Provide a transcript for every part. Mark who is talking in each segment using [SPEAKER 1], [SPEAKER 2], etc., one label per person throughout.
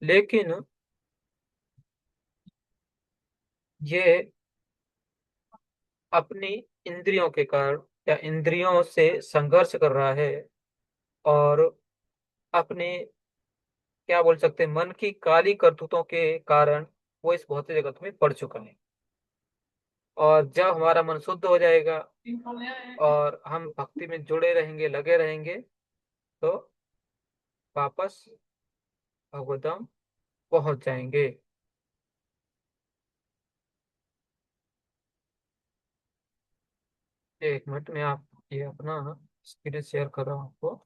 [SPEAKER 1] लेकिन ये अपनी इंद्रियों के कारण या इंद्रियों से संघर्ष कर रहा है, और अपने, क्या बोल सकते हैं, मन की काली करतूतों के कारण वो इस भौतिक जगत में पड़ चुका है। और जब हमारा मन शुद्ध हो जाएगा और हम भक्ति में जुड़े रहेंगे, लगे रहेंगे, तो वापस भगवतधाम पहुंच जाएंगे। 1 मिनट में आप ये अपना स्क्रीन शेयर कर रहा हूँ आपको।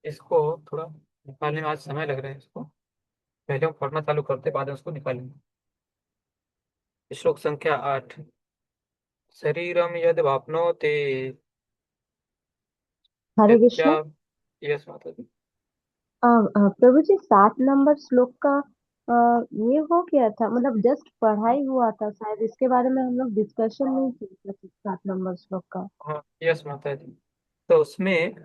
[SPEAKER 1] इसको थोड़ा निकालने में आज समय लग रहा है। इसको पहले हम पढ़ना चालू करते, बाद में उसको निकालेंगे। श्लोक संख्या 8। शरीरम यद वाप्नोते
[SPEAKER 2] हरे
[SPEAKER 1] यच्चा।
[SPEAKER 2] कृष्णा।
[SPEAKER 1] यस माता जी।
[SPEAKER 2] प्रभु जी 7 नंबर श्लोक का ये हो गया था, मतलब जस्ट पढ़ाई हुआ था शायद, इसके बारे में हम लोग डिस्कशन नहीं किए थे 7 नंबर श्लोक का।
[SPEAKER 1] हाँ, यस माता जी। तो उसमें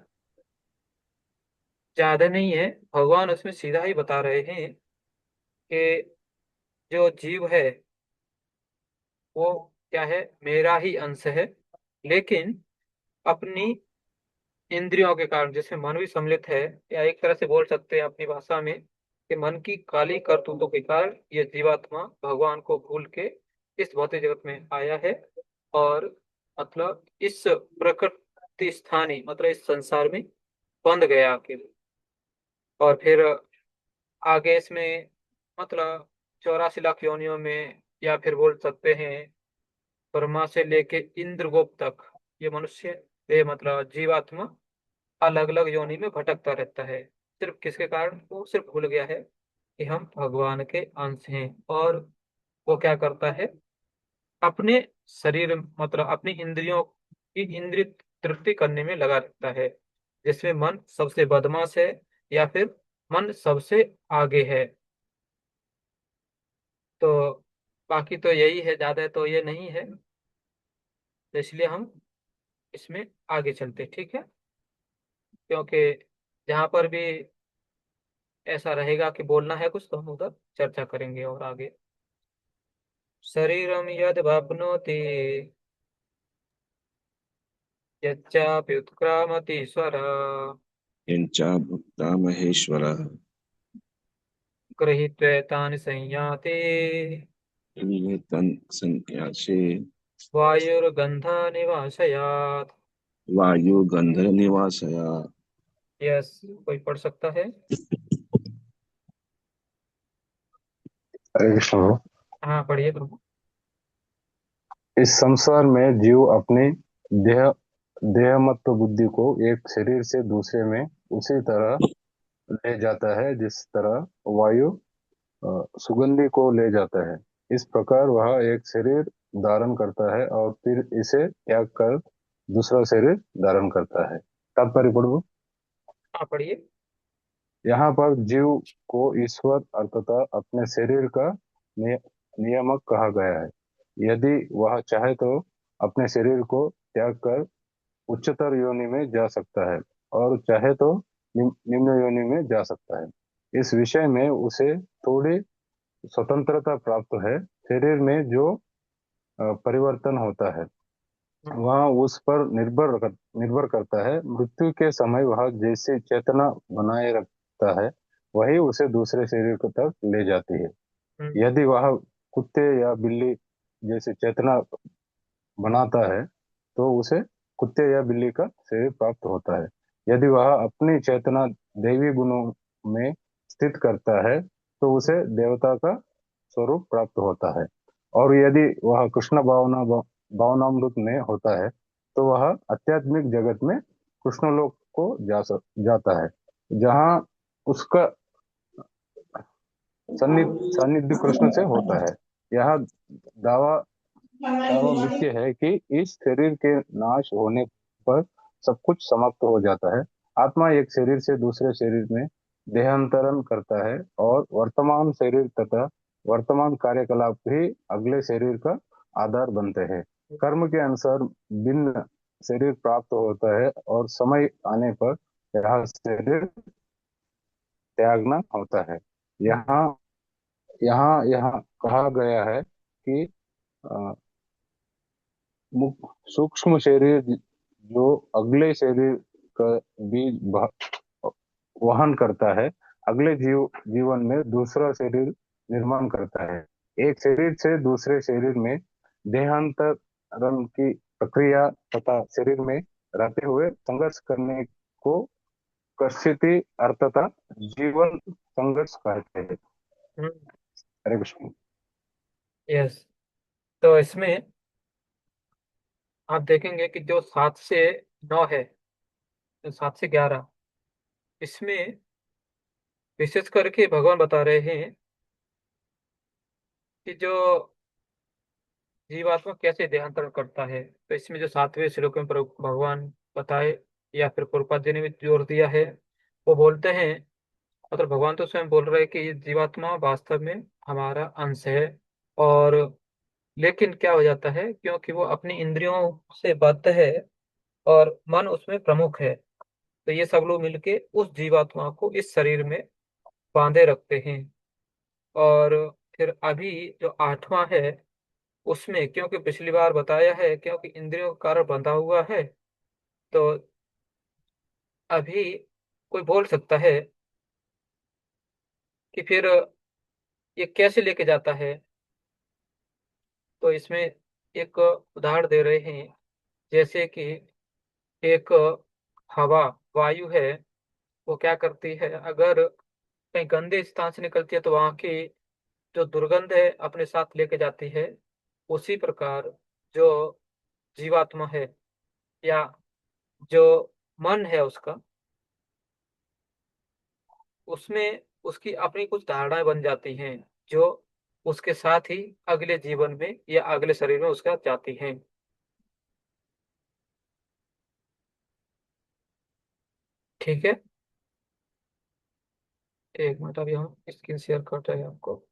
[SPEAKER 1] ज्यादा नहीं है। भगवान उसमें सीधा ही बता रहे हैं कि जो जीव है वो क्या है, मेरा ही अंश है। लेकिन अपनी इंद्रियों के कारण, जिसमें मन भी सम्मिलित है, या एक तरह से बोल सकते हैं अपनी भाषा में कि मन की काली करतूतों के कारण ये जीवात्मा भगवान को भूल के इस भौतिक जगत में आया है। और मतलब इस प्रकृति स्थानी, मतलब इस संसार में बंध गया अकेले। और फिर आगे इसमें मतलब 84 लाख योनियों में, या फिर बोल सकते हैं ब्रह्मा से लेके इंद्रगोप तक, ये मनुष्य, ये मतलब जीवात्मा अलग अलग योनि में भटकता रहता है। सिर्फ किसके कारण? वो सिर्फ भूल गया है कि हम भगवान के अंश हैं। और वो क्या करता है, अपने शरीर मतलब अपनी इंद्रियों की इंद्रिय तृप्ति करने में लगा रहता है, जिसमें मन सबसे बदमाश है या फिर मन सबसे आगे है। तो बाकी तो यही है, ज्यादा तो ये नहीं है। तो इसलिए हम इसमें आगे चलते, ठीक है। क्योंकि जहाँ पर भी ऐसा रहेगा कि बोलना है कुछ, तो हम उधर चर्चा करेंगे और आगे। शरीरम यद वाप्नोति यच्चाप्युत्क्रामतीश्वर
[SPEAKER 3] यञ्चा भुक्ता महेश्वरः
[SPEAKER 1] गृहीत्वेतानि संयाति
[SPEAKER 3] तन् संज्ञासे
[SPEAKER 1] वायुर्गन्धनिवासयात्।
[SPEAKER 3] वायुगन्धर्निवासया।
[SPEAKER 1] यस, कोई पढ़ सकता है?
[SPEAKER 4] हरे कृष्ण ब्रो।
[SPEAKER 1] हाँ, पढ़िए प्रभु।
[SPEAKER 4] इस संसार में जीव अपनी देह देहमत्व बुद्धि को एक शरीर से दूसरे में उसी तरह ले जाता है जिस तरह वायु सुगंधि को ले जाता है। इस प्रकार वह एक शरीर धारण करता है और फिर इसे त्याग कर दूसरा शरीर धारण करता है। तात्पर्य पढ़ो।
[SPEAKER 1] हाँ, पढ़िए।
[SPEAKER 4] यहाँ पर जीव को ईश्वर अर्थात अपने शरीर का नियामक कहा गया है। यदि वह चाहे तो अपने शरीर को त्याग कर उच्चतर योनि में जा सकता है और चाहे तो निम्न योनि में जा सकता है। इस विषय में उसे थोड़ी स्वतंत्रता प्राप्त है। शरीर में जो परिवर्तन होता है
[SPEAKER 1] हम्म,
[SPEAKER 4] वह उस पर निर्भर करता है। मृत्यु के समय वह जैसी चेतना बनाए रखता है वही उसे दूसरे शरीर को तक ले जाती है।
[SPEAKER 1] हम्म,
[SPEAKER 4] यदि वह कुत्ते या बिल्ली जैसे चेतना बनाता है तो उसे कुत्ते या बिल्ली का शरीर प्राप्त होता है। यदि वह अपनी चेतना दैवी गुणों में स्थित करता है तो उसे देवता का स्वरूप प्राप्त होता है। और यदि वह कृष्ण भावनामृत में होता है तो वह आध्यात्मिक जगत में कृष्णलोक को जाता है जहाँ उसका सानिध्य कृष्ण से होता है। यह दावा दावा मुख्य है कि इस शरीर के नाश होने पर सब कुछ समाप्त हो जाता है। आत्मा एक शरीर से दूसरे शरीर में देहांतरण करता है और वर्तमान शरीर तथा वर्तमान कार्यकलाप भी अगले शरीर का आधार बनते हैं। कर्म के अनुसार भिन्न शरीर प्राप्त होता है और समय आने पर यह शरीर त्यागना होता है।
[SPEAKER 1] हम्म,
[SPEAKER 4] यहाँ यहाँ यहाँ कहा गया है कि अ, सूक्ष्म शरीर जो अगले शरीर का बीज वहन करता है अगले जीवन में दूसरा शरीर निर्माण करता है। एक शरीर से दूसरे शरीर में देहांतरण की प्रक्रिया तथा शरीर में रहते हुए संघर्ष करने को कर्षिति अर्थात जीवन संघर्ष कहते हैं।
[SPEAKER 1] हम्म,
[SPEAKER 4] हरे कृष्ण।
[SPEAKER 1] यस। तो इसमें आप देखेंगे कि जो 7 से 9 है, तो 7 से 11, इसमें विशेष करके भगवान बता रहे हैं कि जो जीवात्मा कैसे देहांतरण करता है। तो इसमें जो 7वें श्लोक में भगवान बताए, या फिर प्रभुपाद जी ने भी जोर दिया है, वो बोलते हैं, मतलब भगवान तो स्वयं बोल रहे हैं कि ये जीवात्मा वास्तव में हमारा अंश है। और लेकिन क्या हो जाता है, क्योंकि वो अपनी इंद्रियों से बद्ध है और मन उसमें प्रमुख है, तो ये सब लोग मिलके उस जीवात्मा को इस शरीर में बांधे रखते हैं। और फिर अभी जो 8वां है, उसमें क्योंकि पिछली बार बताया है, क्योंकि इंद्रियों का कारण बंधा हुआ है, तो अभी कोई बोल सकता है कि फिर ये कैसे लेके जाता है। तो इसमें एक उदाहरण दे रहे हैं, जैसे कि एक हवा, वायु है, वो क्या करती है, अगर कहीं गंदे स्थान से निकलती है तो वहां की जो दुर्गंध है अपने साथ लेके जाती है। उसी प्रकार जो जीवात्मा है, या जो मन है उसका, उसमें उसकी अपनी कुछ धारणाएं बन जाती हैं जो उसके साथ ही अगले जीवन में या अगले शरीर में उसका जाती हैं। ठीक है, एक मिनट, अभी हम स्क्रीन शेयर कर रहे हैं आपको।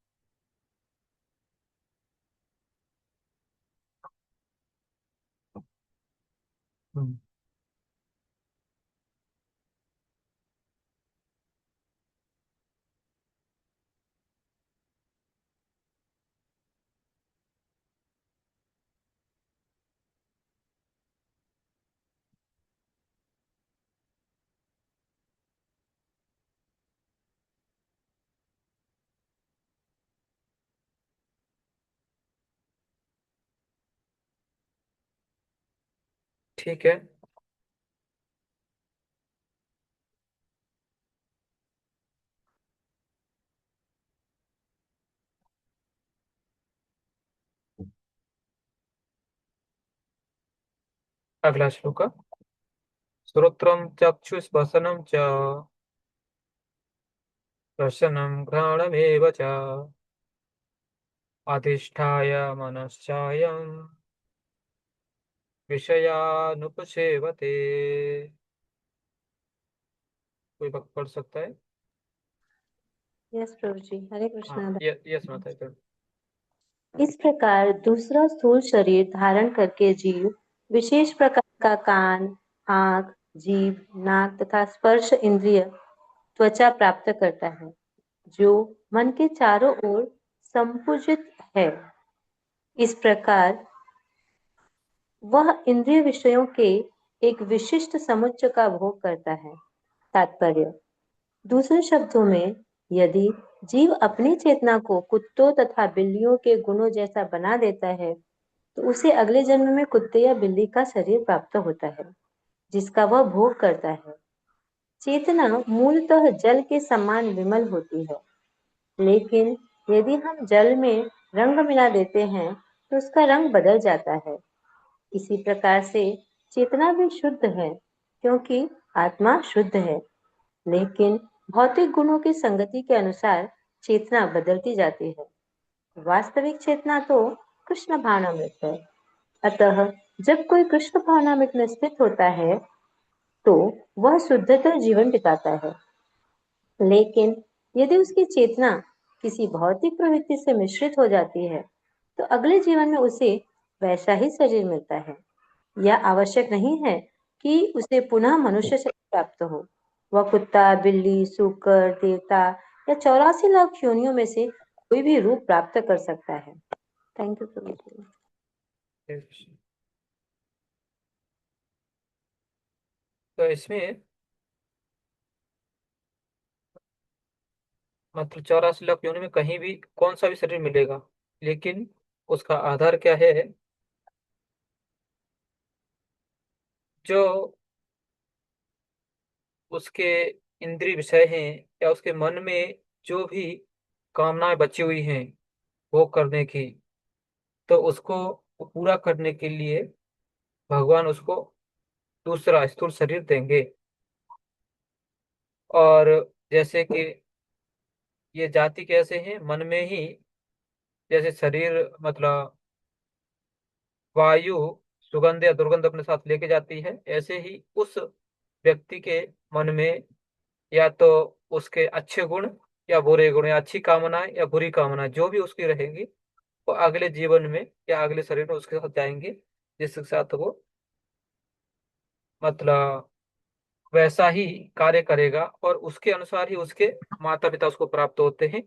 [SPEAKER 1] हम्म, ठीक है, अगला श्लोक। श्रोत्रम चक्षुस्पर्शनं च रसनं घ्राणमेव च अधिष्ठाय मनश्चायं विषयानुपसेवते। कोई वक्त पढ़ सकता है?
[SPEAKER 5] यस प्रभु जी, हरे
[SPEAKER 1] हाँ,
[SPEAKER 5] कृष्णा।
[SPEAKER 1] यस माता जी।
[SPEAKER 5] इस प्रकार दूसरा स्थूल शरीर धारण करके जीव विशेष प्रकार का कान, आंख, जीभ, नाक तथा स्पर्श इंद्रिय त्वचा प्राप्त करता है, जो मन के चारों ओर संपुजित है। इस प्रकार वह इंद्रिय विषयों के एक विशिष्ट समुच्चय का भोग करता है। तात्पर्य: दूसरे शब्दों में, यदि जीव अपनी चेतना को कुत्तों तथा बिल्लियों के गुणों जैसा बना देता है, तो उसे अगले जन्म में कुत्ते या बिल्ली का शरीर प्राप्त होता है, जिसका वह भोग करता है। चेतना मूलतः जल के समान विमल होती है, लेकिन यदि हम जल में रंग मिला देते हैं, तो उसका रंग बदल जाता है। इसी प्रकार से चेतना भी शुद्ध है, क्योंकि आत्मा शुद्ध है, लेकिन भौतिक गुणों की संगति के अनुसार चेतना बदलती जाती है। वास्तविक चेतना तो कृष्ण भावनामृत है। अतः जब कोई कृष्ण भावनामृत में स्थित होता है, तो वह शुद्धतर जीवन बिताता है। लेकिन यदि उसकी चेतना किसी भौतिक प्रवृत्ति से मिश्रित हो जाती है, तो अगले जीवन में उसे वैसा ही शरीर मिलता है। यह आवश्यक नहीं है कि उसे पुनः मनुष्य शरीर प्राप्त हो। वह कुत्ता, बिल्ली, सूकर, देवता या 84 लाख योनियों में से कोई भी रूप प्राप्त कर सकता है। थैंक यू प्रभु जी।
[SPEAKER 1] तो इसमें मतलब 84 लाख योनि में कहीं भी कौन सा भी शरीर मिलेगा, लेकिन उसका आधार क्या है? जो उसके इंद्रिय विषय हैं या उसके मन में जो भी कामनाएं बची हुई हैं वो करने की, तो उसको पूरा करने के लिए भगवान उसको दूसरा स्थूल शरीर देंगे। और जैसे कि ये जाति कैसे हैं, मन में ही, जैसे शरीर मतलब वायु सुगंध या दुर्गंध अपने साथ लेके जाती है, ऐसे ही उस व्यक्ति के मन में या तो उसके अच्छे गुण या बुरे गुण, या अच्छी कामनाएं या बुरी कामनाएं जो भी उसकी रहेंगी, वो अगले जीवन में या अगले शरीर में उसके साथ जाएंगे, जिसके साथ वो मतलब वैसा ही कार्य करेगा और उसके अनुसार ही उसके माता पिता उसको प्राप्त होते हैं,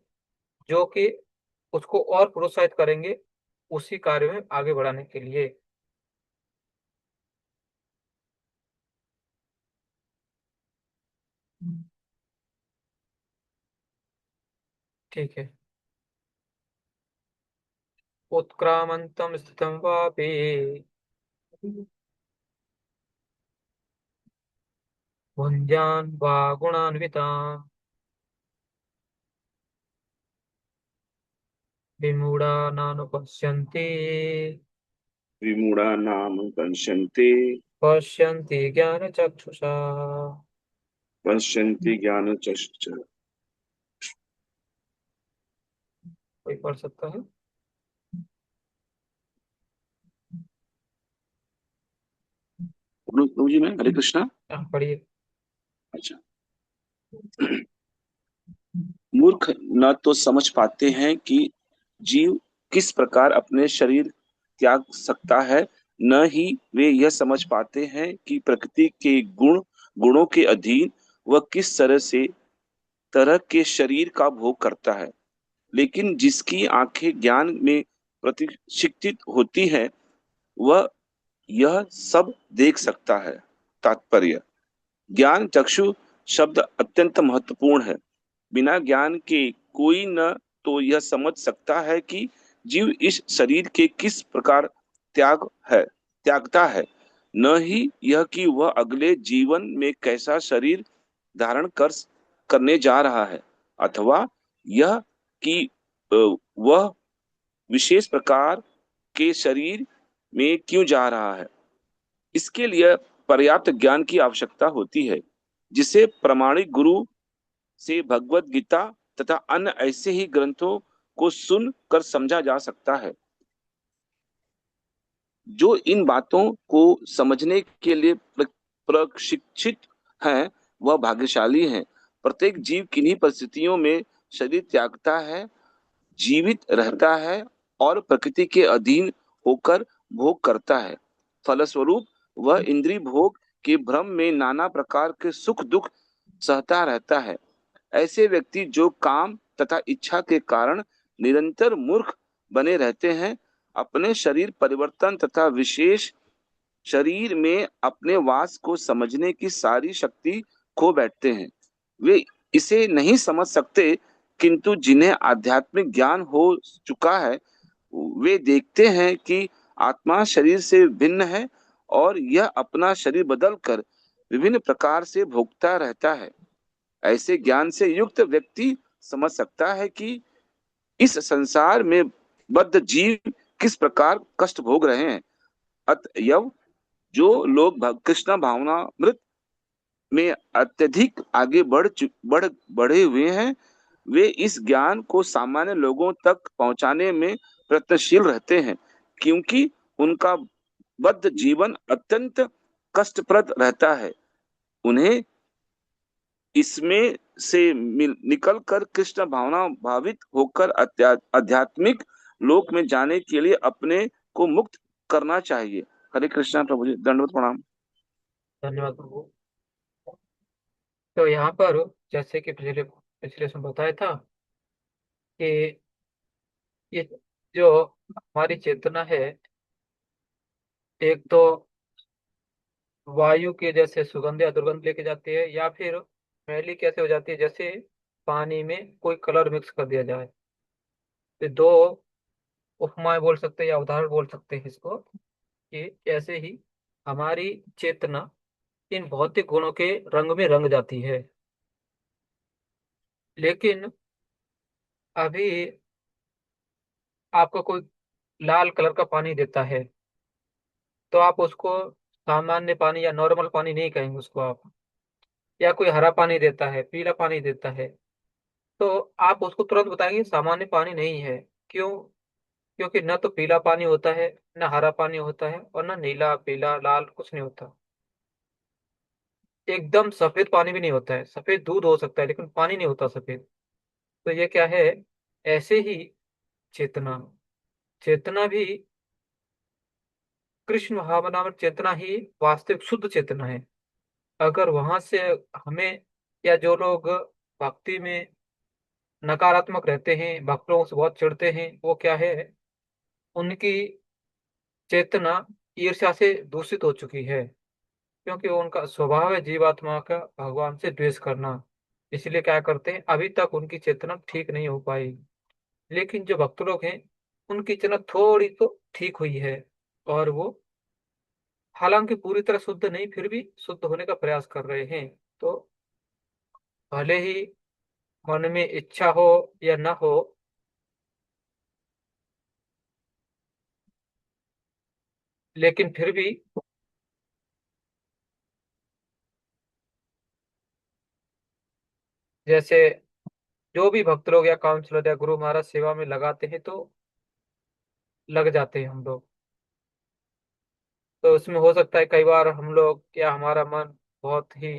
[SPEAKER 1] जो कि उसको और प्रोत्साहित करेंगे उसी कार्य में आगे बढ़ाने के लिए। ठीक है। उत्क्रामंतम स्थितम वापि भुञ्जान वा गुणान्वितान् विमूढ़ा नानुपश्यन्ति
[SPEAKER 3] विमूढ़ा नाम पश्यन्ति
[SPEAKER 1] पश्यन्ति ज्ञानचक्षुषा।
[SPEAKER 3] पश्यन्ति ज्ञानचक्षुषा
[SPEAKER 1] कोई पढ़ सकता है?
[SPEAKER 3] प्रभु जी में हरे कृष्णा।
[SPEAKER 1] पढ़िए।
[SPEAKER 3] अच्छा। मूर्ख न तो समझ पाते हैं कि जीव किस प्रकार अपने शरीर त्याग सकता है, न ही वे यह समझ पाते हैं कि प्रकृति के गुणों के अधीन वह किस तरह के शरीर का भोग करता है। लेकिन जिसकी आंखें ज्ञान में प्रतिक्षिप्त होती है, वह यह सब देख सकता है। तात्पर्य: ज्ञान चक्षु शब्द अत्यंत महत्वपूर्ण है। बिना ज्ञान के कोई न तो यह समझ सकता है कि जीव इस शरीर के किस प्रकार त्यागता है, न ही यह कि वह अगले जीवन में कैसा शरीर धारण करने जा रहा है, अथवा यह कि वह विशेष प्रकार के शरीर में क्यों जा रहा है। इसके लिए पर्याप्त ज्ञान की आवश्यकता होती है, जिसे प्रामाणिक गुरु से भगवत गीता तथा अन्य ऐसे ही ग्रंथों को सुन कर समझा जा सकता है। जो इन बातों को समझने के लिए प्रशिक्षित हैं, वह भाग्यशाली हैं। प्रत्येक जीव किन्हीं परिस्थितियों में शरीर त्यागता है, जीवित रहता है और प्रकृति के अधीन होकर भोग करता है। फलस्वरूप वह इंद्रिय भोग के भ्रम में नाना प्रकार के सुख दुख सहता रहता है। ऐसे व्यक्ति जो काम तथा इच्छा के कारण निरंतर मूर्ख बने रहते हैं, अपने शरीर परिवर्तन तथा विशेष शरीर में अपने वास को समझने की सारी शक्ति खो बैठते हैं। वे इसे नहीं समझ सकते, किंतु जिन्हें आध्यात्मिक ज्ञान हो चुका है, वे देखते हैं कि आत्मा शरीर से भिन्न है और यह अपना शरीर बदलकर विभिन्न प्रकार से भोगता रहता है। ऐसे ज्ञान से युक्त व्यक्ति समझ सकता है कि इस संसार में बद्ध जीव किस प्रकार कष्ट भोग रहे हैं। अतएव जो लोग कृष्ण भावनामृत में अत्यधिक आगे बढ़े हुए हैं, वे इस ज्ञान को सामान्य लोगों तक पहुंचाने में प्रयत्नशील रहते हैं, क्योंकि उनका बद्ध जीवन अत्यंत कष्टप्रद रहता है। उन्हें इसमें से निकल कर कृष्ण भावना भावित होकर आध्यात्मिक लोक में जाने के लिए अपने को मुक्त करना चाहिए। हरे कृष्णा प्रभु जी, दंडवत प्रणाम।
[SPEAKER 1] धन्यवाद प्रभु। तो यहाँ पर जैसे कि पिछले पिछले में बताया था कि ये जो हमारी चेतना है, एक तो वायु के जैसे सुगंध या दुर्गंध लेके जाती है, या फिर मैली कैसे हो जाती है, जैसे पानी में कोई कलर मिक्स कर दिया जाए। तो दो उपमाएं बोल सकते हैं या उदाहरण बोल सकते हैं इसको, कि ऐसे ही हमारी चेतना इन भौतिक गुणों के रंग में रंग जाती है। लेकिन अभी आपको कोई लाल कलर का पानी देता है, तो आप उसको सामान्य पानी या नॉर्मल पानी नहीं कहेंगे उसको आप। या कोई हरा पानी देता है, पीला पानी देता है, तो आप उसको तुरंत बताएंगे सामान्य पानी नहीं है। क्यों? क्योंकि न तो पीला पानी होता है, न हरा पानी होता है, और न नीला पीला लाल कुछ नहीं होता। एकदम सफेद पानी भी नहीं होता है। सफेद दूध हो सकता है लेकिन पानी नहीं होता सफेद। तो ये क्या है? ऐसे ही चेतना चेतना भी कृष्ण भावना में चेतना ही वास्तविक शुद्ध चेतना है। अगर वहां से हमें, या जो लोग भक्ति में नकारात्मक रहते हैं, भक्त लोगों से बहुत चिढ़ते हैं, वो क्या है, उनकी चेतना ईर्ष्या से दूषित हो चुकी है। क्योंकि वो उनका स्वभाव है जीवात्मा का भगवान से द्वेष करना। इसलिए क्या करते हैं, अभी तक उनकी चेतना ठीक नहीं हो पाई। लेकिन जो भक्त लोग हैं, उनकी चेतना थोड़ी तो ठीक हुई है, और वो हालांकि पूरी तरह शुद्ध नहीं, फिर भी शुद्ध होने का प्रयास कर रहे हैं। तो भले ही मन में इच्छा हो या ना हो, लेकिन फिर भी जैसे जो भी भक्त लोग या काउंसलर या गुरु महाराज सेवा में लगाते हैं तो लग जाते हैं हम लोग। तो उसमें हो सकता है कई बार हम लोग या हमारा मन बहुत ही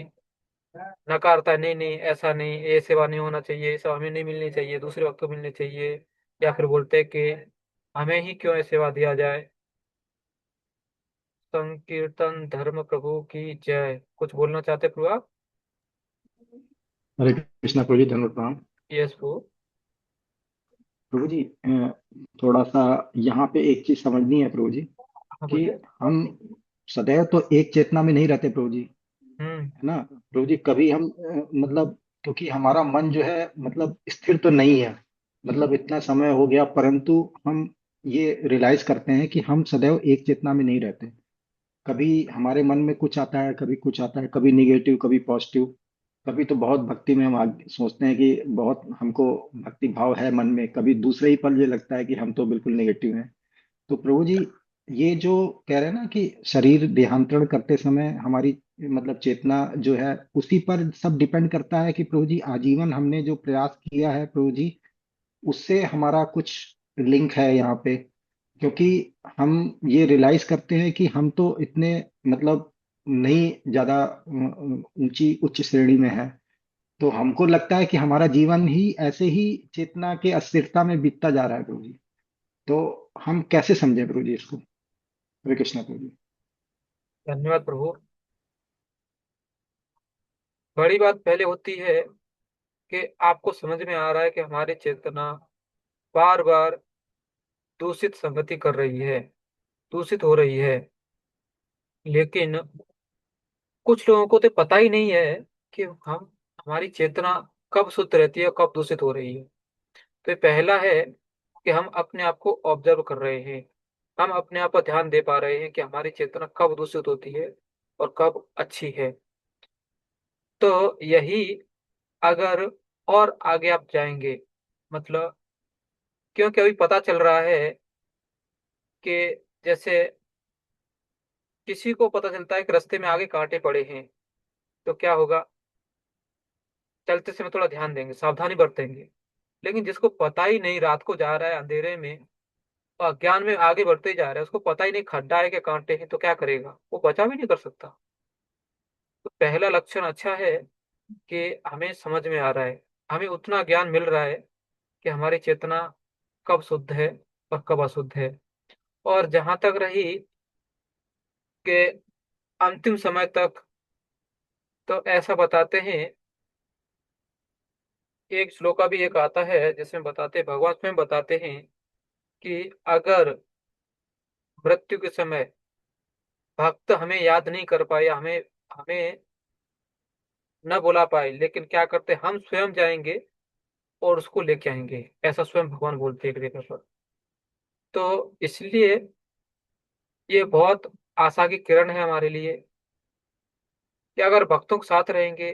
[SPEAKER 1] नकारता है, नहीं नहीं ऐसा नहीं, ये सेवा नहीं होना चाहिए, ये सेवा हमें नहीं मिलनी चाहिए, दूसरे वक्त को मिलनी चाहिए। या फिर बोलते हैं कि हमें ही क्यों ये सेवा दिया जाए। संकीर्तन धर्म प्रभु की जय। कुछ बोलना चाहते प्रभु आप?
[SPEAKER 6] हरे कृष्णा प्रभु जी, धन्यवाद प्रणाम।
[SPEAKER 1] यस प्रभु।
[SPEAKER 6] प्रभु जी, थोड़ा सा यहाँ पे एक चीज समझनी है प्रभु जी,
[SPEAKER 1] हाँ
[SPEAKER 6] कि
[SPEAKER 1] बोलिए।
[SPEAKER 6] हम सदैव तो एक चेतना में नहीं रहते प्रभु जी,
[SPEAKER 1] हम्म।
[SPEAKER 6] है ना। प्रभु जी कभी हम मतलब, क्योंकि हमारा मन जो है मतलब स्थिर तो नहीं है, मतलब इतना समय हो गया, परंतु हम ये रियलाइज करते हैं कि हम सदैव एक चेतना में नहीं रहते। कभी हमारे मन में कुछ आता है, कभी कुछ आता है, कभी निगेटिव कभी पॉजिटिव। कभी तो बहुत भक्ति में हम सोचते हैं कि बहुत हमको भक्ति भाव है मन में, कभी दूसरे ही पल ये लगता है कि हम तो बिल्कुल नेगेटिव हैं। तो प्रभु जी, ये जो कह रहे हैं ना कि शरीर देहांतरण करते समय हमारी मतलब चेतना जो है उसी पर सब डिपेंड करता है, कि प्रभु जी आजीवन हमने जो प्रयास किया है प्रभु जी, उससे हमारा कुछ लिंक है यहाँ पे। क्योंकि हम ये रियलाइज करते हैं कि हम तो इतने मतलब नहीं ज्यादा ऊंची उच्च श्रेणी में है, तो हमको लगता है कि हमारा जीवन ही ऐसे ही चेतना के अस्थिरता में बीतता जा रहा है प्रभु जी। तो हम कैसे समझें प्रभु जी इसको? हरे कृष्णा प्रभु जी।
[SPEAKER 1] धन्यवाद प्रभु। बड़ी बात पहले होती है कि आपको समझ में आ रहा है कि हमारी चेतना बार बार दूषित संगति कर रही है, दूषित हो रही है। लेकिन कुछ लोगों को तो पता ही नहीं है कि हम हमारी चेतना कब शुद्ध रहती है और कब दूषित हो रही है। तो ये पहला है कि हम अपने आप को ऑब्जर्व कर रहे हैं, हम अपने आप पर ध्यान दे पा रहे हैं कि हमारी चेतना कब दूषित होती है और कब अच्छी है। तो यही, अगर और आगे आप जाएंगे, मतलब क्योंकि अभी पता चल रहा है कि जैसे किसी को पता चलता है कि रास्ते में आगे कांटे पड़े हैं, तो क्या होगा, चलते समय थोड़ा ध्यान देंगे, सावधानी बरतेंगे। लेकिन जिसको पता ही नहीं, रात को जा रहा है अंधेरे में और अज्ञान में आगे बढ़ते ही जा रहा है, उसको पता ही नहीं खड्डा है कि कांटे हैं, तो क्या करेगा, वो बचा भी नहीं कर सकता। तो पहला लक्षण अच्छा है कि हमें समझ में आ रहा है, हमें उतना ज्ञान मिल रहा है कि हमारी चेतना कब शुद्ध है और कब अशुद्ध है। और जहां तक रही कि अंतिम समय तक, तो ऐसा बताते हैं, एक श्लोका भी एक आता है जिसमें बताते, भगवान स्वयं बताते हैं कि अगर मृत्यु के समय भक्त हमें याद नहीं कर पाए, हमें हमें न बुला पाए, लेकिन क्या करते, हम स्वयं जाएंगे और उसको लेके आएंगे, ऐसा स्वयं भगवान बोलते हैं एक जगह पर। तो इसलिए ये बहुत आशा की किरण है हमारे लिए कि अगर भक्तों के साथ रहेंगे,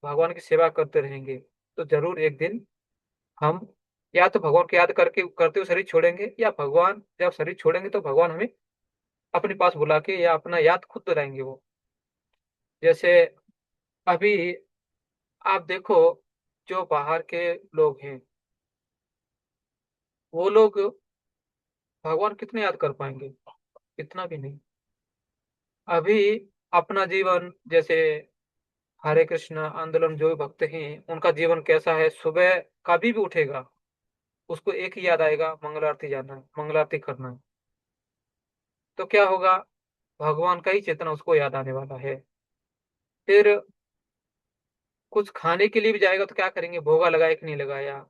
[SPEAKER 1] भगवान की सेवा करते रहेंगे, तो जरूर एक दिन हम या तो भगवान को याद करके करते हुए शरीर छोड़ेंगे, या भगवान जब शरीर छोड़ेंगे तो भगवान हमें अपने पास बुला के या अपना याद खुद दिलाएंगे वो। जैसे अभी आप देखो, जो बाहर के लोग हैं, वो लोग भगवान कितने याद कर पाएंगे, इतना भी नहीं। अभी अपना जीवन जैसे हरे कृष्ण आंदोलन जो भी भक्त हैं, उनका जीवन कैसा है, सुबह कभी भी उठेगा उसको एक ही याद आएगा, मंगल आरती जाना है, मंगल आरती करना है। तो क्या होगा, भगवान का ही चेतना उसको याद आने वाला है। फिर कुछ खाने के लिए भी जाएगा तो क्या करेंगे, भोगा लगाया कि नहीं लगाया,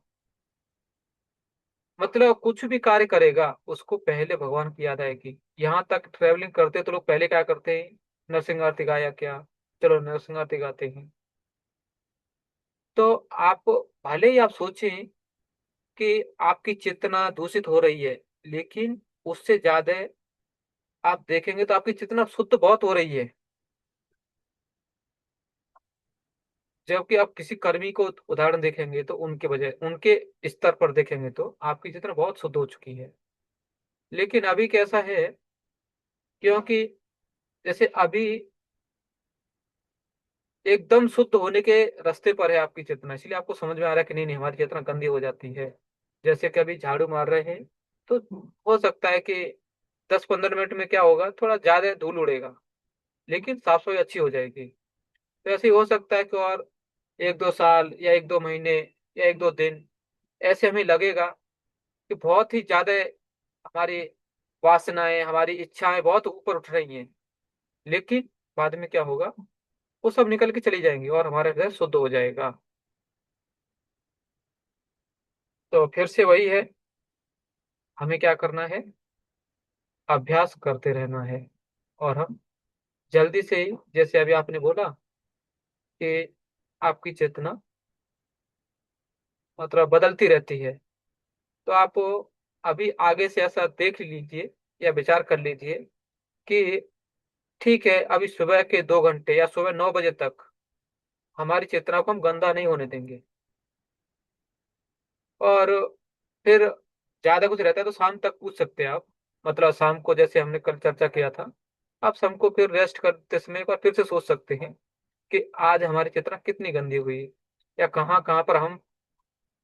[SPEAKER 1] मतलब कुछ भी कार्य करेगा उसको पहले भगवान की याद आएगी। यहाँ तक ट्रेवलिंग करते तो लोग पहले क्या करते हैं, नरसिंह आरती गाया क्या, चलो नरसिंह आरती गाते हैं। तो आप भले ही आप सोचें कि आपकी चेतना दूषित हो रही है, लेकिन उससे ज्यादा आप देखेंगे तो आपकी चेतना शुद्ध बहुत हो रही है। जबकि आप किसी कर्मी को उदाहरण देखेंगे तो उनके बजाय उनके स्तर पर देखेंगे तो आपकी चेतना बहुत शुद्ध हो चुकी है। लेकिन अभी कैसा है, क्योंकि जैसे अभी एकदम शुद्ध होने के रास्ते पर है आपकी चेतना, इसलिए आपको समझ में आ रहा है कि नहीं नहीं हमारी चेतना गंदी हो जाती है। जैसे कभी झाड़ू मार रहे हैं तो हो सकता है कि 10-15 मिनट में क्या होगा, थोड़ा ज्यादा धूल उड़ेगा, लेकिन साफ सफाई अच्छी हो जाएगी। तो ऐसे ही हो सकता है कि और 1-2 साल या 1-2 महीने या 1-2 दिन ऐसे हमें लगेगा कि बहुत ही ज्यादा हमारी वासनाएं, हमारी इच्छाएं बहुत ऊपर उठ रही हैं, लेकिन बाद में क्या होगा, वो सब निकल के चली जाएंगी और हमारा हृदय शुद्ध हो जाएगा। तो फिर से वही है, हमें क्या करना है, अभ्यास करते रहना है। और हम जल्दी से ही, जैसे अभी आपने बोला कि आपकी चेतना मतलब बदलती रहती है, तो आप अभी आगे से ऐसा देख लीजिए या विचार कर लीजिए कि ठीक है, अभी सुबह के 2 घंटे या सुबह 9 बजे तक हमारी चेतना को हम गंदा नहीं होने देंगे। और फिर ज्यादा कुछ रहता है तो शाम तक पूछ सकते हैं आप, मतलब शाम को जैसे हमने कल चर्चा किया था, आप शाम को फिर रेस्ट करते समय एक बार फिर से सोच सकते हैं कि आज हमारी चेतना कितनी गंदी हुई, या कहाँ कहाँ पर हम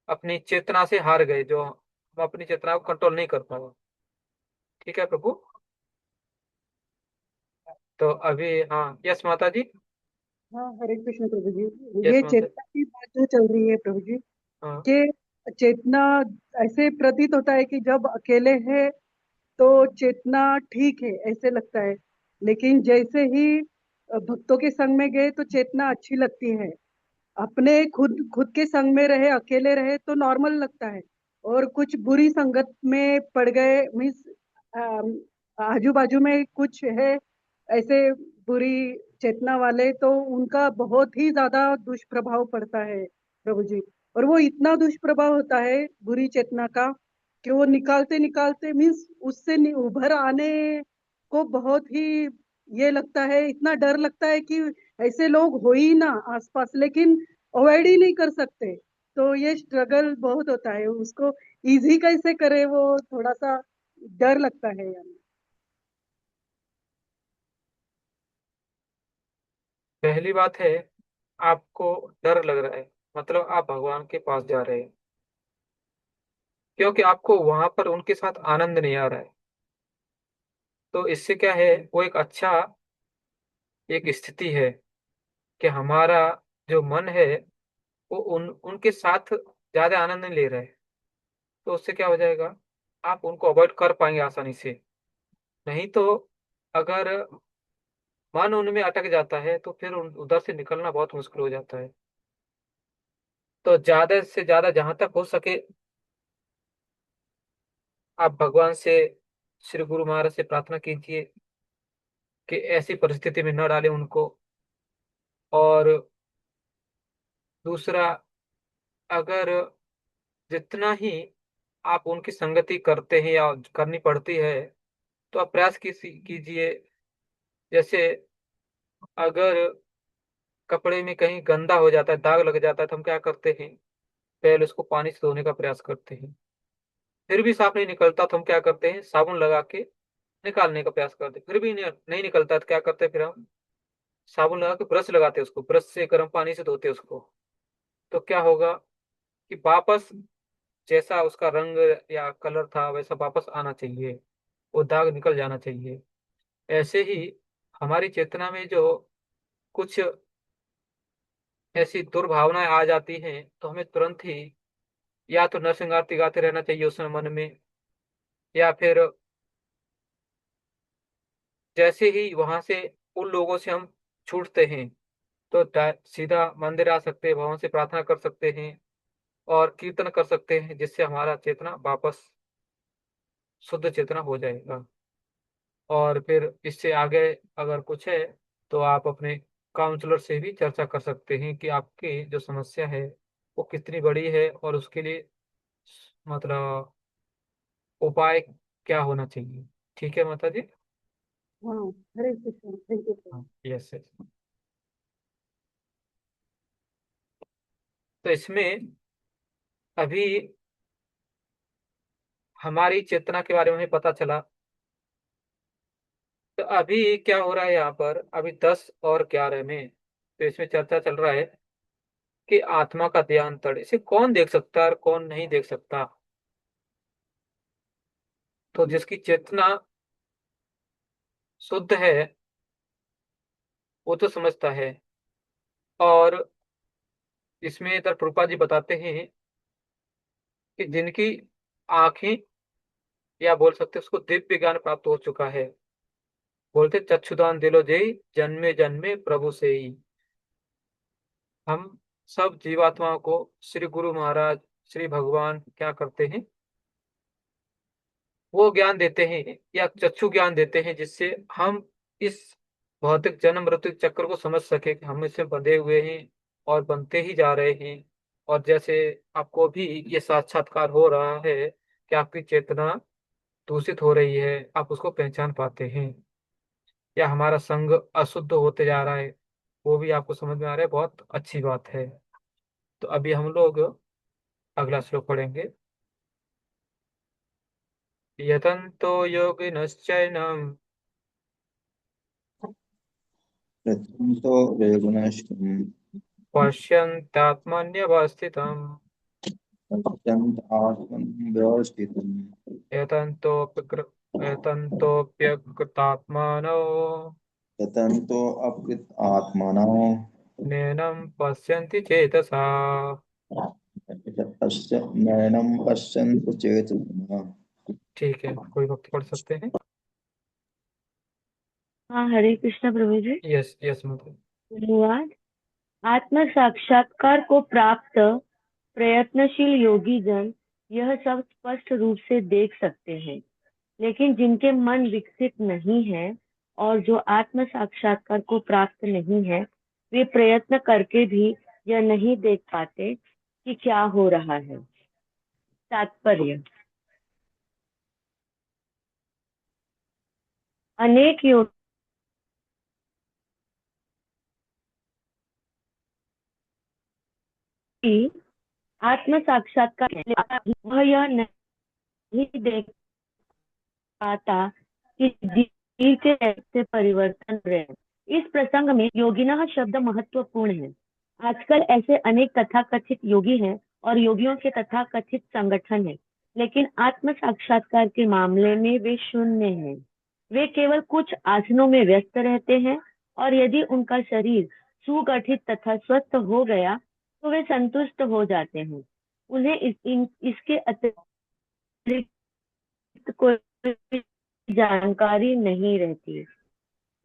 [SPEAKER 1] अपनी चेतना से हार गए, जो हम अपनी चेतना को कंट्रोल नहीं कर पाए। ठीक है प्रभु। तो अभी हाँ, यस माता जी।
[SPEAKER 7] हाँ, हरे कृष्ण प्रभु जी।
[SPEAKER 1] यस
[SPEAKER 7] ये
[SPEAKER 1] माता जी।
[SPEAKER 7] चेतना की बात जो चल रही है प्रभु जी,
[SPEAKER 1] हाँ।
[SPEAKER 7] कि चेतना ऐसे प्रतीत होता है कि जब अकेले है तो चेतना ठीक है ऐसे लगता है, लेकिन जैसे ही भक्तों के संग में गए तो चेतना अच्छी लगती है। अपने खुद खुद के संग में रहे, अकेले रहे तो नॉर्मल लगता है, और कुछ बुरी संगत में पड़ गए, मीन्स आजू बाजू में कुछ है ऐसे बुरी चेतना वाले, तो उनका बहुत ही ज्यादा दुष्प्रभाव पड़ता है प्रभु जी। और वो इतना दुष्प्रभाव होता है बुरी चेतना का कि वो निकालते निकालते, मीन्स उससे उभर आने को बहुत ही ये लगता है, इतना डर लगता है कि ऐसे लोग हो ही ना आसपास, लेकिन अवॉइड ही नहीं कर सकते। तो ये स्ट्रगल बहुत होता है, उसको इजी कैसे करे वो थोड़ा सा डर लगता है यानी।
[SPEAKER 1] पहली बात है, आपको डर लग रहा है, मतलब आप भगवान के पास जा रहे हैं, क्योंकि आपको वहां पर उनके साथ आनंद नहीं आ रहा है। तो इससे क्या है, वो एक अच्छा एक स्थिति है कि हमारा जो मन है वो उनके साथ ज्यादा आनंद नहीं ले रहा है। तो उससे क्या हो जाएगा, आप उनको अवॉइड कर पाएंगे आसानी से। नहीं तो अगर मन उनमें अटक जाता है तो फिर उधर से निकलना बहुत मुश्किल हो जाता है। तो ज्यादा से ज्यादा जहां तक हो सके, आप भगवान से, श्री गुरु महाराज से प्रार्थना कीजिए कि ऐसी परिस्थिति में न डालें उनको। और दूसरा, अगर जितना ही आप उनकी संगति करते हैं या करनी पड़ती है, तो आप प्रयास कीजिए। जैसे अगर कपड़े में कहीं गंदा हो जाता है, दाग लग जाता है, तो हम क्या करते हैं, पहले उसको पानी से धोने का प्रयास करते हैं। फिर भी साफ नहीं निकलता तो हम क्या करते हैं, साबुन लगा के निकालने का प्रयास करते हैं। फिर भी नहीं निकलता तो क्या करते हैं, फिर हम साबुन लगा के ब्रश लगाते हैं, उसको ब्रश से गर्म पानी से धोते हैं उसको। तो क्या होगा कि वापस जैसा उसका रंग या कलर था वैसा वापस आना चाहिए, वो दाग निकल जाना चाहिए। ऐसे ही हमारी चेतना में जो कुछ ऐसी दुर्भावनाएं आ जाती हैं, तो हमें तुरंत ही या तो नरसिंह आरती गाते रहना चाहिए उस समय मन में, या फिर जैसे ही वहां से उन लोगों से हम छूटते हैं तो सीधा मंदिर आ सकते हैं, भगवान से प्रार्थना कर सकते हैं और कीर्तन कर सकते हैं, जिससे हमारा चेतना वापस शुद्ध चेतना हो जाएगा। और फिर इससे आगे अगर कुछ है तो आप अपने काउंसलर से भी चर्चा कर सकते हैं कि आपकी जो समस्या है वो कितनी बड़ी है और उसके लिए मतलब उपाय क्या होना चाहिए। ठीक है माता जी।
[SPEAKER 7] हाँ, हरे कृष्ण, थैंक यू।
[SPEAKER 1] हाँ, यस यस। तो इसमें अभी हमारी चेतना के बारे में हमें पता चला। तो अभी क्या हो रहा है यहाँ पर, अभी 10 और 11 में तो इसमें चर्चा चल रहा है कि आत्मा का देहांतरण इसे कौन देख सकता है और कौन नहीं देख सकता। तो जिसकी चेतना शुद्ध है वो तो समझता है। और इसमें इधर प्रभुपाद जी बताते हैं कि जिनकी आंखें, या बोल सकते हैं उसको दिव्य ज्ञान प्राप्त हो चुका है, बोलते चक्षुदान दिलो जय, जन्मे जन्मे प्रभु से ही। हम सब जीवात्माओं को श्री गुरु महाराज, श्री भगवान क्या करते हैं, वो ज्ञान देते हैं या चक्षु ज्ञान देते हैं, जिससे हम इस भौतिक जन्म मृत्यु चक्र को समझ सके कि हम इससे बंधे हुए हैं और बनते ही जा रहे हैं। और जैसे आपको भी ये साक्षात्कार हो रहा है कि आपकी चेतना दूषित हो रही है, आप उसको पहचान पाते हैं, या हमारा संग अशुद्ध होते जा रहा है, वो भी आपको समझ में आ रहा है, बहुत अच्छी बात है। तो अभी हम लोग अगला श्लोक पढ़ेंगे। यतन्तो योगिनश्चैनं
[SPEAKER 8] प्रथमतो वेगुनश्चम्
[SPEAKER 1] पश्यन्त्यात्मन्यवस्थितम्
[SPEAKER 8] अत्यन्तात्मनं व्यवस्थितम्
[SPEAKER 1] यतन्तोऽप्यकृतात्मानो
[SPEAKER 8] ततन्तोऽकृत आत्मानः
[SPEAKER 1] नैनं पश्यन्ति चेतसा।
[SPEAKER 8] नयनं पश्यन्तु चेतसः।
[SPEAKER 1] ठीक है, कोई भक्त पढ़ सकते हैं?
[SPEAKER 5] हाँ, हरे कृष्ण प्रभु जी।
[SPEAKER 1] यस यस मतलब।
[SPEAKER 5] धन्यवाद। आत्म साक्षात्कार को प्राप्त प्रयत्नशील योगी जन यह सब स्पष्ट रूप से देख सकते हैं, लेकिन जिनके मन विकसित नहीं है और जो आत्म साक्षात्कार को प्राप्त नहीं है, वे प्रयत्न करके भी यह नहीं देख पाते कि क्या हो रहा है। तात्पर्य: अनेक योगी आत्म साक्षात्कार वह यह नहीं देख पाता कि जीव के कैसे परिवर्तन हो रहे हैं। इस प्रसंग में योगिनः शब्द महत्वपूर्ण है। आजकल ऐसे अनेक तथाकथित योगी हैं और योगियों के तथाकथित संगठन हैं, लेकिन आत्म साक्षात्कार के मामले में वे शून्य हैं। वे केवल कुछ आसनों में व्यस्त रहते हैं और यदि उनका शरीर सुगठित तथा स्वस्थ हो गया तो वे संतुष्ट हो जाते हैं। उन्हें इसके अतिरिक्त कोई जानकारी नहीं रहती।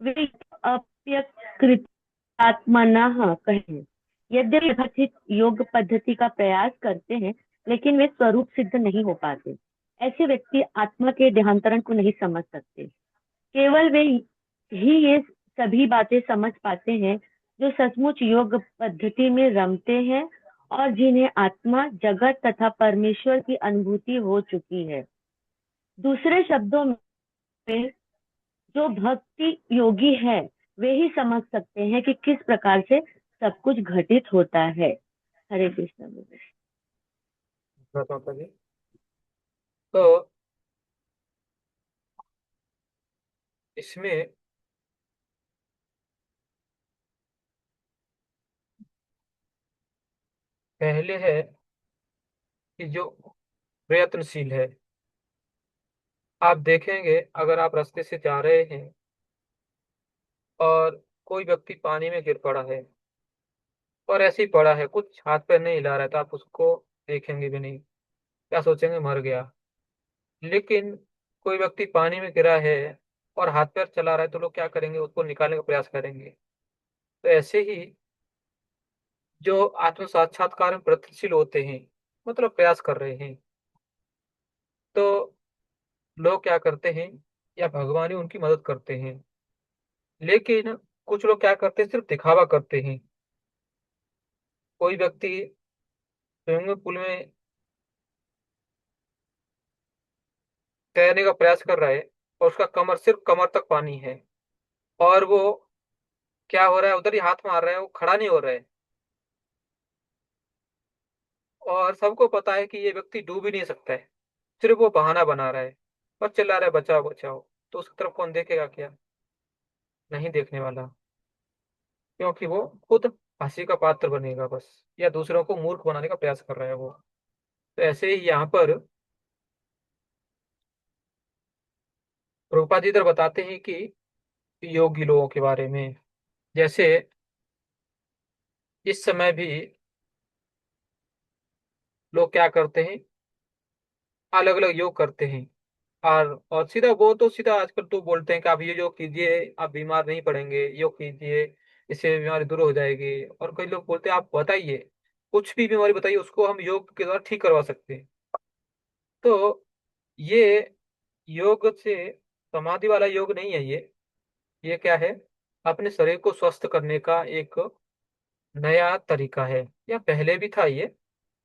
[SPEAKER 5] वे अप्यकृतात्मनः कहें, यद्यपि कथित योग पद्धति का प्रयास करते हैं, लेकिन वे स्वरूप सिद्ध नहीं हो पाते। ऐसे व्यक्ति आत्मा के देहांतरण को नहीं समझ सकते। केवल वे ही ये सभी बातें समझ पाते हैं जो सचमुच योग पद्धति में रमते हैं और जिन्हें आत्मा, जगत तथा परमेश्वर की अनुभूति हो चुकी है। दूसरे शब्दों में जो भक्ति योगी है वे ही समझ सकते हैं कि किस प्रकार से सब कुछ घटित होता है। हरे कृष्ण।
[SPEAKER 1] माता जी, तो इसमें पहले है कि जो प्रयत्नशील है, आप देखेंगे अगर आप रास्ते से जा रहे हैं और कोई व्यक्ति पानी में गिर पड़ा है और ऐसे ही पड़ा है, कुछ हाथ पैर नहीं हिला रहा है, तो आप उसको देखेंगे भी नहीं, क्या सोचेंगे, मर गया। लेकिन कोई व्यक्ति पानी में गिरा है और हाथ पैर चला रहा है, तो लोग क्या करेंगे, उसको निकालने का प्रयास करेंगे। तो ऐसे ही जो आत्म साक्षात्कार में प्रगतिशील होते हैं, मतलब प्रयास कर रहे हैं, तो लोग क्या करते हैं, या भगवान ही उनकी मदद करते हैं। लेकिन कुछ लोग क्या करते हैं, सिर्फ दिखावा करते हैं। कोई व्यक्ति स्विमिंग पूल में तैरने का प्रयास कर रहा है और उसका कमर, सिर्फ कमर तक पानी है, और वो क्या हो रहा है, उधर ही हाथ मार रहा है, वो खड़ा नहीं हो रहा है, और सबको पता है कि ये व्यक्ति डूब ही नहीं सकता है, सिर्फ वो बहाना बना रहा है और चिल्ला रहा है बचाओ बचाओ। तो उसकी तरफ कौन देखेगा, क्या नहीं देखने वाला। क्योंकि वो खुद हंसी का पात्र बनेगा बस, या दूसरों को मूर्ख बनाने का प्रयास कर रहा है वो। तो ऐसे ही यहाँ पर प्रभुपाद जी इधर बताते हैं कि योगी लोगों के बारे में, जैसे इस समय भी लोग क्या करते हैं, अलग अलग योग करते हैं। और सीधा वो तो सीधा आजकल तो बोलते हैं कि आप ये योग कीजिए, आप बीमार नहीं पड़ेंगे, योग कीजिए, इससे बीमारी दूर हो जाएगी। और कई लोग बोलते हैं आप बताइए, कुछ भी बीमारी बताइए, उसको हम योग के द्वारा ठीक करवा सकते हैं। तो ये योग से समाधि वाला योग नहीं है ये क्या है, अपने शरीर को स्वस्थ करने का एक नया तरीका है। या पहले भी था ये,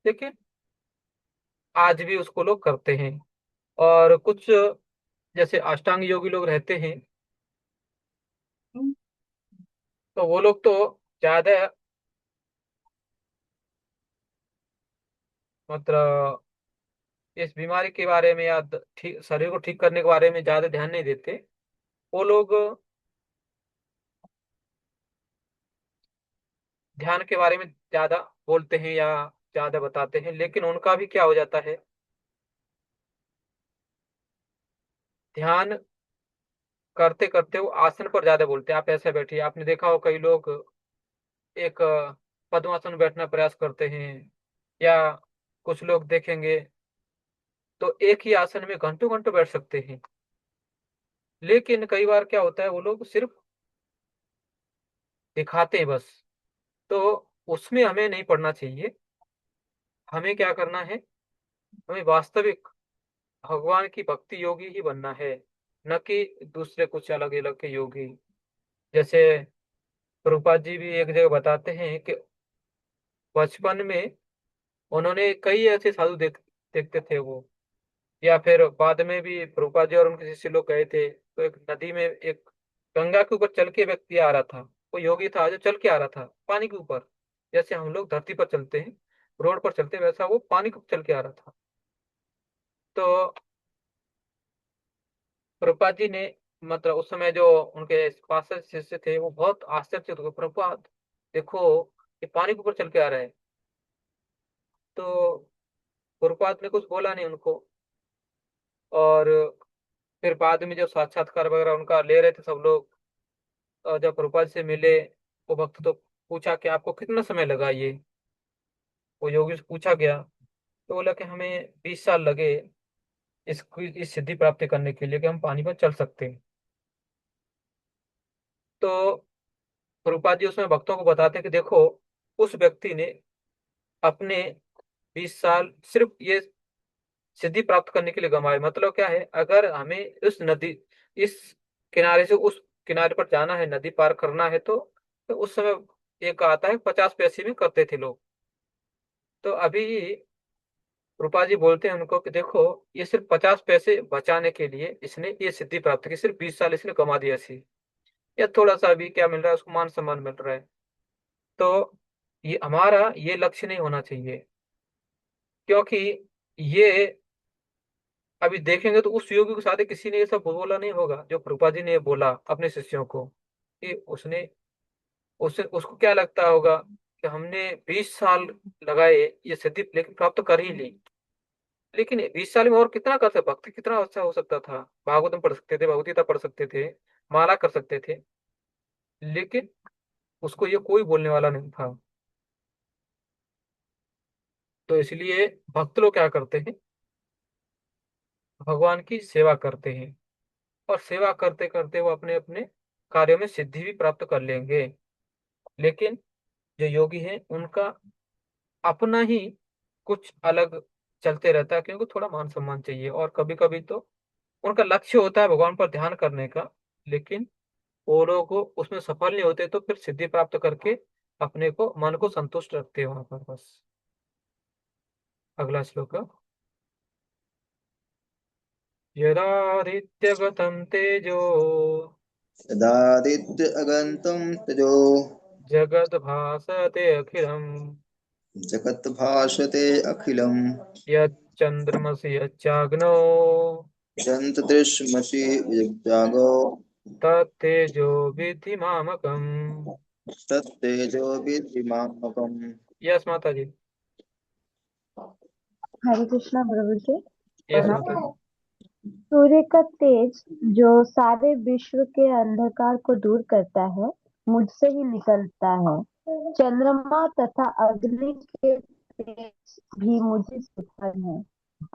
[SPEAKER 1] लेकिन आज भी उसको लोग करते हैं। और कुछ जैसे अष्टांग योगी लोग रहते हैं, तो वो लोग तो ज्यादा मतलब इस बीमारी के बारे में या ठीक शरीर को ठीक करने के बारे में ज्यादा ध्यान नहीं देते। वो लोग ध्यान के बारे में ज्यादा बोलते हैं या ज्यादा बताते हैं, लेकिन उनका भी क्या हो जाता है, ध्यान करते करते वो आसन पर ज्यादा बोलते हैं। आप ऐसे बैठिए, आपने देखा हो कई लोग एक पद्मासन में बैठना प्रयास करते हैं, या कुछ लोग देखेंगे तो एक ही आसन में घंटों घंटों बैठ सकते हैं। लेकिन कई बार क्या होता है, वो लोग सिर्फ दिखाते हैं बस। तो उसमें हमें नहीं पड़ना चाहिए। हमें क्या करना है, हमें वास्तविक भगवान की भक्ति योगी ही बनना है, न कि दूसरे कुछ अलग अलग के योगी। जैसे प्रभुपाद जी भी एक जगह बताते हैं कि बचपन में उन्होंने कई ऐसे साधु देखते थे वो, या फिर बाद में भी प्रभुपाद जी और उनके शिष्य लोग गए थे, तो एक नदी में एक गंगा के ऊपर चल के व्यक्ति आ रहा था। वो योगी था जो चल के आ रहा था पानी के ऊपर, जैसे हम लोग धरती पर चलते हैं, रोड पर चलते हैं, वैसा वो पानी के ऊपर चल के आ रहा था। तो प्रभुपाद जी ने मतलब उस समय जो उनके पास से शिष्य थे वो बहुत आश्चर्यचकित हो गए, प्रभुपाद देखो ये पानी के ऊपर चल के आ रहा है। तो प्रभुपाद ने कुछ बोला नहीं उनको। और फिर बाद में जब साक्षात्कार वगैरह उनका ले रहे थे सब लोग, और जब प्रभुपाद से मिले वो भक्त, तो पूछा कि आपको कितना समय लगा ये, वो योगी से पूछा गया। तो बोला कि हमें 20 साल लगे इस सिद्धि प्राप्ति करने के लिए कि हम पानी पर चल सकते हैं। तो प्रभुपाद जी उसमें भक्तों को बताते हैं कि देखो उस व्यक्ति ने अपने 20 साल सिर्फ ये सिद्धि प्राप्त करने के लिए गंवाए। मतलब क्या है, अगर हमें इस किनारे से उस किनारे पर जाना है, नदी पार करना है, तो उस समय एक आता है 50 पैसे में करते थे लोग। तो अभी रूपा जी बोलते हैं उनको कि देखो ये सिर्फ 50 पैसे बचाने के लिए इसने ये सिद्धि प्राप्त की, सिर्फ 20 साल इसने कमा दिया ऐसी। या थोड़ा सा अभी क्या मिल रहा है उसको, मान सम्मान मिल रहा है। तो ये हमारा ये लक्ष्य नहीं होना चाहिए, क्योंकि ये अभी देखेंगे तो उस योगी के साथ किसी ने ये सब बोला नहीं होगा जो प्रभुपाद जी ने बोला अपने शिष्यों को, कि उसने उससे उसको क्या लगता होगा कि हमने 20 साल लगाए ये सिद्धि लेकिन प्राप्त कर ही ली। लेकिन 20 साल में और कितना कर सकते, भक्ति कितना अच्छा हो सकता था, भागवतम पढ़ सकते थे, भगवदगीता पढ़ सकते थे, माला कर सकते थे, लेकिन उसको ये कोई बोलने वाला नहीं था। तो इसलिए भक्त लोग क्या करते हैं, भगवान की सेवा करते हैं, और सेवा करते करते वो अपने अपने कार्यों में सिद्धि भी प्राप्त कर लेंगे। लेकिन जो योगी हैं उनका अपना ही कुछ अलग चलते रहता है, क्योंकि थोड़ा मान सम्मान चाहिए, और कभी कभी तो उनका लक्ष्य होता है भगवान पर ध्यान करने का, लेकिन वो लोग उसमें सफल नहीं होते, तो फिर सिद्धि प्राप्त करके अपने को मन को संतुष्ट रखते हैं वहां पर बस। अगला श्लोक है, यदादित्यगतं तेजो
[SPEAKER 8] यदादित्य अगन्तं तेजो
[SPEAKER 1] जगद्भासते अखिलम्
[SPEAKER 8] जगद्भासते अखिलम्
[SPEAKER 1] यच्चन्द्रमसि यच्चाग्नौ
[SPEAKER 8] यदन्तदृश्यमसि विजगागो
[SPEAKER 1] तत्तेजो विद्धि मामकम्।
[SPEAKER 8] तत्तेजो विद्धिमामकम्।
[SPEAKER 1] यस माता जी।
[SPEAKER 2] हरे कृष्णा प्रभु जी।
[SPEAKER 1] यस माता जी।
[SPEAKER 2] सूर्य का तेज जो सारे विश्व के अंधकार को दूर करता है मुझसे ही निकलता है। चंद्रमा तथा अग्नि के तेज भी मुझे से उत्पन्न है।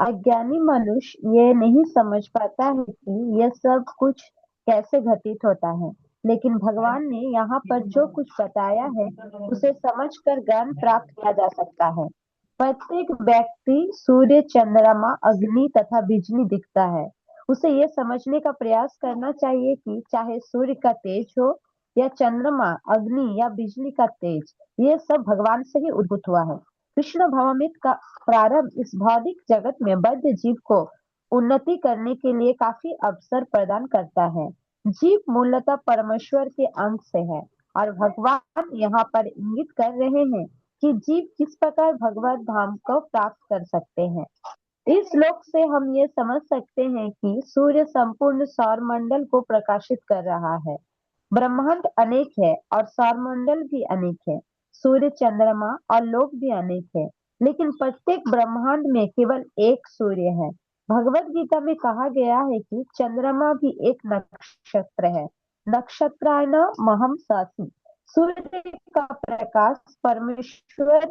[SPEAKER 2] अज्ञानी मनुष्य ये नहीं समझ पाता है कि यह सब कुछ कैसे घटित होता है, लेकिन भगवान ने यहाँ पर जो कुछ बताया है उसे समझकर ज्ञान प्राप्त किया जा सकता है। प्रत्येक व्यक्ति सूर्य, चंद्रमा, अग्नि तथा बिजली दिखता है। उसे ये समझने का प्रयास करना चाहिए कि चाहे सूर्य का तेज हो या चंद्रमा, अग्नि या बिजली का तेज, ये सब भगवान से ही उद्भूत हुआ है। कृष्ण भवमित का प्रारंभ इस भौतिक जगत में बद्ध जीव को उन्नति करने के लिए काफी अवसर प्रदान करता है। जीव मूलतः परमेश्वर के अंश से है और भगवान यहाँ पर इंगित कर रहे हैं कि जीव किस प्रकार भगवत धाम को प्राप्त कर सकते हैं। इस श्लोक से हम ये समझ सकते हैं कि सूर्य संपूर्ण सौर मंडल को प्रकाशित कर रहा है। ब्रह्मांड अनेक है और सौरमंडल भी अनेक है। सूर्य, चंद्रमा और लोक भी अनेक है, लेकिन प्रत्येक ब्रह्मांड में केवल एक सूर्य है। भगवत गीता में कहा गया है कि चंद्रमा भी एक नक्षत्र है। नक्षत्राण महम सासी। सूर्य का प्रकाश परमेश्वर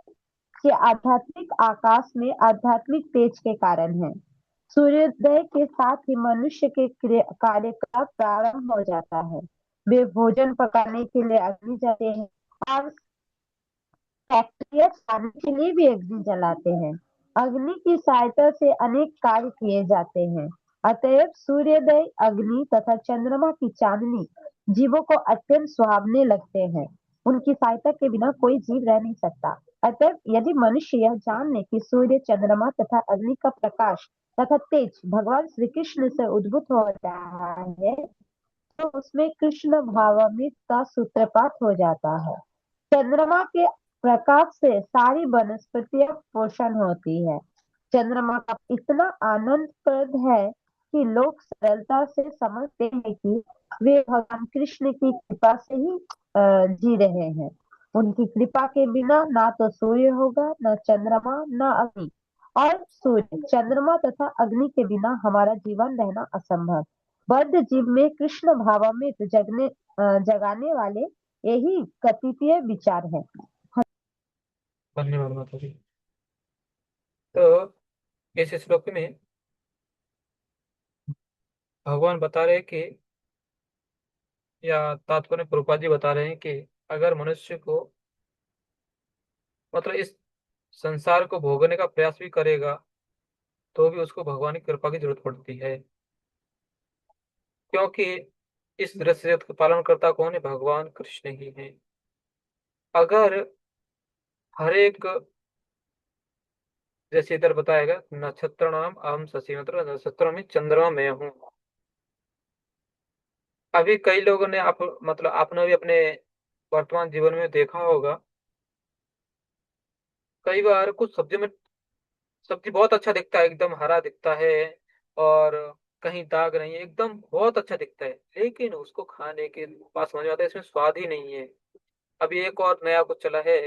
[SPEAKER 2] के आध्यात्मिक आकाश में आध्यात्मिक तेज के कारण है। सूर्योदय के साथ ही मनुष्य के कार्य का प्रारंभ हो जाता है। वे भोजन पकाने के लिए अग्नि जलाते हैं और फैक्ट्रियां चलाने के लिए भी अग्नि जलाते हैं। अग्नि की सहायता से अनेक कार्य किए जाते हैं। अतएव सूर्योदय, अग्नि तथा चंद्रमा की चांदनी जीवों को अत्यंत सुहावने लगते हैं। उनकी सहायता के बिना कोई जीव रह नहीं सकता। अतएव यदि मनुष्य यह जान ले कि सूर्य, चंद्रमा तथा अग्नि का प्रकाश तथा तेज भगवान श्री कृष्ण से उद्भूत हो रहा है, तो उसमें कृष्ण भावामृत का सूत्रपात हो जाता है। चंद्रमा के प्रकाश से सारी वनस्पतियां पोषण होती है। चंद्रमा का इतना आनंदप्रद है कि लोग सरलता से समझते हैं कि वे भगवान कृष्ण की कृपा से ही जी रहे हैं। उनकी कृपा के बिना ना तो सूर्य होगा, न चंद्रमा, न अग्नि। और सूर्य, चंद्रमा तथा अग्नि के बिना हमारा जीवन रहना असंभव। बद्ध जीव में कृष्ण भावामृत जगाने वाले यही कतिपय विचार है।
[SPEAKER 1] धन्यवाद माता जी। तो इस श्लोक में भगवान बता रहे हैं कि, या तात्पर्य प्रभुपाद जी बता रहे हैं कि अगर मनुष्य को मतलब इस संसार को भोगने का प्रयास भी करेगा तो भी उसको भगवान की कृपा की जरूरत पड़ती है, क्योंकि इस दृश्य का पालन करता कौन है? भगवान कृष्ण ही है। अगर हर एक, जैसे इधर बताएगा, नक्षत्र नाम अहम शशि, मतलब नक्षत्रों में चंद्रमा मैं हूँ। अभी कई लोगों ने आप मतलब आपने भी अपने वर्तमान जीवन में देखा होगा, कई बार कुछ सब्जी में, सब्जी बहुत अच्छा दिखता है, एकदम हरा दिखता है और कहीं दाग नहीं है, एकदम बहुत अच्छा दिखता है, लेकिन उसको खाने के बाद समझ में आता है इसमें स्वाद ही नहीं है। अभी एक और नया कुछ चला है,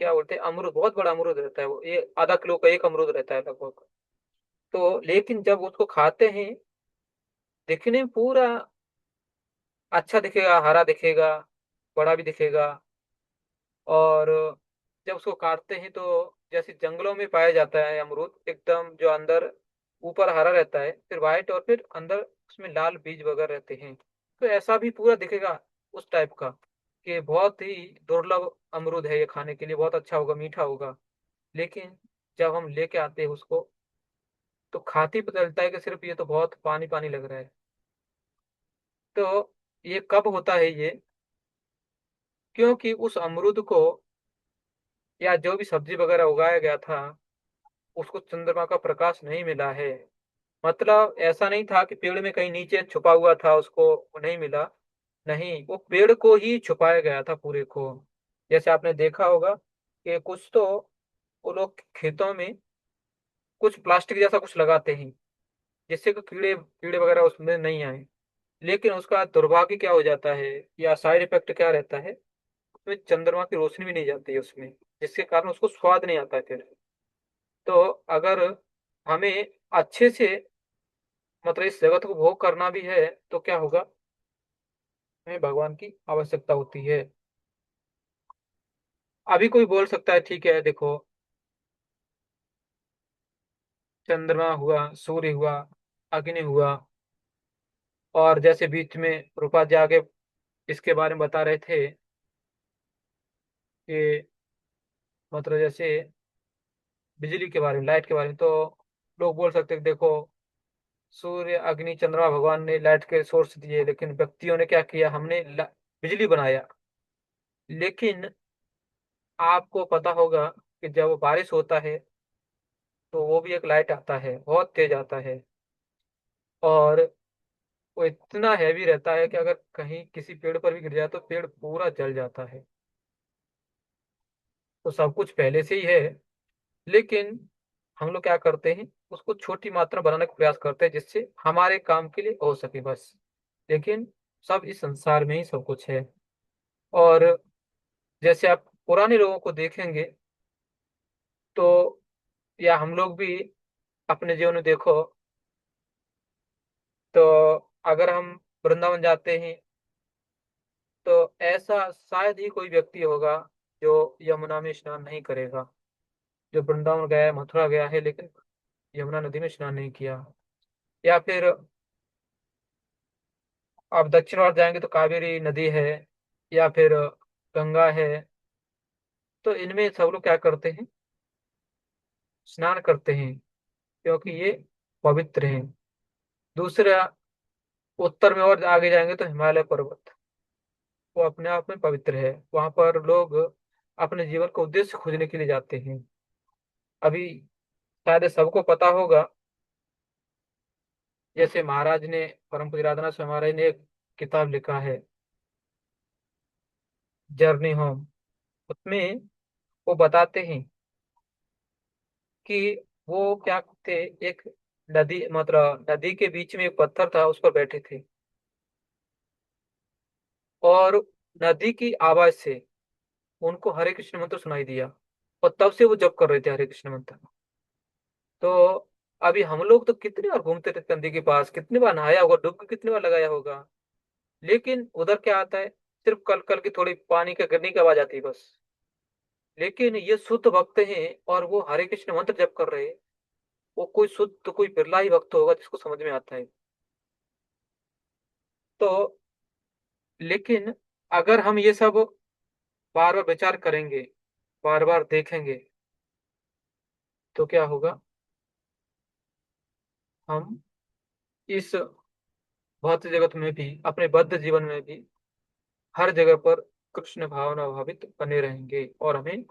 [SPEAKER 1] क्या बोलते हैं, अमरूद, बहुत बड़ा अमरूद रहता है, वो ये आधा किलो का एक अमरूद रहता है लगभग। तो लेकिन जब उसको खाते हैं, दिखने में पूरा अच्छा दिखेगा, हरा दिखेगा, बड़ा भी दिखेगा, और जब उसको काटते हैं तो जैसे जंगलों में पाया जाता है अमरूद, एकदम जो अंदर ऊपर हरा रहता है, फिर व्हाइट, और फिर अंदर उसमें लाल बीज वगैरह रहते हैं, तो ऐसा भी पूरा दिखेगा उस टाइप का, कि बहुत ही दुर्लभ अमरूद है, ये खाने के लिए बहुत अच्छा होगा, मीठा होगा। लेकिन जब हम लेके आते हैं उसको, तो खाते ही पता चलता है कि सिर्फ ये तो बहुत पानी पानी लग रहा है। तो ये कब होता है ये? क्योंकि उस अमरूद को या जो भी सब्जी वगैरह उगाया गया था, उसको चंद्रमा का प्रकाश नहीं मिला है। मतलब ऐसा नहीं था कि पेड़ में कहीं नीचे छुपा हुआ था, उसको वो नहीं मिला। नहीं, वो पेड़ को ही छुपाया गया था पूरे को। जैसे आपने देखा होगा कि कुछ तो वो लोग खेतों में कुछ प्लास्टिक जैसा कुछ लगाते हैं, जिससे कि कीड़े कीड़े वगैरह उसमें नहीं आए। लेकिन उसका दुर्भाग्य क्या हो जाता है, या साइड इफेक्ट क्या रहता है, उसमें चंद्रमा की रोशनी भी नहीं जाती है उसमें, जिसके कारण उसको स्वाद नहीं आता है फिर। तो अगर हमें अच्छे से मतलब इस जगत को भोग करना भी है तो क्या होगा, हमें भगवान की आवश्यकता होती है। अभी कोई बोल सकता है ठीक है देखो, चंद्रमा हुआ, सूर्य हुआ, अग्नि हुआ, और जैसे बीच में रूपा जी आगे इसके बारे में बता रहे थे कि मतलब जैसे बिजली के बारे में, लाइट के बारे में, तो लोग बोल सकते हैं कि देखो सूर्य अग्नि चंद्रमा भगवान ने लाइट के सोर्स दिए, लेकिन व्यक्तियों ने क्या किया, हमने बिजली बनाया। लेकिन आपको पता होगा कि जब बारिश होता है तो वो भी एक लाइट आता है, बहुत तेज आता है, और वो इतना हैवी रहता है कि अगर कहीं किसी पेड़ पर भी गिर जाए तो पेड़ पूरा जल जाता है। तो सब कुछ पहले से ही है, लेकिन हम लोग क्या करते हैं, उसको छोटी मात्रा बनाने का प्रयास करते हैं जिससे हमारे काम के लिए हो सके बस। लेकिन सब इस संसार में ही सब कुछ है। और जैसे आप पुराने लोगों को देखेंगे तो, या हम लोग भी अपने जीवन में देखो, तो अगर हम वृंदावन जाते हैं तो ऐसा शायद ही कोई व्यक्ति होगा जो यमुना में स्नान नहीं करेगा। जो वृंदावन गया है, मथुरा गया है, लेकिन यमुना नदी में स्नान नहीं किया। या फिर आप दक्षिण भारत जाएंगे तो कावेरी नदी है, या फिर गंगा है। तो इनमें सब लोग क्या करते हैं, स्नान करते हैं, क्योंकि ये पवित्र हैं। दूसरा, उत्तर में और आगे जाएंगे तो हिमालय पर्वत, वो अपने आप में पवित्र है। वहां पर लोग अपने जीवन का उद्देश्य खोजने के लिए जाते हैं। अभी शायद सबको पता होगा, जैसे महाराज ने, परम पूज्य राधानाथ स्वामी महाराज ने एक किताब लिखा है, जर्नी होम। उसमें वो बताते हैं कि वो क्या थे, एक नदी, मतलब नदी के बीच में एक पत्थर था, उस पर बैठे थे, और नदी की आवाज से उनको हरे कृष्ण मंत्र सुनाई दिया, और तब से वो जप कर रहे थे हरे कृष्ण मंत्र। तो अभी हम लोग तो कितनी बार घूमते थे नदी के पास, कितनी बार नहाया होगा, डुबकी कितनी बार लगाया होगा, लेकिन उधर क्या आता है, सिर्फ कल कल की थोड़ी पानी का गिरने की आवाज आती है बस। लेकिन ये शुद्ध भक्त हैं और वो हरे कृष्ण मंत्र जप कर रहे हैं। वो कोई शुद्ध, तो कोई बिरला ही भक्त होगा जिसको समझ में आता है। तो लेकिन अगर हम ये सब बार बार विचार करेंगे, बार बार देखेंगे, तो क्या होगा, हम इस भौतिक जगत में भी, अपने बद्ध जीवन में भी हर जगह पर कृष्ण भावना भावित बने रहेंगे, और हमें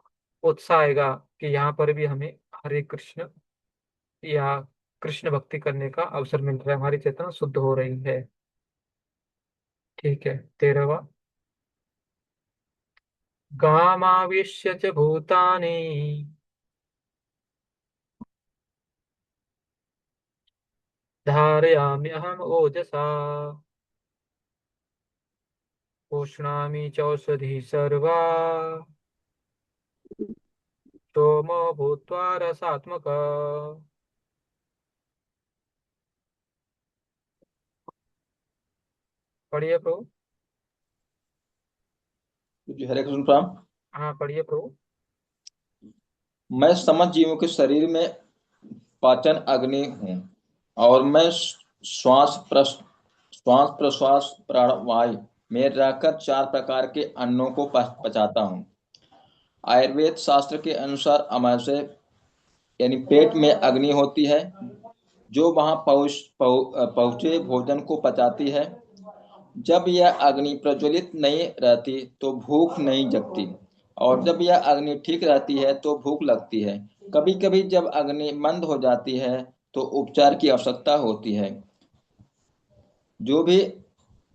[SPEAKER 1] उत्साह आएगा कि यहाँ पर भी हमें हरे कृष्ण या कृष्ण भक्ति करने का अवसर मिल रहा है, हमारी चेतना शुद्ध हो रही है। ठीक है, 13वां। गामाविश्य च भूतानि धारयाम्यहम् ओजसा, पुष्णामि चौषधी सर्वा, सोमो भूत्वा रसात्मक। पढ़िए प्रभु।
[SPEAKER 9] जी हरे कृष्ण प्रणाम।
[SPEAKER 1] हाँ पढ़िए प्रभु।
[SPEAKER 9] मैं समस्त जीवों के शरीर में पाचन अग्नि हूँ, और मैं श्वास प्रश्वास प्राणवायु में रहकर 4 प्रकार के अन्नों को पचाता हूँ। आयुर्वेद शास्त्र के अनुसार अमाशय यानी पेट में अग्नि होती है, जो वहां पहुंचे भोजन को पचाती है। जब यह अग्नि प्रज्वलित नहीं रहती तो भूख नहीं जगती, और जब यह अग्नि ठीक रहती है तो भूख लगती है। कभी कभी जब अग्नि मंद हो जाती है तो उपचार की आवश्यकता होती है। जो भी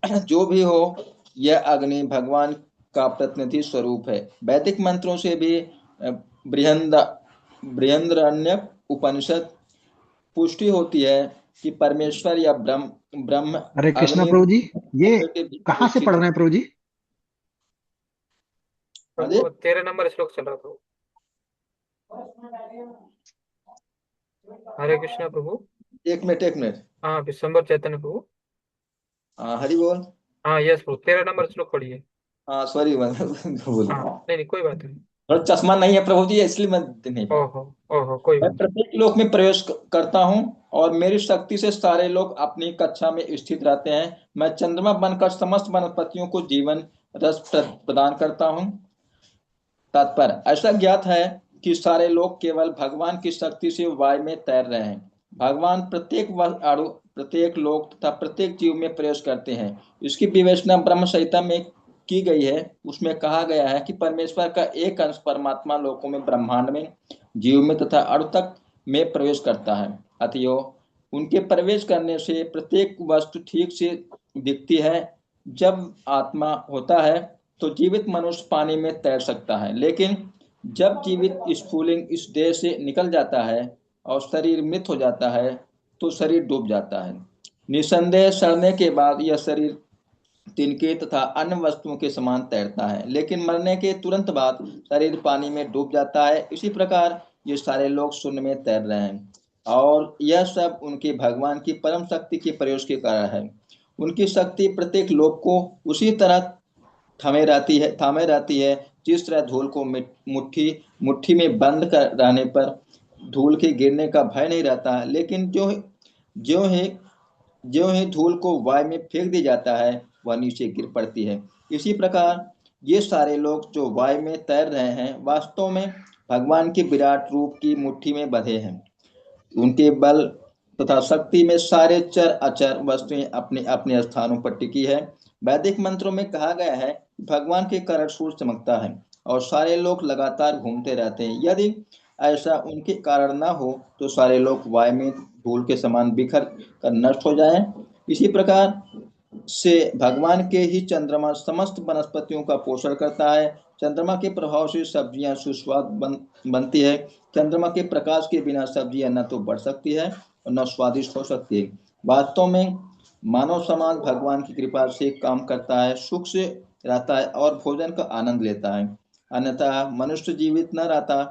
[SPEAKER 9] जो भी हो, यह अग्नि भगवान का प्रतिनिधि स्वरूप है। वैदिक मंत्रों से भी बृहदारण्यक उपनिषद पुष्टि होती है कि परमेश्वर या ब्रह्म ब्रह्म
[SPEAKER 6] हरे कृष्णा
[SPEAKER 9] अग्नि
[SPEAKER 6] प्रभु जी, ये
[SPEAKER 9] के बीच
[SPEAKER 6] कहाँ से
[SPEAKER 9] स्थित
[SPEAKER 6] पढ़
[SPEAKER 9] है।
[SPEAKER 6] रहे हैं प्रभु जी?
[SPEAKER 9] हाँ जी,
[SPEAKER 1] प्रभु 13 नंबर श्लोक चल रहा था। हरे कृष्णा प्रभु।
[SPEAKER 9] एक मिनट एक मिनट।
[SPEAKER 1] हाँ, विश्वम्बर चैतन्य प्रभु।
[SPEAKER 9] हाँ, हरि बोल।
[SPEAKER 1] हाँ यस प्रभु, 13 नंबर श्लोक पढ़िए।
[SPEAKER 9] हाँ सॉरी, बोल।
[SPEAKER 1] हाँ नहीं नहीं, कोई बात नहीं।
[SPEAKER 9] थोड़ा चश्मा नहीं है प्रभु जी, इसलिए मैं नहीं पा।
[SPEAKER 1] ओहो। ओहो, कोई
[SPEAKER 9] मैं
[SPEAKER 1] बात नहीं।
[SPEAKER 9] प्रत्येक लोक में प्रवेश करता हूँ और मेरी शक्ति से सारे लोग अपनी कक्षा में स्थित रहते हैं। मैं चंद्रमा बनकर समस्त वनस्पतियों को जीवन रस प्रदान करता हूँ। तात्पर्य, ऐसा ज्ञात है कि सारे लोग केवल भगवान की शक्ति से वायु में तैर रहे हैं। भगवान प्रत्येक अणु, प्रत्येक लोक तथा प्रत्येक जीव में प्रवेश करते हैं। इसकी विवेचना ब्रह्म संहिता में की गई है। उसमें कहा गया है कि परमेश्वर का एक अंश परमात्मा लोकों में, ब्रह्मांड में, जीव में तथा अणु तक में प्रवेश करता है। अतएव उनके प्रवेश करने से प्रत्येक वस्तु ठीक से दिखती है। जब आत्मा होता है तो जीवित मनुष्य पानी में तैर सकता है, लेकिन जब जीवित स्फुलिंग इस देह से निकल जाता है और शरीर मृत हो जाता है तो शरीर डूब जाता है। निसंदेह सड़ने के बाद यह शरीर तिनके तथा अन्य वस्तुओं के समान तैरता है, लेकिन मरने के तुरंत बाद शरीर पानी में डूब जाता है। इसी प्रकार ये सारे लोग शून्य में तैर रहे हैं और यह सब उनके भगवान की परम शक्ति के प्रयोग के कारण है। उनकी शक्ति प्रत्येक लोक को उसी तरह थामे रहती है जिस तरह धूल को मुट्ठी मुट्ठी में बंद कर रहने पर धूल के गिरने का भय नहीं रहता है, लेकिन ज्यों ही ज्यों ही धूल को वायु में फेंक दिया जाता है वह नीचे गिर पड़ती है। इसी प्रकार ये सारे लोग जो वायु में तैर रहे हैं वास्तव में भगवान के विराट रूप की मुट्ठी में बंधे हैं। उनके बल तथा शक्ति में सारे चर अचर वस्तुएं अपने अपने स्थानों पर टिकी है। वैदिक मंत्रों में कहा गया है भगवान के कारण सूर्य चमकता है और सारे लोग लगातार घूमते रहते हैं। यदि ऐसा उनके कारण न हो तो सारे लोग वायु में धूल के समान बिखर कर नष्ट हो जाएं। इसी प्रकार से भगवान के ही चंद्रमा समस्त वनस्पतियों का पोषण करता है। चंद्रमा के प्रभाव से सब्जियां सुस्वाद बनती है। चंद्रमा के प्रकाश के बिना सब्जियां न तो बढ़ सकती है और न स्वादिष्ट हो सकती है। वास्तव में मानव समाज भगवान की कृपा से काम करता है, सुख से रहता है और भोजन का आनंद लेता है। अन्यथा मनुष्य जीवित न रहता।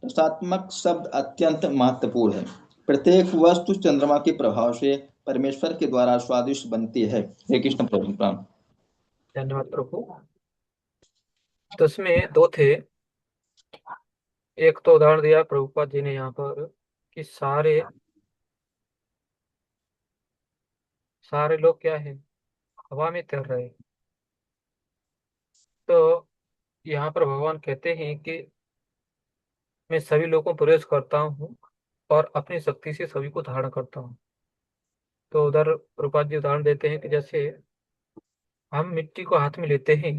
[SPEAKER 9] रसात्मक शब्द अत्यंत महत्वपूर्ण है। प्रत्येक वस्तु चंद्रमा के प्रभाव से परमेश्वर के द्वारा स्वादिष्ट बनती है। हे कृष्ण प्रभु राम।
[SPEAKER 1] धन्यवाद प्रभु। तो इसमें दो थे। एक तो उदाहरण दिया प्रभुपाद जी ने यहाँ पर कि सारे सारे लोग क्या है, हवा में तैर रहे हैं। तो यहाँ पर भगवान कहते हैं कि मैं सभी लोगों को प्रवेश करता हूँ और अपनी शक्ति से सभी को धारण करता हूँ। तो उधर प्रभुपाद जी उदाहरण देते हैं कि जैसे हम मिट्टी को हाथ में लेते हैं,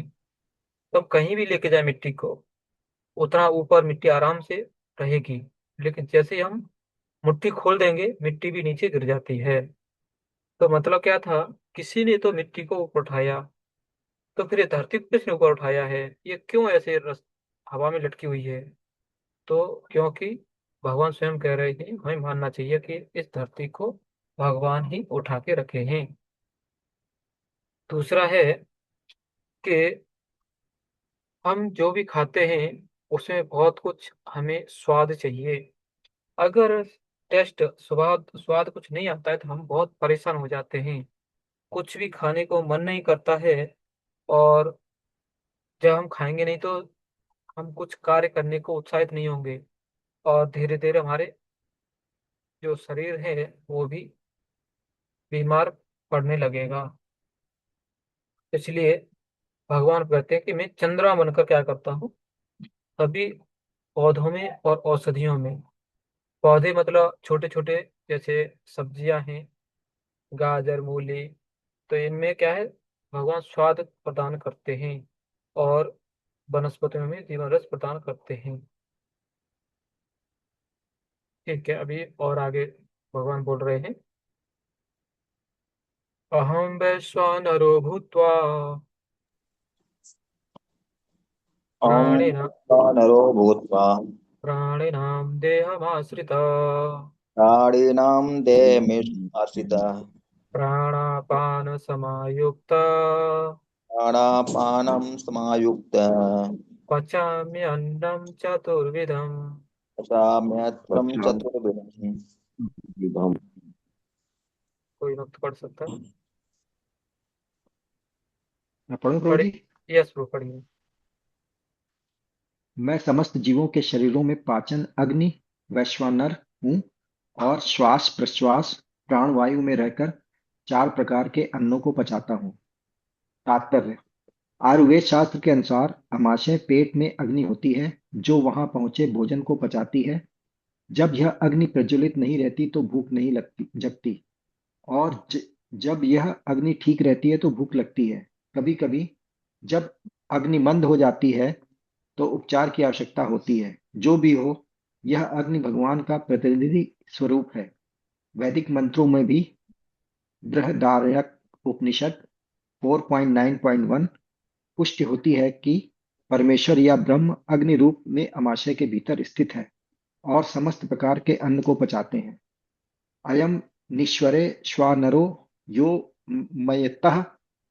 [SPEAKER 1] तो हम कहीं भी लेके जाए मिट्टी को, उतना ऊपर मिट्टी आराम से रहेगी। लेकिन जैसे ही हम मुट्ठी खोल देंगे, मिट्टी भी नीचे गिर जाती है। तो मतलब क्या था, किसी ने तो मिट्टी को ऊपर उठाया, तो फिर ये धरती को किसने ऊपर उठाया है, ये क्यों ऐसे हवा में लटकी हुई है। तो क्योंकि भगवान स्वयं कह रहे हैं, हमें मानना चाहिए कि इस धरती को भगवान ही उठा के रखे हैं। दूसरा है कि हम जो भी खाते हैं उसमें बहुत कुछ हमें स्वाद चाहिए। अगर टेस्ट स्वाद स्वाद कुछ नहीं आता है तो हम बहुत परेशान हो जाते हैं, कुछ भी खाने को मन नहीं करता है। और जब हम खाएंगे नहीं तो हम कुछ कार्य करने को उत्साहित नहीं होंगे, और धीरे धीरे हमारे जो शरीर है वो भी बीमार पड़ने लगेगा। इसलिए भगवान कहते हैं कि मैं चंद्रमा बनकर क्या करता हूँ, सभी पौधों में और औषधियों में। पौधे मतलब छोटे छोटे, जैसे सब्जियां हैं, गाजर मूली, तो इनमें क्या है, भगवान स्वाद प्रदान करते हैं और वनस्पतियों में जीवन रस प्रदान करते हैं। ठीक है, अभी और आगे भगवान बोल रहे हैं, अहम वैश्वानरो भूत्वा प्राणिना
[SPEAKER 8] नरो भूत्वा
[SPEAKER 1] प्राणिनां देहमाश्रिता
[SPEAKER 8] प्राणिनां देहमिश्रितः
[SPEAKER 1] प्राणापान समायुक्त
[SPEAKER 8] प्राणापानं समायुक्तः
[SPEAKER 1] पचाम्यन्नं चतुर्विधम्।
[SPEAKER 8] पचाम्यत्रं
[SPEAKER 4] अच्छा,
[SPEAKER 8] चतुर्विधम्।
[SPEAKER 4] विधम।
[SPEAKER 1] कोई वक्त पढ़ सकता है?
[SPEAKER 6] मैं पढ़ूं प्रभु
[SPEAKER 1] पढ़े।
[SPEAKER 6] जी?
[SPEAKER 1] यस ब्रो, पढ़िए।
[SPEAKER 6] मैं समस्त जीवों के शरीरों में पाचन अग्नि वैश्वानर हूँ और श्वास प्रश्वास प्राणवायु में रहकर चार प्रकार के अन्नों को पचाता हूँ। तात्पर्य: आयुर्वेद शास्त्र के अनुसार आमाशय पेट में अग्नि होती है जो वहां पहुंचे भोजन को पचाती है। जब यह अग्नि प्रज्वलित नहीं रहती तो भूख नहीं लगती जगती, और जब यह अग्नि ठीक रहती है तो भूख लगती है। कभी कभी जब अग्नि मंद हो जाती है तो उपचार की आवश्यकता होती है। जो भी हो, यह अग्नि भगवान का प्रतिनिधि स्वरूप है। वैदिक मंत्रों में भी बृहदारण्यक उपनिषद 4.9.1 पुष्टि होती है कि परमेश्वर या ब्रह्म अग्नि रूप में आमाशय के भीतर स्थित है और समस्त प्रकार के अन्न को पचाते हैं। अयम निश्वरे श्वानरो यो मयतः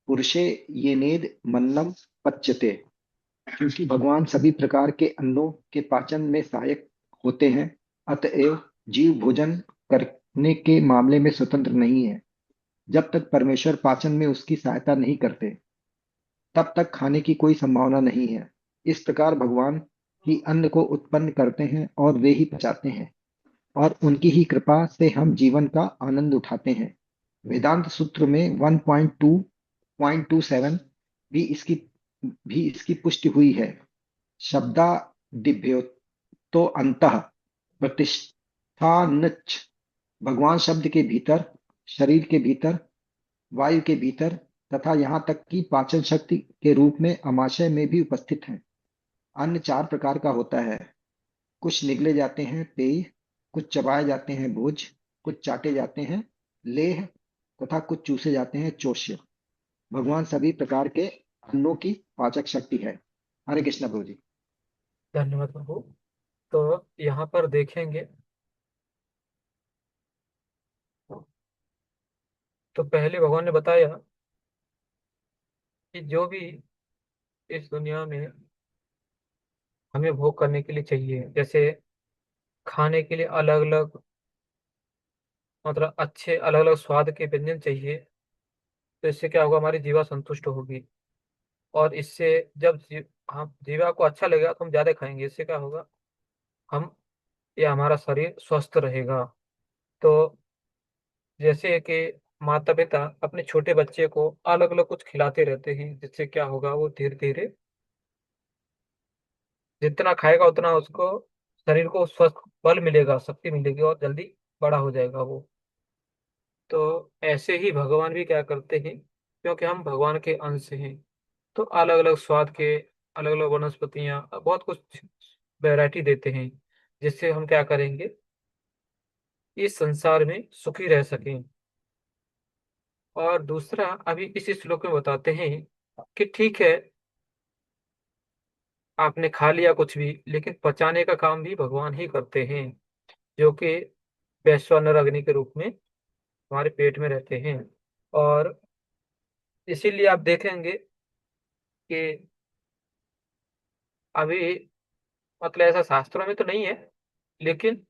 [SPEAKER 6] पुरुषे येनेद मन्नम पच्यते। क्योंकि भगवान सभी प्रकार के अन्नों के पाचन में सहायक होते हैं, अतएव जीव भोजन करने के मामले में स्वतंत्र नहीं है। जब तक परमेश्वर पाचन में उसकी सहायता नहीं करते, तब तक खाने की कोई संभावना नहीं है। इस प्रकार भगवान ही अन्न को उत्पन्न करते हैं और वे ही पचाते हैं, और उनकी ही कृपा से हम जीवन का आनंद उठाते हैं। वेदांत सूत्र में 1.2.27 भी इसकी पुष्टि हुई है। शब्दादिभ्यो तो अंतः प्रतिष्ठानच्च। भगवान शब्द के भीतर, शरीर के भीतर, वायु के भीतर तथा यहाँ तक कि पाचन शक्ति के रूप में आमाशय में भी उपस्थित हैं। अन्न चार प्रकार का होता है: कुछ निगले जाते हैं पेय, कुछ चबाए जाते हैं भोज, कुछ चाटे जाते हैं लेह तथा कुछ चूसे जाते हैं चोष्य। भगवान सभी प्रकार के अन्नों की पाचक शक्ति है। हरे कृष्ण प्रभु जी।
[SPEAKER 1] धन्यवाद प्रभु। तो यहाँ पर देखेंगे तो पहले भगवान ने बताया कि जो भी इस दुनिया में हमें भोग करने के लिए चाहिए, जैसे खाने के लिए अलग अलग, मतलब अच्छे अलग अलग स्वाद के व्यंजन चाहिए, तो इससे क्या होगा, हमारी जीवा संतुष्ट होगी। और इससे जब हम जीवा को अच्छा लगेगा तो हम ज्यादा खाएंगे, इससे क्या होगा, हम या हमारा शरीर स्वस्थ रहेगा। तो जैसे कि माता पिता अपने छोटे बच्चे को अलग अलग कुछ खिलाते रहते हैं, जिससे क्या होगा, वो धीरे धीरे जितना खाएगा उतना उसको शरीर को स्वस्थ बल मिलेगा, शक्ति मिलेगी और जल्दी बड़ा हो जाएगा वो। तो ऐसे ही भगवान भी क्या करते हैं, क्योंकि हम भगवान के अंश हैं, तो अलग अलग स्वाद के अलग अलग वनस्पतियां बहुत कुछ वैरायटी देते हैं, जिससे हम क्या करेंगे, इस संसार में सुखी रह सकें। और दूसरा अभी इस श्लोक में बताते हैं कि ठीक है, आपने खा लिया कुछ भी, लेकिन पचाने का काम भी भगवान ही करते हैं, जो कि वैश्वानर अग्नि के रूप में हमारे पेट में रहते हैं। और इसीलिए आप देखेंगे कि अभी, मतलब ऐसा शास्त्रों में तो नहीं है, लेकिन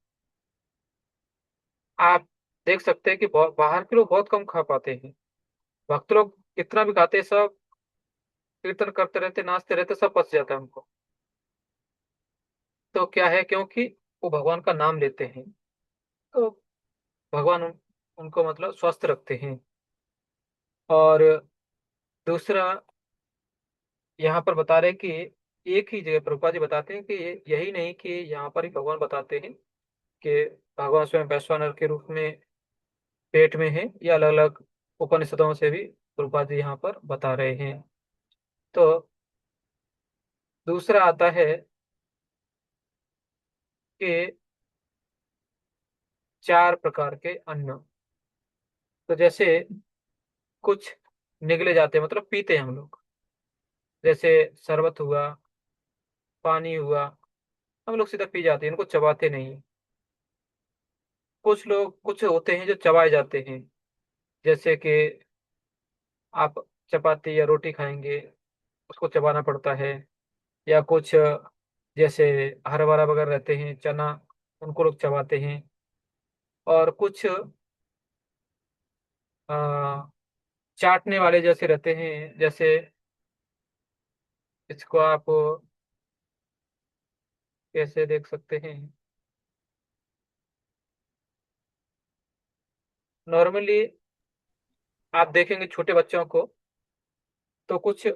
[SPEAKER 1] आप देख सकते हैं कि बाहर के लोग बहुत कम खा पाते हैं। भक्त लोग कितना भी खाते हैं, सब कीर्तन करते रहते, नाचते रहते, सब पच जाता है उनको। तो क्या है, क्योंकि वो भगवान का नाम लेते हैं, तो भगवान उनको मतलब स्वस्थ रखते हैं। और दूसरा यहाँ पर बता रहे हैं कि एक ही जगह प्रभुपाद जी बताते हैं कि यही नहीं कि यहाँ पर ही भगवान बताते हैं कि भगवान स्वयं वैश्वानर के रूप में पेट में है, या अलग अलग उपनिषदों से भी प्रभुपाद जी यहाँ पर बता रहे हैं। तो दूसरा आता है कि चार प्रकार के अन्न। तो जैसे कुछ निगले जाते हैं, मतलब पीते हैं हम लोग, जैसे शरबत हुआ, पानी हुआ, हम लोग सीधा पी जाते हैं, इनको चबाते नहीं। कुछ लोग कुछ होते हैं जो चबाए जाते हैं, जैसे कि आप चपाती या रोटी खाएंगे, उसको चबाना पड़ता है। या कुछ जैसे हरा भरा वगैरह रहते हैं, चना, उनको लोग चबाते हैं। और कुछ आ, चाटने वाले जैसे रहते हैं, जैसे इसको आप कैसे देख सकते हैं। नॉर्मली आप देखेंगे छोटे बच्चों को तो कुछ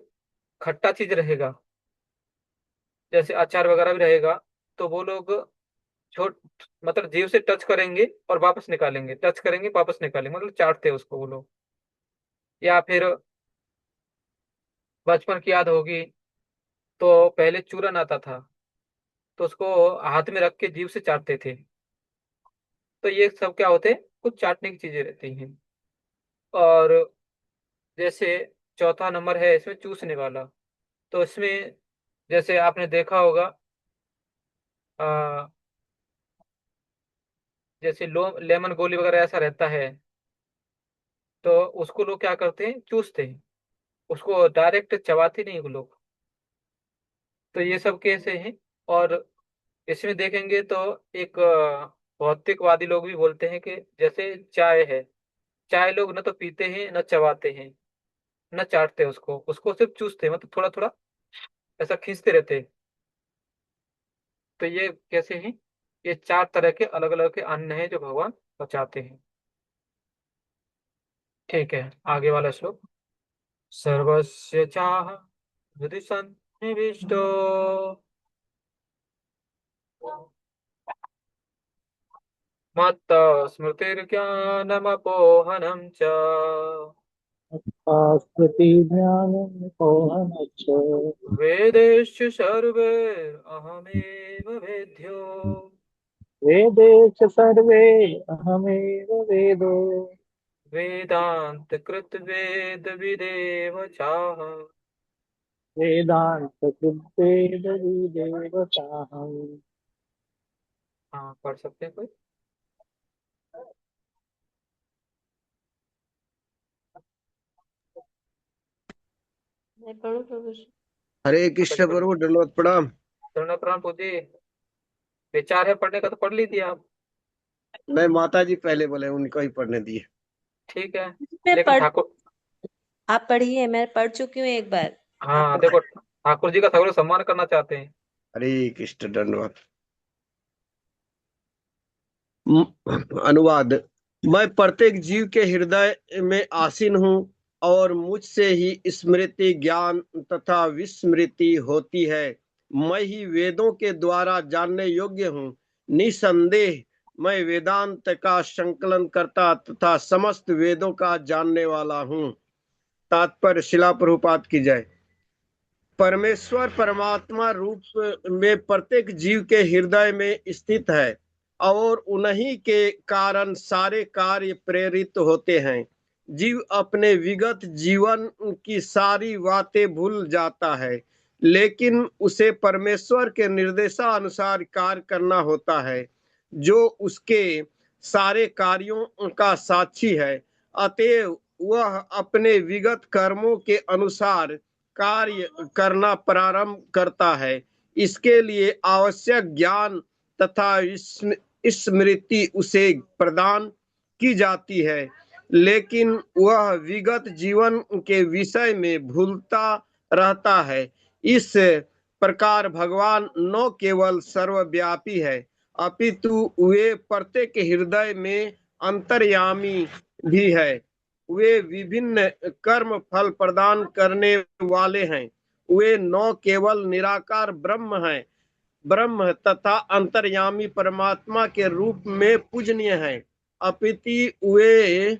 [SPEAKER 1] खट्टा चीज रहेगा, जैसे अचार वगैरह भी रहेगा, तो वो लोग छोट मतलब जीभ से टच करेंगे और वापस निकालेंगे, टच करेंगे वापस निकालेंगे, मतलब चाटते हैं उसको वो लोग। या फिर बचपन की याद होगी तो पहले चूरन आता था, तो उसको हाथ में रख के जीभ से चाटते थे। तो ये सब क्या होते हैं, कुछ चाटने की चीजें रहती हैं। और जैसे चौथा नंबर है इसमें चूसने वाला। तो इसमें जैसे आपने देखा होगा, आ, जैसे लेमन गोली वगैरह ऐसा रहता है, तो उसको लोग क्या करते हैं, चूसते हैं, उसको डायरेक्ट चबाते नहीं वो लोग। तो ये सब कैसे हैं। और इसमें देखेंगे तो एक भौतिकवादी लोग भी बोलते हैं कि जैसे चाय है, चाय लोग न तो पीते हैं न चबाते हैं न चाटते, उसको उसको सिर्फ चूसते हैं, मतलब थोड़ा थोड़ा ऐसा खींचते रहते हैं। तो ये कैसे हैं, ये चार तरह के अलग अलग के अन्न हैं जो भगवान बचाते हैं। ठीक है, आगे वाला श्लोक। सर्वस्य चाह हृदि सन्निविष्टो मत्त स्मृतिर्ज्ञानमपोहनं च
[SPEAKER 10] स्मृति ज्ञानमोहनच्च
[SPEAKER 1] वेदेषु सर्वैरहमेव वेद्यो
[SPEAKER 10] वेदेश सर्वे अहमेव वेदो
[SPEAKER 1] वेदान्तकृत वेदविदेव चाहम्।
[SPEAKER 10] वेदांत कृद्वेद विदेव चाहम्।
[SPEAKER 1] हाँ, पढ़ सकते हैं कोई।
[SPEAKER 5] मैं पढ़ूं प्रभु जी?
[SPEAKER 11] हरे
[SPEAKER 1] माता जी
[SPEAKER 11] कृष्ण
[SPEAKER 1] पढ़।
[SPEAKER 11] प्रभु, दंडवत प्रणाम।
[SPEAKER 1] चरण प्रणाम पूजी। विचार है पढ़ने का तो पढ़ लीजिए आप।
[SPEAKER 11] नहीं, माता जी पहले बोले, उनको ही पढ़ने दिए।
[SPEAKER 1] ठीक है।
[SPEAKER 5] मैं
[SPEAKER 1] लेकिन
[SPEAKER 5] पढ़
[SPEAKER 1] ठाकुर,
[SPEAKER 5] आप पढ़िए, मैं पढ़ चुकी हूँ एक बार। आप
[SPEAKER 1] हाँ
[SPEAKER 5] पढ़िए।
[SPEAKER 1] देखो, ठाकुर जी का सगरों सम्मान करना चाहते हैं।
[SPEAKER 11] हरे कृष्ण, दंडवत। अनुवाद। मैं प्रत्येक जीव के हृदय में आसीन हूँ और मुझसे ही स्मृति, ज्ञान तथा विस्मृति होती है। मैं ही वेदों के द्वारा जानने योग्य हूँ। निसंदेह मैं वेदांत का संकलन करता तथा समस्त वेदों का जानने वाला हूँ। तात्पर्य। शिला प्रभुपाद की जय। परमेश्वर परमात्मा रूप में प्रत्येक जीव के हृदय में स्थित है और उन्हीं के कारण सारे कार्य प्रेरित होते हैं। जीव अपने विगत जीवन की सारी बातें भूल जाता है, लेकिन उसे परमेश्वर के निर्देशानुसार कार्य करना होता है, जो उसके सारे कार्यों का साक्षी है। अतएव वह अपने विगत कर्मों के अनुसार कार्य करना प्रारंभ करता है। इसके लिए आवश्यक ज्ञान तथा स्मृति उसे प्रदान की जाती है, लेकिन वह विगत जीवन के विषय में भूलता रहता है। इस प्रकार भगवान न केवल सर्वव्यापी है, अपितु वे प्रत्येक हृदय में अंतर्यामी भी है। वे विभिन्न कर्म फल प्रदान करने वाले हैं। वे न केवल निराकार ब्रह्म तथा अंतर्यामी परमात्मा के रूप में पूजनीय हैं, अपितु वे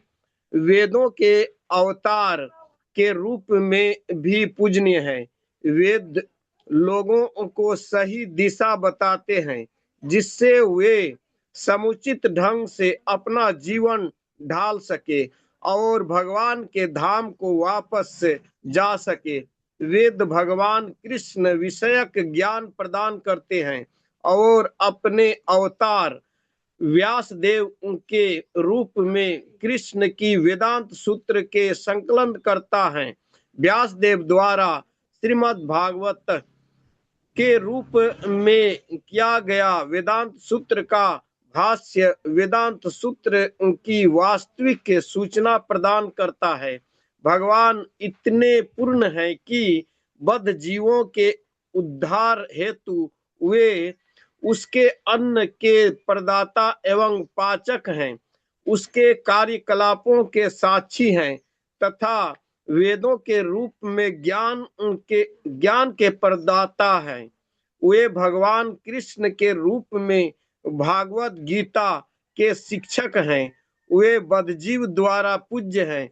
[SPEAKER 11] वेदों के अवतार के रूप में भी पूजनीय हैं। वेद लोगों को सही दिशा बताते हैं, जिससे वे समुचित ढंग से अपना जीवन ढाल सके और भगवान के धाम को वापस जा सके। वेद भगवान कृष्ण विषयक ज्ञान प्रदान करते हैं और अपने अवतार व्यास देव के रूप में कृष्ण की वेदांत सूत्र के संकलन करता है। व्यास देव द्वारा श्रीमद् भागवत के रूप में किया गया वेदांत सूत्र का भाष्य वेदांत सूत्र की वास्तविक सूचना प्रदान करता है। भगवान इतने पूर्ण हैं कि बद्ध जीवों के उद्धार हेतु वे उसके अन्न के प्रदाता एवं पाचक हैं, उसके कार्यकलापों के साक्षी हैं तथा वेदों के रूप में ज्ञान के प्रदाता हैं। वे भगवान कृष्ण के रूप में भागवत गीता के शिक्षक हैं। वे बद्धजीव द्वारा पूज्य हैं।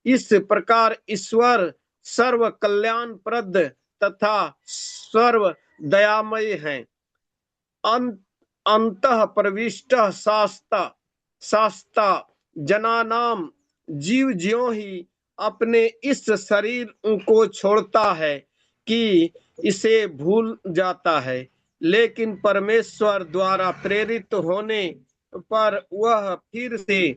[SPEAKER 11] इस प्रकार ईश्वर सर्व कल्याणप्रद तथा सर्व दयामय हैं। अंतः प्रविष्ट शास्ता जनानाम जीव ज्यों ही अपने इस शरीर को छोड़ता है कि इसे भूल जाता है, लेकिन परमेश्वर द्वारा प्रेरित होने पर वह फिर से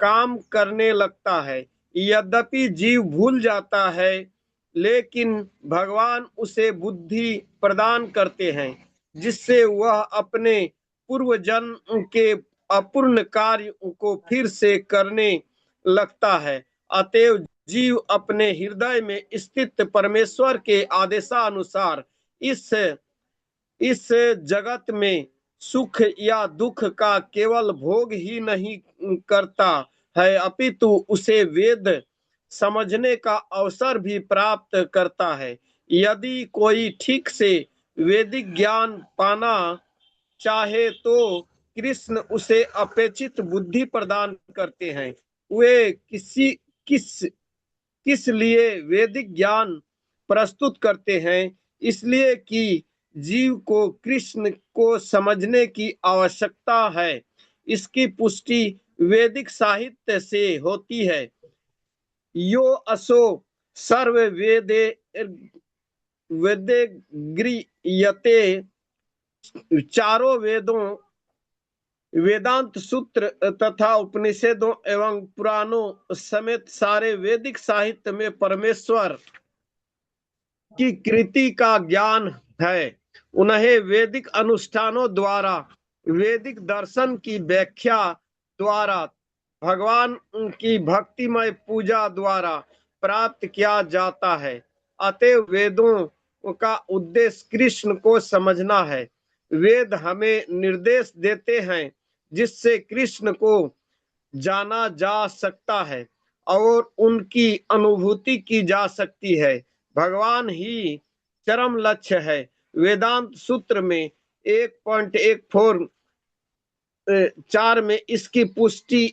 [SPEAKER 11] काम करने लगता है। यद्यपि जीव भूल जाता है, लेकिन भगवान उसे बुद्धि प्रदान करते हैं, जिससे वह अपने पूर्व जन्म के अपूर्ण कार्य को फिर से करने लगता है। अतएव जीव अपने हृदय में स्थित परमेश्वर के आदेशानुसार इस जगत में सुख या दुख का केवल भोग ही नहीं करता है, अपितु उसे वेद समझने का अवसर भी प्राप्त करता है। यदि कोई ठीक से वैदिक ज्ञान पाना चाहे तो कृष्ण उसे अपेक्षित बुद्धि प्रदान करते हैं। वे किस लिए वैदिक ज्ञान प्रस्तुत करते हैं? इसलिए कि जीव को कृष्ण को समझने की आवश्यकता है। इसकी पुष्टि वैदिक साहित्य से होती है। यो असो सर्व वेदे गृह्यते, चारों वेदों वेदांत सूत्र तथा उपनिषदों एवं पुराणों समेत सारे वैदिक साहित्य में परमेश्वर की कृति का ज्ञान है। उन्हें वैदिक अनुष्ठानों द्वारा वैदिक दर्शन की व्याख्या द्वारा भगवान की भक्तिमय पूजा द्वारा प्राप्त किया जाता है। अतएव वेदों का उद्देश्य कृष्ण को समझना है। वेद हमें निर्देश देते हैं जिससे कृष्ण को जाना जा सकता है और उनकी अनुभूति की जा सकती है। भगवान ही चरम लक्ष्य है। वेदांत सूत्र में 1.14 में इसकी पुष्टि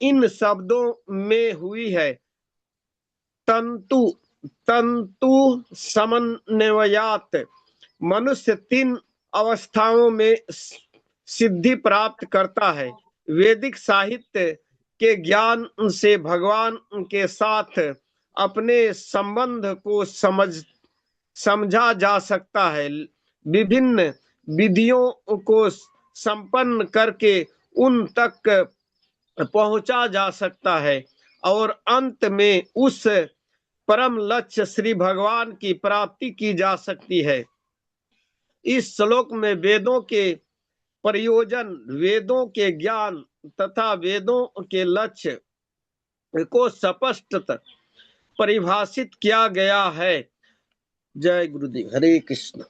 [SPEAKER 11] इन शब्दों में हुई है। तंतु तंतु समन्वयात मनुष्य 3 अवस्थाओं में सिद्धि प्राप्त करता है। वैदिक साहित्य के ज्ञान से भगवान के साथ अपने संबंध को समझा जा सकता है। विभिन्न विधियों को संपन्न करके उन तक पहुंचा जा सकता है और अंत में उस परम लक्ष्य श्री भगवान की प्राप्ति की जा सकती है। इस श्लोक में वेदों के प्रयोजन, वेदों के ज्ञान तथा वेदों के लक्ष्य को स्पष्ट परिभाषित किया गया है। जय गुरुदेव। हरे कृष्ण।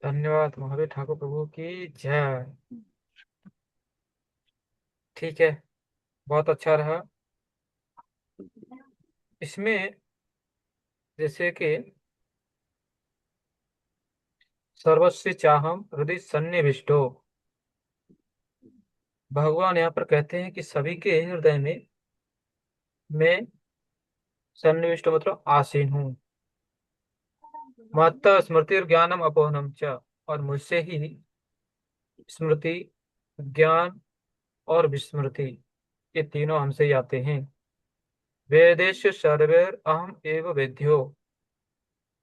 [SPEAKER 1] धन्यवाद महावीर ठाकुर प्रभु की जय। ठीक है, बहुत अच्छा रहा। इसमें जैसे कि सर्वस्व चाहम हृदय सन्निविष्टो, भगवान यहाँ पर कहते हैं कि सभी के हृदय में मैं सन्निविष्ट मतलब आसीन हूँ। मत स्मृति और ज्ञानम अपोहनम च, और मुझसे ही स्मृति, ज्ञान और विस्मृति, ये तीनों हमसे ही आते हैं। वेदेश सर्वैर अहम एव वेद्यो,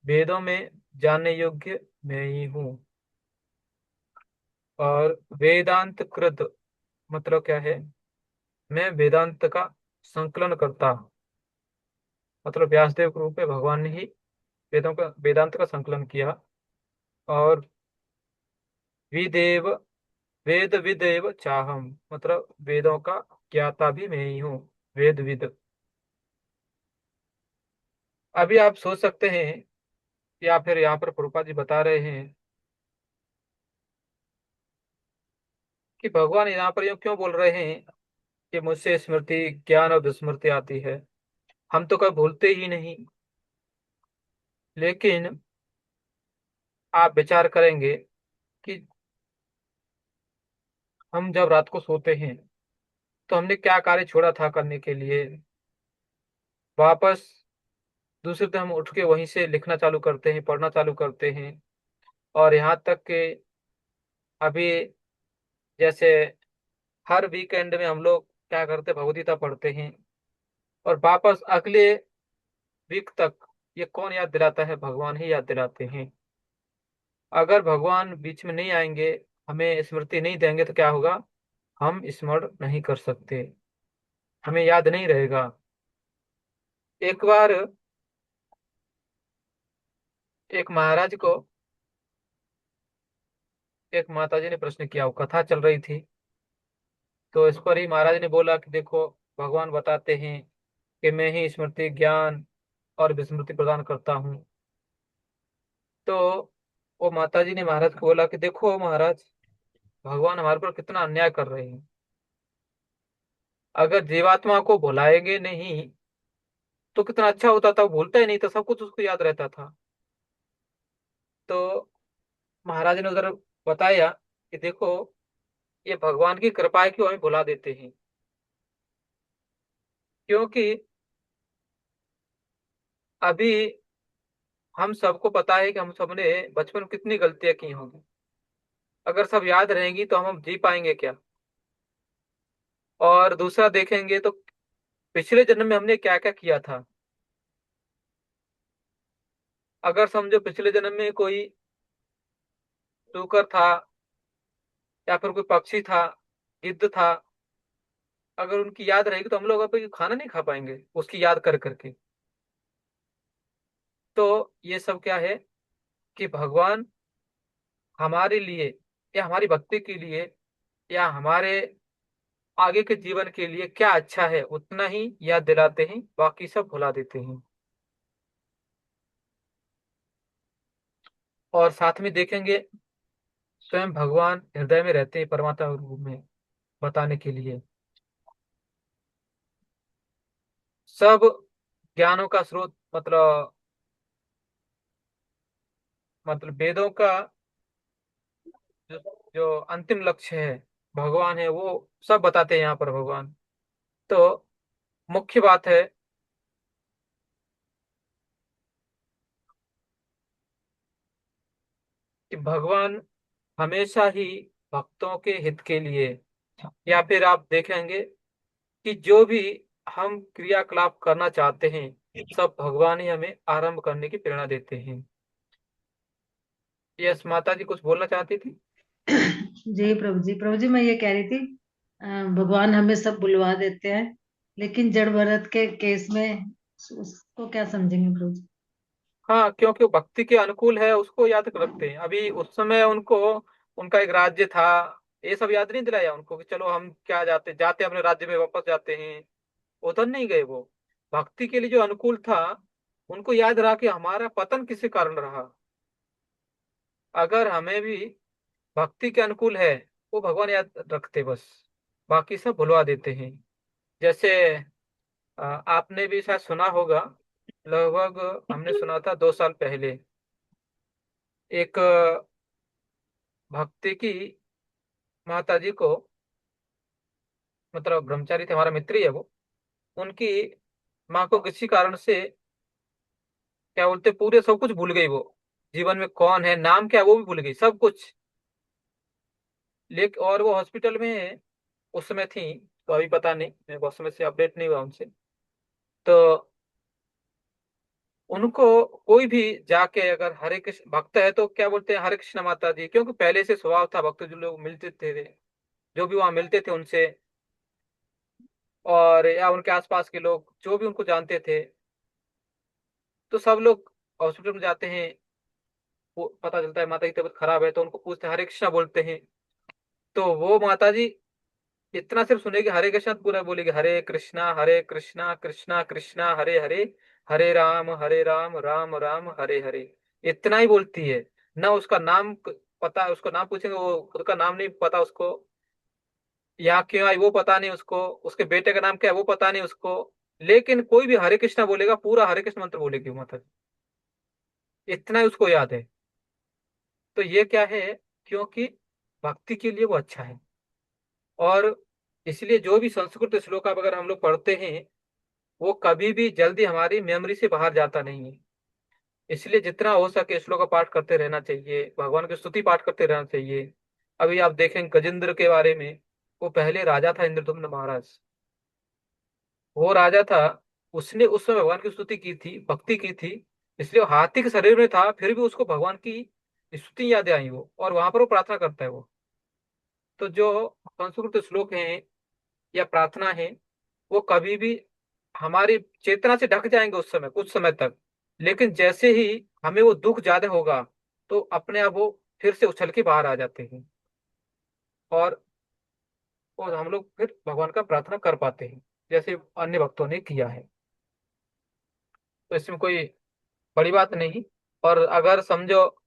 [SPEAKER 1] वेदों में जानने योग्य मैं ही हूँ। और वेदांत कृत मतलब क्या है? मैं वेदांत का संकलन करता, मतलब व्यासदेव के रूप में भगवान ने ही वेदांत का संकलन किया। और विदेव वेद विदेव चाहम, मतलब वेदों का ज्ञाता भी मैं ही हूँ, वेद विद। अभी आप सोच सकते हैं, या फिर यहाँ पर प्रभुपाद जी बता रहे हैं कि भगवान यहाँ पर यूं क्यों बोल रहे हैं कि मुझसे स्मृति ज्ञान और विस्मृति आती है। हम तो कभी भूलते ही नहीं। लेकिन आप विचार करेंगे कि हम जब रात को सोते हैं तो हमने क्या कार्य छोड़ा था करने के लिए, वापस दूसरे दिन हम उठ के वहीं से लिखना चालू करते हैं, पढ़ना चालू करते हैं। और यहाँ तक कि अभी जैसे हर वीकेंड में हम लोग क्या करते हैं, भगवदगीता पढ़ते हैं। और वापस अगले वीक तक ये कौन याद दिलाता है, भगवान ही याद दिलाते हैं। अगर भगवान बीच में नहीं आएंगे, हमें स्मृति नहीं देंगे, तो क्या होगा, हम स्मरण नहीं कर सकते, हमें याद नहीं रहेगा। एक बार एक महाराज को एक माता जी ने प्रश्न किया, वो कथा चल रही थी। तो इस पर ही महाराज ने बोला कि देखो, भगवान बताते हैं कि मैं ही स्मृति ज्ञान और विस्मृति प्रदान करता हूँ। तो वो माता जी ने महाराज को बोला कि देखो महाराज, भगवान हमारे पर कितना अन्याय कर रहे हैं। अगर जीवात्मा को भुलाएंगे नहीं तो कितना अच्छा होता था, वो भूलता ही नहीं था, सब कुछ उसको याद रहता था। तो महाराज ने उधर बताया कि देखो, ये भगवान की कृपा है कि वो हमें भुला देते हैं। क्योंकि अभी हम सबको पता है कि हम सबने बचपन में कितनी गलतियां की होंगी। अगर सब याद रहेंगी तो हम जी पाएंगे क्या। और दूसरा देखेंगे तो पिछले जन्म में हमने क्या क्या किया था। अगर समझो पिछले जन्म में कोई सूकर था, या फिर कोई पक्षी था, गिद्ध था, अगर उनकी याद रहेगी तो हम लोग अब खाना नहीं खा पाएंगे उसकी याद कर करके। तो ये सब क्या है कि भगवान हमारे लिए, या हमारी भक्ति के लिए, या हमारे आगे के जीवन के लिए क्या अच्छा है उतना ही याद दिलाते हैं, बाकी सब भुला देते हैं। और साथ में देखेंगे, स्वयं भगवान हृदय में रहते हैं परमात्मा रूप में, बताने के लिए। सब ज्ञानों का स्रोत, मतलब वेदों का जो जो अंतिम लक्ष्य है भगवान है, वो सब बताते हैं यहाँ पर भगवान। तो मुख्य बात है कि भगवान हमेशा ही भक्तों के हित के लिए, या फिर आप देखेंगे कि जो भी हम क्रियाकलाप करना चाहते हैं, सब भगवान ही हमें आरंभ करने की प्रेरणा देते हैं। यस, माता जी कुछ बोलना चाहती थी।
[SPEAKER 12] जी प्रभु जी, प्रभु जी मैं ये कह रही थी, भगवान हमें सब बुलवा देते हैं, लेकिन जड़ भरत के केस में उसको क्या समझेंगे प्रभु जी?
[SPEAKER 1] हाँ, क्योंकि वो भक्ति के अनुकूल है उसको याद रखते हैं। अभी उस समय उनको, उनका एक राज्य था, ये सब याद नहीं दिलाया उनको कि चलो हम क्या जाते जाते अपने राज्य में वापस जाते हैं। उधर नहीं गए वो। भक्ति के लिए जो अनुकूल था उनको याद रहा कि हमारा पतन किसी कारण रहा। अगर हमें भी भक्ति के अनुकूल है, वो भगवान याद रखते बस, बाकी सब भुलवा देते हैं। जैसे आपने भी शायद सुना होगा, लगभग हमने सुना था 2 साल पहले, एक भक्ति की माता जी को, मतलब ब्रह्मचारी थे, हमारा मित्र ही है वो, उनकी माँ को किसी कारण से, क्या बोलते, पूरे सब कुछ भूल गई वो। जीवन में कौन है, नाम क्या है, वो भी भूल गई सब कुछ। लेकिन और वो हॉस्पिटल में उस समय थी, तो अभी पता नहीं, मैं बहुत समय से अपडेट नहीं हुआ उनसे। तो उनको कोई भी जाके अगर हरे कृष्ण भक्त है तो क्या बोलते हैं, हरे कृष्ण माता जी, क्योंकि पहले से स्वभाव था, भक्त जो लोग मिलते थे, जो भी वहां मिलते थे उनसे, और या उनके आसपास के लोग जो भी उनको जानते थे, तो सब लोग हॉस्पिटल में जाते हैं, पता चलता है माता की तबीयत खराब है तो उनको पूछते हैं, हरे कृष्णा बोलते हैं। तो वो माता जी इतना सिर्फ सुनेगी, हरे कृष्णा तो पूरा बोलेगी, हरे कृष्णा कृष्णा कृष्णा हरे हरे, हरे राम राम राम हरे हरे। इतना ही बोलती है। ना उसका नाम पता, उसको नाम पूछेंगे वो खुद का नाम नहीं पता उसको, यहाँ क्यों आई वो पता नहीं उसको, उसके बेटे का नाम क्या है वो पता नहीं उसको। लेकिन कोई भी हरे कृष्णा बोलेगा, पूरा हरे कृष्ण मंत्र बोलेगी वो माता जी। इतना ही उसको याद है। तो ये क्या है, क्योंकि भक्ति के लिए वो अच्छा है। और इसलिए जो भी संस्कृत श्लोक अब अगर हम लोग पढ़ते हैं, वो कभी भी जल्दी हमारी मेमोरी से बाहर जाता नहीं है। इसलिए जितना हो सके श्लोक का पाठ करते रहना चाहिए, भगवान की स्तुति पाठ करते रहना चाहिए। अभी आप देखें गजेंद्र के बारे में, वो पहले राजा था, इंद्रदुम्न महाराज। वो राजा था, उसने उस समय भगवान की स्तुति की थी, भक्ति की थी। इसलिए वो हाथी के शरीर में था, फिर भी उसको भगवान की स्तुति याद आई वो, और वहां पर वो प्रार्थना करता है वो। तो जो संस्कृत श्लोक हैं या प्रार्थना है, वो कभी भी हमारी चेतना से ढक जाएंगे उस समय, कुछ समय तक। लेकिन जैसे ही हमें वो दुख ज्यादा होगा, तो अपने आप वो फिर से उछल के बाहर आ जाते हैं, और हम लोग फिर भगवान का प्रार्थना कर पाते हैं, जैसे अन्य भक्तों ने किया है। तो इसमें कोई बड़ी बात नहीं। और अगर समझो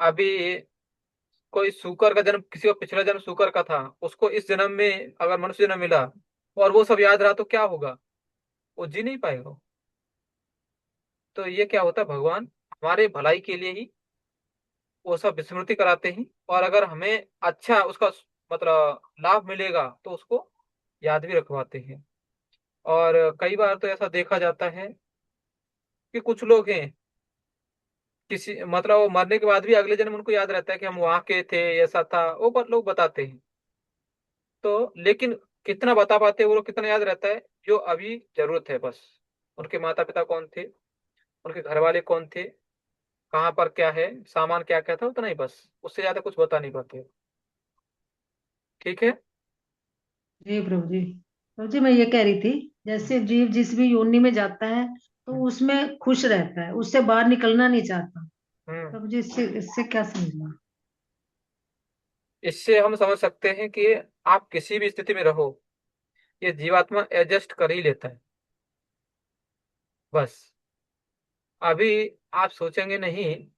[SPEAKER 1] अभी कोई सूकर का जन्म, किसी को पिछला जन्म सूकर का था, उसको इस जन्म में अगर मनुष्य जन्म मिला और वो सब याद रहा, तो क्या होगा, वो जी नहीं पाएगा। तो ये क्या होता है, भगवान हमारे भलाई के लिए ही वो सब विस्मृति कराते हैं। और अगर हमें अच्छा उसका मतलब लाभ मिलेगा, तो उसको याद भी रखवाते हैं। और कई बार तो ऐसा देखा जाता है कि कुछ लोग हैं, किसी मतलब वो मरने के बाद भी अगले जन्म उनको याद रहता है कि हम वहां के थे, ऐसा था, वो लोग बताते हैं। तो लेकिन कितना बता पाते हैं वो लोग, कितना याद रहता है, जो अभी जरूरत है बस, उनके माता पिता कौन थे, उनके घर वाले कौन थे, कहाँ पर क्या है, सामान क्या क्या था, उतना ही बस, उससे ज्यादा कुछ बता नहीं पाते। ठीक है।
[SPEAKER 12] जी प्रभु जी। प्रभु जी मैं ये कह रही थी, जैसे जीव जिस भी योनि में जाता है तो उसमें खुश रहता है, उससे बाहर निकलना नहीं चाहता।
[SPEAKER 1] हम्म
[SPEAKER 12] प्रभु जी इससे इससे क्या समझना?
[SPEAKER 1] इससे हम समझ सकते हैं कि आप किसी भी स्थिति में रहो, ये जीवात्मा एडजस्ट कर ही लेता है बस। अभी आप सोचेंगे नहीं,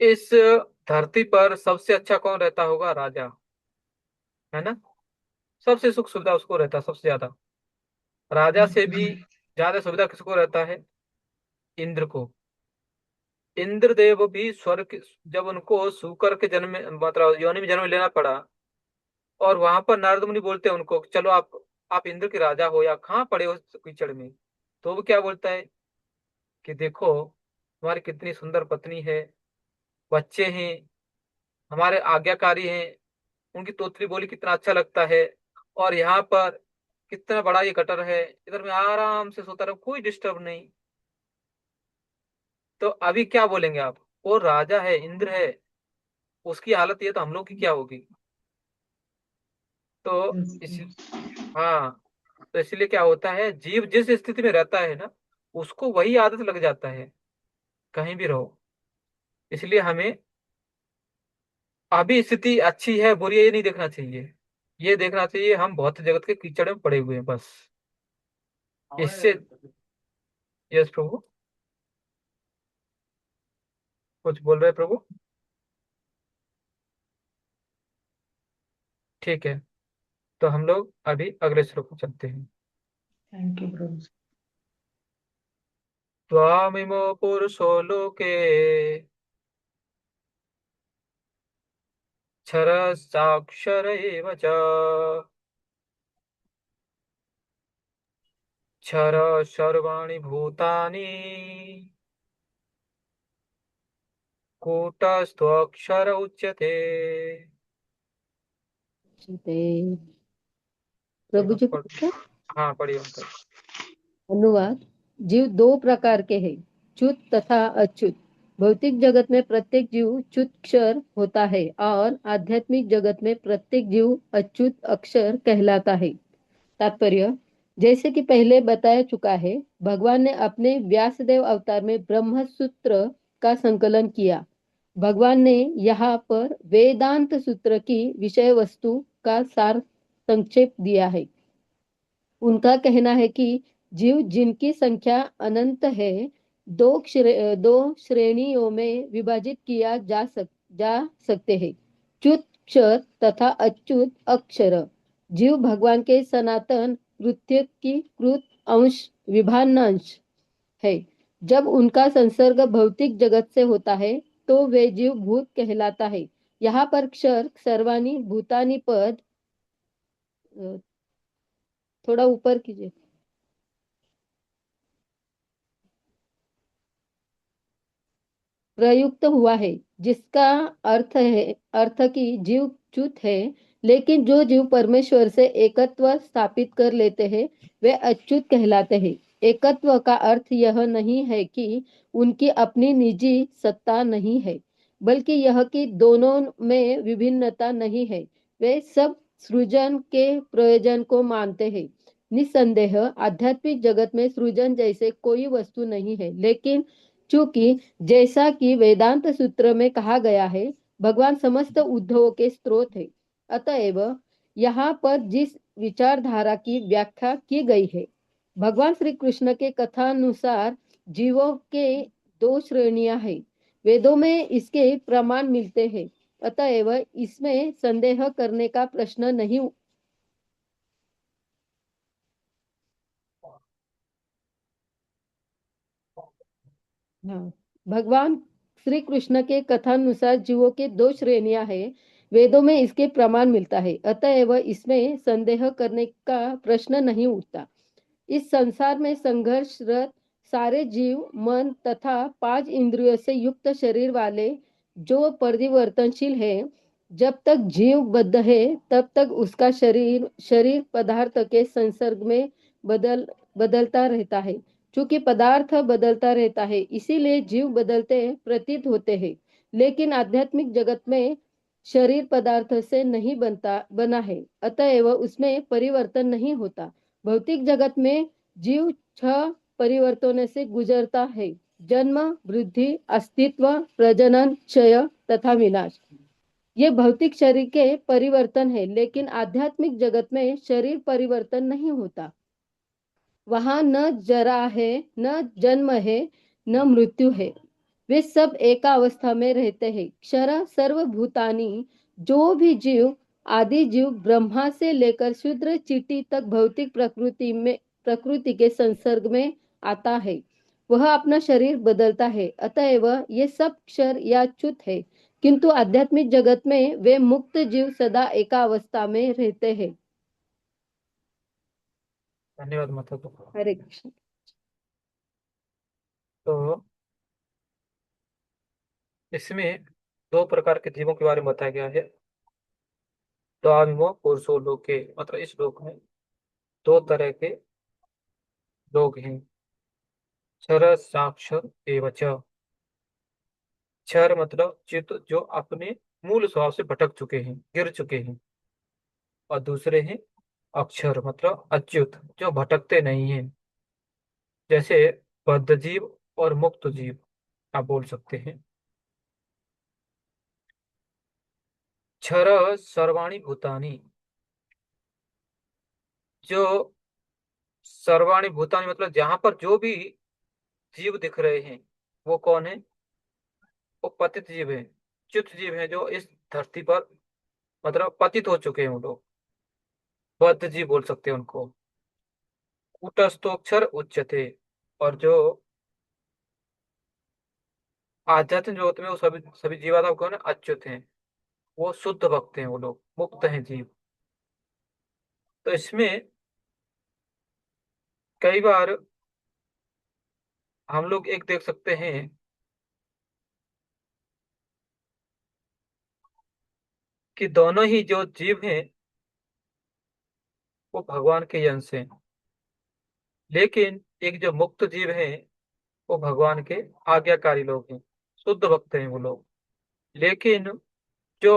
[SPEAKER 1] इस धरती पर सबसे अच्छा कौन रहता होगा, राजा, है ना। सबसे सुख सुविधा उसको रहता है सबसे ज्यादा। राजा से भी ज्यादा सुविधा किसको रहता है, इंद्र को। इंद्रदेव भी स्वर्ग, जब उनको सूकर के जन्म में मतलब योनि में जन्म लेना पड़ा, और वहां पर नारद मुनि बोलते हैं उनको, चलो आप इंद्र के राजा हो, या कहाँ पड़े हो कीचड़ में। तो वो क्या बोलता है कि देखो हमारी कितनी सुंदर पत्नी है, बच्चे हैं, हमारे आज्ञाकारी हैं, उनकी तोतली बोली कितना अच्छा लगता है, और यहाँ पर कितना बड़ा ये गटर है, इधर मैं आराम से सोता रहूं, कोई डिस्टर्ब नहीं। तो अभी क्या बोलेंगे आप, वो राजा है, इंद्र है, उसकी हालत ये, तो हम लोग की क्या होगी। तो इस हाँ, तो इसलिए क्या होता है, जीव जिस स्थिति में रहता है ना, उसको वही आदत लग जाता है, कहीं भी रहो। इसलिए हमें अभी स्थिति अच्छी है बुरी है ये नहीं देखना चाहिए, ये देखना चाहिए हम भौतिक जगत के कीचड़ में पड़े हुए हैं बस। इससे यस प्रभु, कुछ बोल रहे हैं प्रभु। ठीक है, तो हम लोग अभी अगले श्लोक में चलते हैं।
[SPEAKER 12] थैंक यू प्रभु जी।
[SPEAKER 1] त्वामिमो पुरुषो लोके क्षरश्चाक्षर एव च, क्षर सर्वाणि भूतानि कूटस्थोऽक्षर उच्यते।
[SPEAKER 13] प्रभु जी
[SPEAKER 1] पढ़-
[SPEAKER 13] पूछा।
[SPEAKER 1] हाँ पढ़िए अंकल।
[SPEAKER 13] अनुवाद। जीव दो प्रकार के हैं, च्युत तथा अच्युत। भौतिक जगत में प्रत्येक जीव च्युत क्षर होता है और आध्यात्मिक जगत में प्रत्येक जीव अच्युत अक्षर कहलाता है। तात्पर्य। जैसे कि पहले बताया चुका है, भगवान ने अपने व्यासदेव अवतार में ब्रह्म सूत्र का संकलन किया। भगवान ने यहाँ पर वेदांत सूत्र की विषय वस्तु का सार संक्षेप दिया है। उनका कहना है कि जीव जिनकी संख्या अनंत है, दो श्रेणियों में विभाजित किया जा सकते हैं, च्युत क्षर तथा अच्युत अक्षर। जीव भगवान के सनातन पृथकीकृत अंश, विभान्न अंश है। जब उनका संसर्ग भौतिक जगत से होता है तो वे जीव भूत कहलाता है। यहाँ पर क्षर सर्वाणी भूतानी पद थोड़ा ऊपर कीजिए, प्रयुक्त हुआ है, जिसका अर्थ कि जीव च्युत है। लेकिन जो जीव परमेश्वर से एकत्व स्थापित कर लेते हैं वे अच्युत कहलाते हैं। एकत्व का अर्थ यह नहीं है कि उनकी अपनी निजी सत्ता नहीं है, बल्कि यह कि दोनों में विभिन्नता नहीं है। वे सब सृजन के प्रयोजन को मानते हैं। निस्संदेह आध्यात्मिक जगत में सृजन जैसे कोई वस्तु नहीं है, लेकिन चूंकि जैसा कि वेदांत सूत्र में कहा गया है, भगवान समस्त उद्धवों के स्रोत है। अतएव यहाँ पर जिस विचारधारा की व्याख्या की गई है, भगवान श्री कृष्ण के कथानुसार जीवों के दो श्रेणियां हैं। वेदों में इसके प्रमाण मिलते हैं। अतएव इसमें संदेह करने का प्रश्न नहीं। हाँ, भगवान श्री कृष्ण के कथानुसार जीवों के दो श्रेणियां हैं। वेदों में इसके प्रमाण मिलता है, अतएव इसमें संदेह करने का प्रश्न नहीं उठता। इस संसार में संघर्षरत सारे जीव मन तथा 5 इंद्रियों से युक्त शरीर वाले जो परिवर्तनशील है। जब तक जीव बद्ध है तब तक उसका शरीर पदार्थ के संसर्ग में बदलता रहता है। चूंकि पदार्थ बदलता रहता है, इसीलिए जीव बदलते प्रतीत होते हैं। लेकिन आध्यात्मिक जगत में शरीर पदार्थ से नहीं बना है, अतएव उसमें परिवर्तन नहीं होता। भौतिक जगत में जीव 6 परिवर्तनों से गुजरता है: जन्म, वृद्धि, अस्तित्व, प्रजनन, क्षय तथा विनाश। ये भौतिक शरीर के परिवर्तन है, लेकिन आध्यात्मिक जगत में शरीर परिवर्तन नहीं होता। वहां न जरा है, न जन्म है, न मृत्यु है। वे सब एकावस्था में रहते हैं। क्षर सर्वभूतानि, जो भी जीव, आदि जीव ब्रह्मा से लेकर शूद्र चींटी तक भौतिक प्रकृति के संसर्ग में आता है, वह अपना शरीर बदलता है। अतएव ये सब क्षर या च्युत है, किंतु आध्यात्मिक जगत में वे मुक्त जीव सदा एकावस्था में रहते हैं।
[SPEAKER 1] धन्यवाद माता तो।
[SPEAKER 13] हरे कृष्ण।
[SPEAKER 1] तो इसमें 2 प्रकार के जीवों के बारे में बताया गया है। द्वाविमो पुरुषो लोके, मतलब इस लोक में 2 तरह के लोग हैं। क्षर साक्ष एवच। क्षर मतलब चित्त, जो अपने मूल स्वभाव से भटक चुके हैं, गिर चुके हैं। और दूसरे हैं अक्षर, मतलब अच्युत, जो भटकते नहीं हैं। जैसे बद्ध जीव और मुक्त जीव आप बोल सकते हैं। क्षर सर्वाणी भूतानी, जो सर्वाणी भूतानी मतलब जहां पर जो भी जीव दिख रहे हैं वो कौन है? वो पतित जीव है, च्युत जीव है, जो इस धरती पर मतलब पतित हो चुके हैं वो लोग। बद्ध जीव बोल सकते हैं उनको। कूटस्थोक्षर उच्चते, और जो आध्यात्मिक जगत में वो सभी सभी जीवात्मा कौन है? अच्युत हैं। वो शुद्ध भक्त हैं, वो लोग मुक्त हैं जीव। तो इसमें कई बार हम लोग एक देख सकते हैं कि दोनों ही जो जीव हैं वो भगवान के अंश हैं। लेकिन एक जो मुक्त जीव हैं वो भगवान के आज्ञाकारी लोग हैं, शुद्ध भक्त हैं वो लोग। लेकिन जो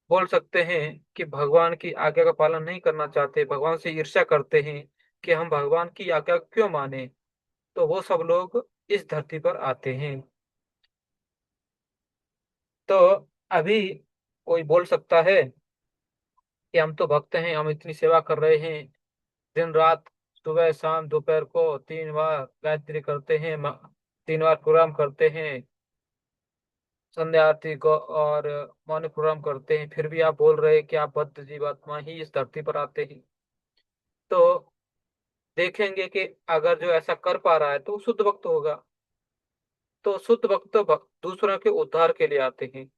[SPEAKER 1] बोल सकते हैं कि भगवान की आज्ञा का पालन नहीं करना चाहते, भगवान से ईर्ष्या करते हैं कि हम भगवान की आज्ञा क्यों माने, तो वो सब लोग इस धरती पर आते हैं। तो अभी कोई बोल सकता है कि हम तो भक्त हैं, हम इतनी सेवा कर रहे हैं, दिन रात, सुबह शाम दोपहर को 3 बार गायत्री करते हैं, 3 बार प्रोग्राम करते हैं, संध्या आरती को और मौन प्रोग्राम करते हैं, फिर भी आप बोल रहे हैं कि आप बद्ध जीवात्मा ही इस धरती पर आते हैं। तो देखेंगे कि अगर जो ऐसा कर पा रहा है तो वो शुद्ध भक्त होगा। तो शुद्ध भक्त तो दूसरों के उद्धार के लिए आते हैं,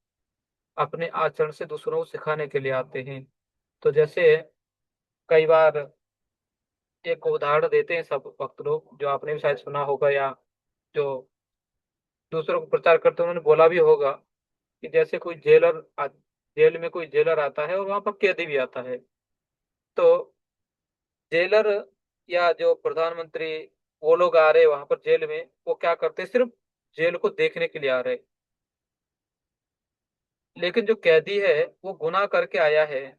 [SPEAKER 1] अपने आचरण से दूसरों को सिखाने के लिए आते हैं। तो जैसे कई बार एक उदाहरण देते हैं सब भक्त लोग, जो आपने भी शायद सुना होगा, या जो दूसरों को प्रचार करते हैं उन्होंने बोला भी होगा, कि जैसे कोई जेल में कोई जेलर आता है और वहां पर कैदी भी आता है। तो जेलर या जो प्रधानमंत्री, वो लोग आ रहे वहां पर जेल में, वो क्या करते हैं, सिर्फ जेल को देखने के लिए आ रहे। लेकिन जो कैदी है वो गुनाह करके आया है,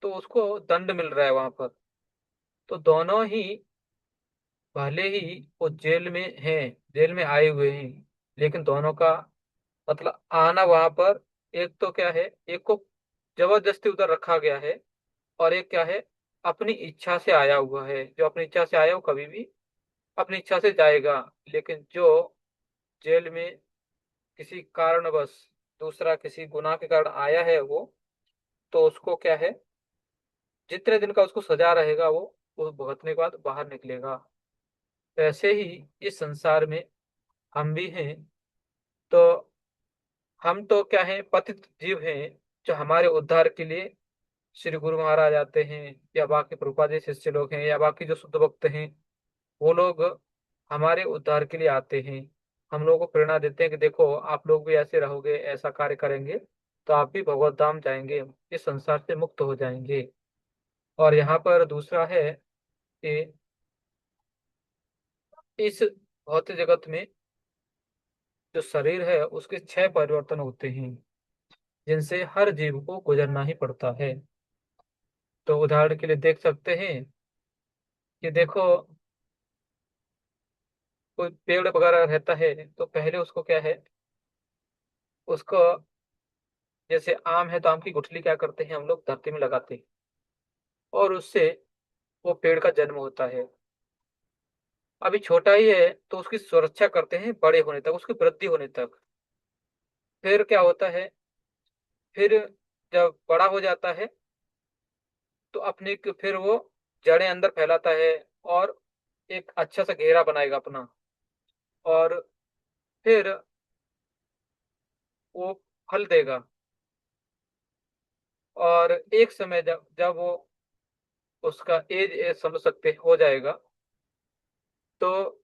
[SPEAKER 1] तो उसको दंड मिल रहा है वहां पर। तो दोनों ही, भले ही वो जेल में हैं, जेल में आए हुए हैं, लेकिन दोनों का मतलब आना वहां पर, एक तो क्या है, एक को जबरदस्ती उधर रखा गया है, और एक क्या है, अपनी इच्छा से आया हुआ है। जो अपनी इच्छा से आया वो कभी भी अपनी इच्छा से जाएगा। लेकिन जो जेल में किसी कारणवश, दूसरा किसी गुनाह के कारण आया है तो उसको क्या है, जितने दिन का उसको सजा रहेगा वो भुगतने के बाद बाहर निकलेगा। वैसे ही इस संसार में हम भी हैं। तो हम तो क्या है, पतित जीव हैं, जो हमारे उद्धार के लिए श्री गुरु महाराज आते हैं, या बाकी प्रभुपाद जी शिष्य लोग हैं, या बाकी जो शुद्ध भक्त हैं, वो लोग हमारे उद्धार के लिए आते हैं। हम लोगों को प्रेरणा देते हैं कि देखो आप लोग भी ऐसे रहोगे, ऐसा कार्य करेंगे, तो आप भी भगवत धाम जाएंगे, इस संसार से मुक्त हो जाएंगे। और यहाँ पर दूसरा है कि इस भौतिक जगत में जो शरीर है उसके 6 परिवर्तन होते हैं, जिनसे हर जीव को गुजरना ही पड़ता है। तो उदाहरण के लिए देख सकते हैं कि देखो, कोई पेड़ वगैरह रहता है तो पहले उसको क्या है, उसको, जैसे आम है तो आम की गुठली क्या करते हैं हम लोग, धरती में लगाते हैं, और उससे वो पेड़ का जन्म होता है। अभी छोटा ही है तो उसकी सुरक्षा करते हैं बड़े होने तक, उसकी वृद्धि होने तक। फिर क्या होता है, फिर जब बड़ा हो जाता है तो फिर वो जड़ें अंदर फैलाता है, और एक अच्छा सा घेरा बनाएगा अपना, और फिर वो फल देगा। और एक समय जब जब वो उसका एज एज समझ सकते हो जाएगा, तो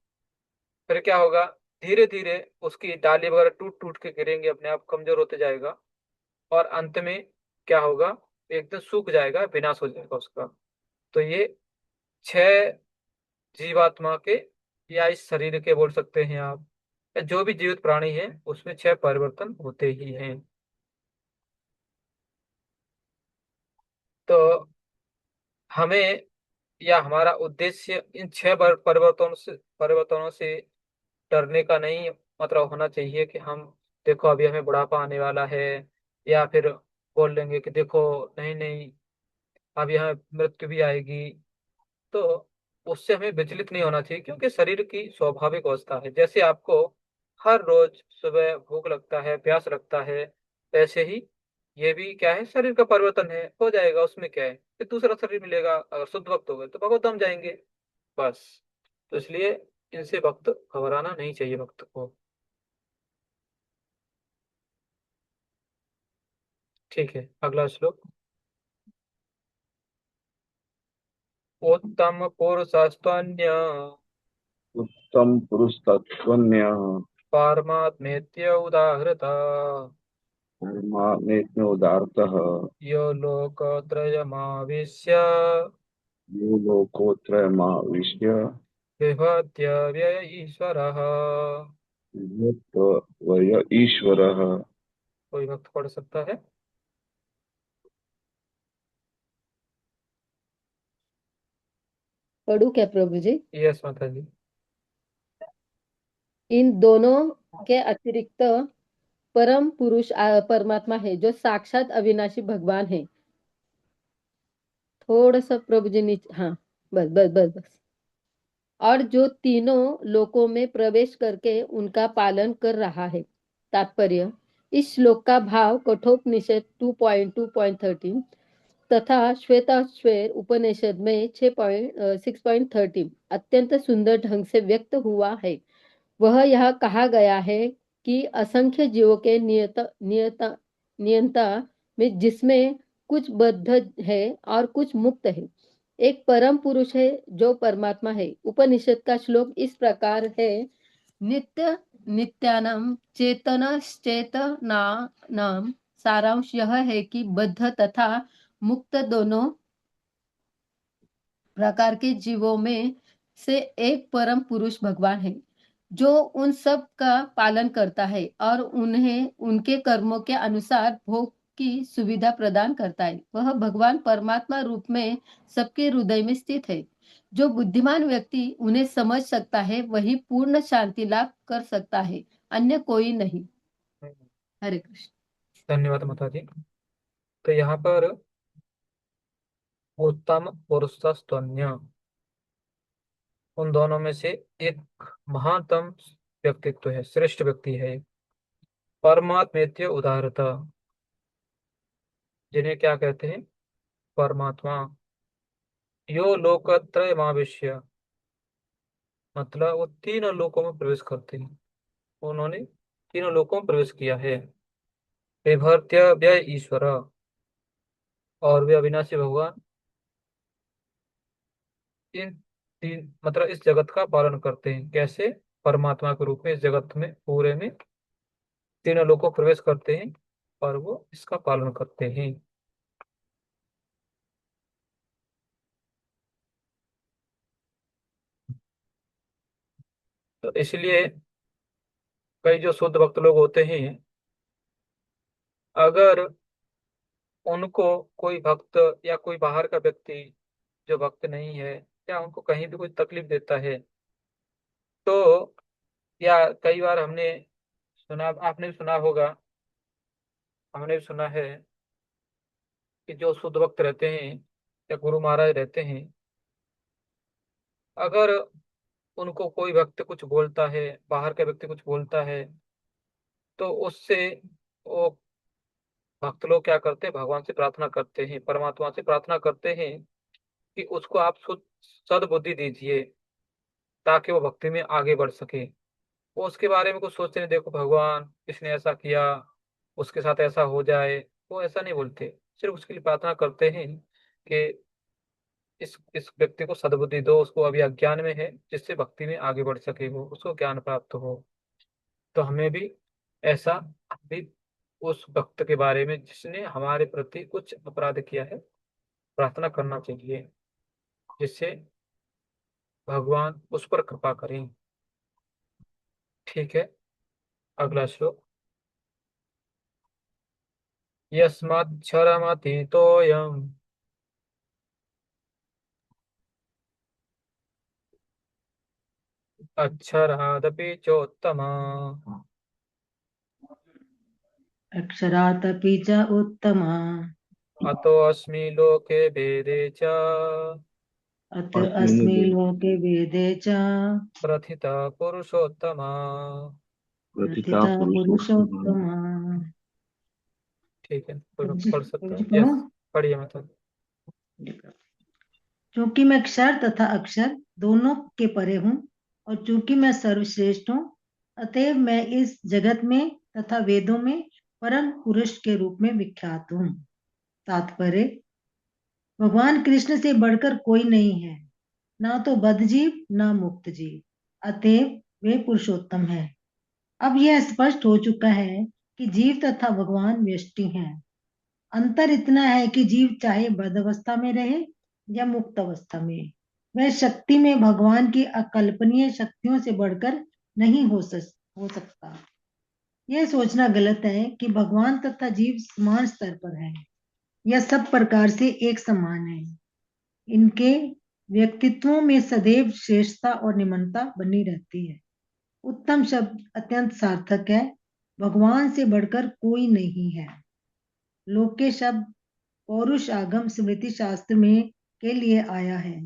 [SPEAKER 1] फिर क्या होगा, धीरे धीरे उसकी डाली वगैरह टूट टूट के गिरेंगे, अपने आप कमजोर होते जाएगा, और अंत में क्या होगा, एकदम सूख जाएगा, विनाश हो जाएगा उसका। तो ये 6 जीवात्मा के, या इस शरीर के बोल सकते हैं आप, या जो भी जीवित प्राणी है उसमें 6 परिवर्तन होते ही हैं। तो हमें, या हमारा उद्देश्य इन 6 परिवर्तनों से डरने का नहीं, मतलब होना चाहिए कि हम, देखो अभी हमें बुढ़ापा आने वाला है, या फिर बोल लेंगे कि देखो, नहीं नहीं, अभी हमें मृत्यु भी आएगी। तो उससे हमें विचलित नहीं होना चाहिए, क्योंकि शरीर की स्वाभाविक अवस्था है। जैसे आपको हर रोज सुबह भूख लगता है, प्यास लगता है, वैसे ही ये भी क्या है, शरीर का परिवर्तन है, हो जाएगा, उसमें क्या है, फिर दूसरा शरीर मिलेगा। अगर शुद्ध भक्त हो गए तो भगवत धाम जाएंगे, बस। तो इसलिए इनसे भक्त घबराना नहीं चाहिए भक्त को। ठीक है, अगला श्लोक। उत्तम पुरुषस्त्वन्य
[SPEAKER 3] उत्तम पुरुष तत्वन्य
[SPEAKER 1] पारमात्मेत्य उदाहृता
[SPEAKER 3] परमात्मेत्य उदारतः
[SPEAKER 1] यो लोकत्रयमाविश्य
[SPEAKER 3] यो लोकोत्रयमाविश्य
[SPEAKER 1] बिभत्य व्यय ईश्वरः।
[SPEAKER 3] वय ईश्वरः।
[SPEAKER 1] कोई भक्त पढ़ सकता है?
[SPEAKER 13] पढ़ू क्या प्रभु जी?
[SPEAKER 1] यस माता जी।
[SPEAKER 13] इन दोनों के अतिरिक्त परम पुरुष परमात्मा है जो साक्षात अविनाशी भगवान है। थोड़ा सा प्रभु जी नीचे, हाँ, बस बस बस बस। और जो तीनों लोकों में प्रवेश करके उनका पालन कर रहा है। तात्पर्य, इस श्लोक का भाव कठोपनिषद 2.2.13 तथा श्वेताश्वेर उपनिषद में 6.13 अत्यंत सुंदर ढंग से व्यक्त हुआ है। वह यह कहा गया है कि असंख्य जीवों के नियंता में जिसमें कुछ बद्ध है और कुछ मुक्त है, एक परम पुरुष है जो परमात्मा है। उपनिषद का श्लोक इस प्रकार है, नित्य नित्यानम चेतनश्चेतनानाम। सारांश यह है कि बद्ध तथा मुक्त दोनों प्रकार के जीवों में से एक परम पुरुष भगवान है जो उन सब का पालन करता है और उन्हें उनके कर्मों के अनुसार भोग की सुविधा प्रदान करता है। वह भगवान परमात्मा रूप में सबके हृदय में स्थित है। जो बुद्धिमान व्यक्ति उन्हें समझ सकता है वही पूर्ण शांति लाभ कर सकता है, अन्य कोई नहीं। हरे कृष्ण।
[SPEAKER 1] धन्यवाद माता जी। तो यहाँ पर उत्तम पुरुषस्तन्य, उन दोनों में से एक महानतम व्यक्तित्व है, श्रेष्ठ व्यक्ति है। परमात्मेत्य उदारता, जिन्हें क्या कहते हैं? परमात्मा। यो लोकत्रयमाविश्य, मतलब वो तीनों लोकों में प्रवेश करते हैं। उन्होंने तीनों लोकों में प्रवेश किया है। विभर्त्य व्यय ईश्वर, और वे अविनाशी भगवान इन तीन मतलब इस जगत का पालन करते हैं। कैसे? परमात्मा के रूप में इस जगत में पूरे में तीनों लोग प्रवेश करते हैं और वो इसका पालन करते हैं। तो इसलिए कई जो शुद्ध भक्त लोग होते हैं, अगर उनको कोई भक्त या कोई बाहर का व्यक्ति जो भक्त नहीं है या उनको कहीं भी कोई तकलीफ देता है, तो या कई बार हमने सुना, आपने भी सुना होगा, हमने भी सुना है कि जो शुद्ध भक्त रहते हैं या गुरु महाराज रहते हैं, अगर उनको कोई भक्त कुछ बोलता है, बाहर का व्यक्ति कुछ बोलता है, तो उससे वो भक्त लोग क्या करते हैं? भगवान से प्रार्थना करते हैं, परमात्मा से प्रार्थना करते हैं कि उसको आप सद्बुद्धि दीजिए ताकि वो भक्ति में आगे बढ़ सके। वो उसके बारे में कुछ सोचते नहीं, देखो भगवान इसने ऐसा किया, उसके साथ ऐसा हो जाए, वो ऐसा नहीं बोलते। सिर्फ उसके लिए प्रार्थना करते हैं कि इस व्यक्ति को सद्बुद्धि दो, उसको अभी अज्ञान में है, जिससे भक्ति में आगे बढ़ सके, वो उसको ज्ञान प्राप्त हो। तो हमें भी ऐसा भी उस भक्त के बारे में जिसने हमारे प्रति कुछ अपराध किया है प्रार्थना करना चाहिए, जिससे भगवान उस पर कृपा करें। ठीक है, अगला श्लोक। यस्माक्षरमतीतोऽयम् अक्षरादपि चोत्तमा,
[SPEAKER 12] अक्षरादपि च उत्तमा,
[SPEAKER 1] अतोऽस्मि लोके वेदे च
[SPEAKER 12] अत अस्मि लोके वेदे च
[SPEAKER 1] प्रथिता पुरुषोत्तमा।
[SPEAKER 12] प्रथिता पुरुषोत्तमा।
[SPEAKER 1] ठीक है, कोई
[SPEAKER 12] प्रभु जी,
[SPEAKER 1] पढ़ सकता
[SPEAKER 12] प्रभु
[SPEAKER 1] है?
[SPEAKER 12] जी पढ़ो।
[SPEAKER 1] यस, पढ़िए मतलब।
[SPEAKER 12] क्योंकि मैं क्षर तथा अक्षर दोनों के परे हूँ और चूंकि मैं सर्वश्रेष्ठ हूँ, अतएव मैं इस जगत में तथा वेदों में परम पुरुष के रूप में विख्यात हूँ। तात्पर्य, भगवान कृष्ण से बढ़कर कोई नहीं है, ना तो बद्ध जीव ना मुक्त जीव, अतएव वे पुरुषोत्तम है। अब यह स्पष्ट हो चुका है कि जीव तथा भगवान व्यष्टि हैं। अंतर इतना है कि जीव चाहे बद्ध अवस्था में रहे या मुक्त अवस्था में, वह शक्ति में भगवान की अकल्पनीय शक्तियों से बढ़कर नहीं हो सकता। यह सोचना गलत है कि भगवान तथा जीव समान स्तर पर हैं या सब प्रकार से एक समान है। इनके व्यक्तित्वों में सदैव श्रेष्ठता और निम्नता बनी रहती है। उत्तम शब्द अत्यंत सार्थक है। भगवान से बढ़कर कोई नहीं है। लोके शब्द पौरुष आगम स्मृति शास्त्र में के लिए आया है।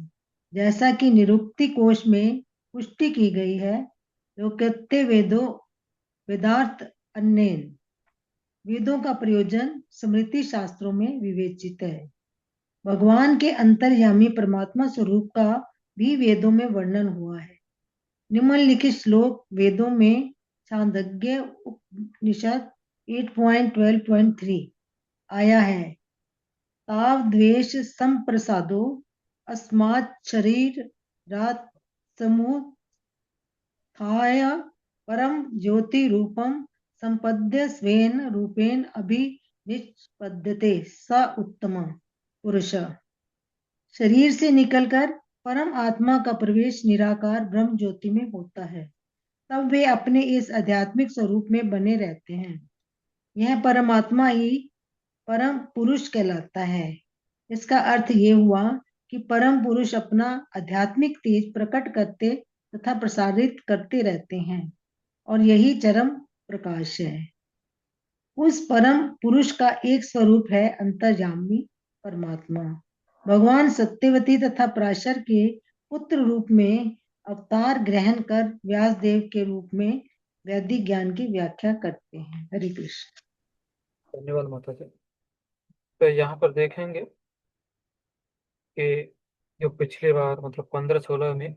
[SPEAKER 12] जैसा कि निरुक्ति कोश में पुष्टि की गई है, लोकत्य वेदो वेदार्थ अन्येन, वेदों का प्रयोजन स्मृति शास्त्रों में विवेचित है। भगवान के अंतर्यामी परमात्मा स्वरूप का भी वेदों में वर्णन हुआ है। निम्नलिखित श्लोक वेदों में छांदोग्य उपनिषद 8.12.3 आया है। ताव द्वेष संप्रसादो अस्मात् शरीर रात समुत्थाय परम ज्योति रूपम संपद्य स्वेन रूपेण अभिनिष्पद्यते स उत्तम पुरुष। शरीर से निकलकर परम आत्मा का प्रवेश निराकार ब्रह्म ज्योति में होता है, तब वे अपने इस आध्यात्मिक स्वरूप में बने रहते हैं। यह परमात्मा ही परम पुरुष कहलाता है। इसका अर्थ ये हुआ कि परम पुरुष अपना आध्यात्मिक तेज प्रकट करते तथा प्रसारित करते रहते हैं, और यही चरम प्रकाश है। उस परम पुरुष का एक स्वरूप है अंतर्यामी परमात्मा। भगवान सत्यवती तथा पराशर के पुत्र रूप में अवतार ग्रहण कर व्यासदेव के रूप में वैदिक ज्ञान की व्याख्या करते हैं। हरि कृष्ण।
[SPEAKER 1] धन्यवाद माता जी। तो यहाँ पर देखेंगे कि जो पिछली बार मतलब 15-16 में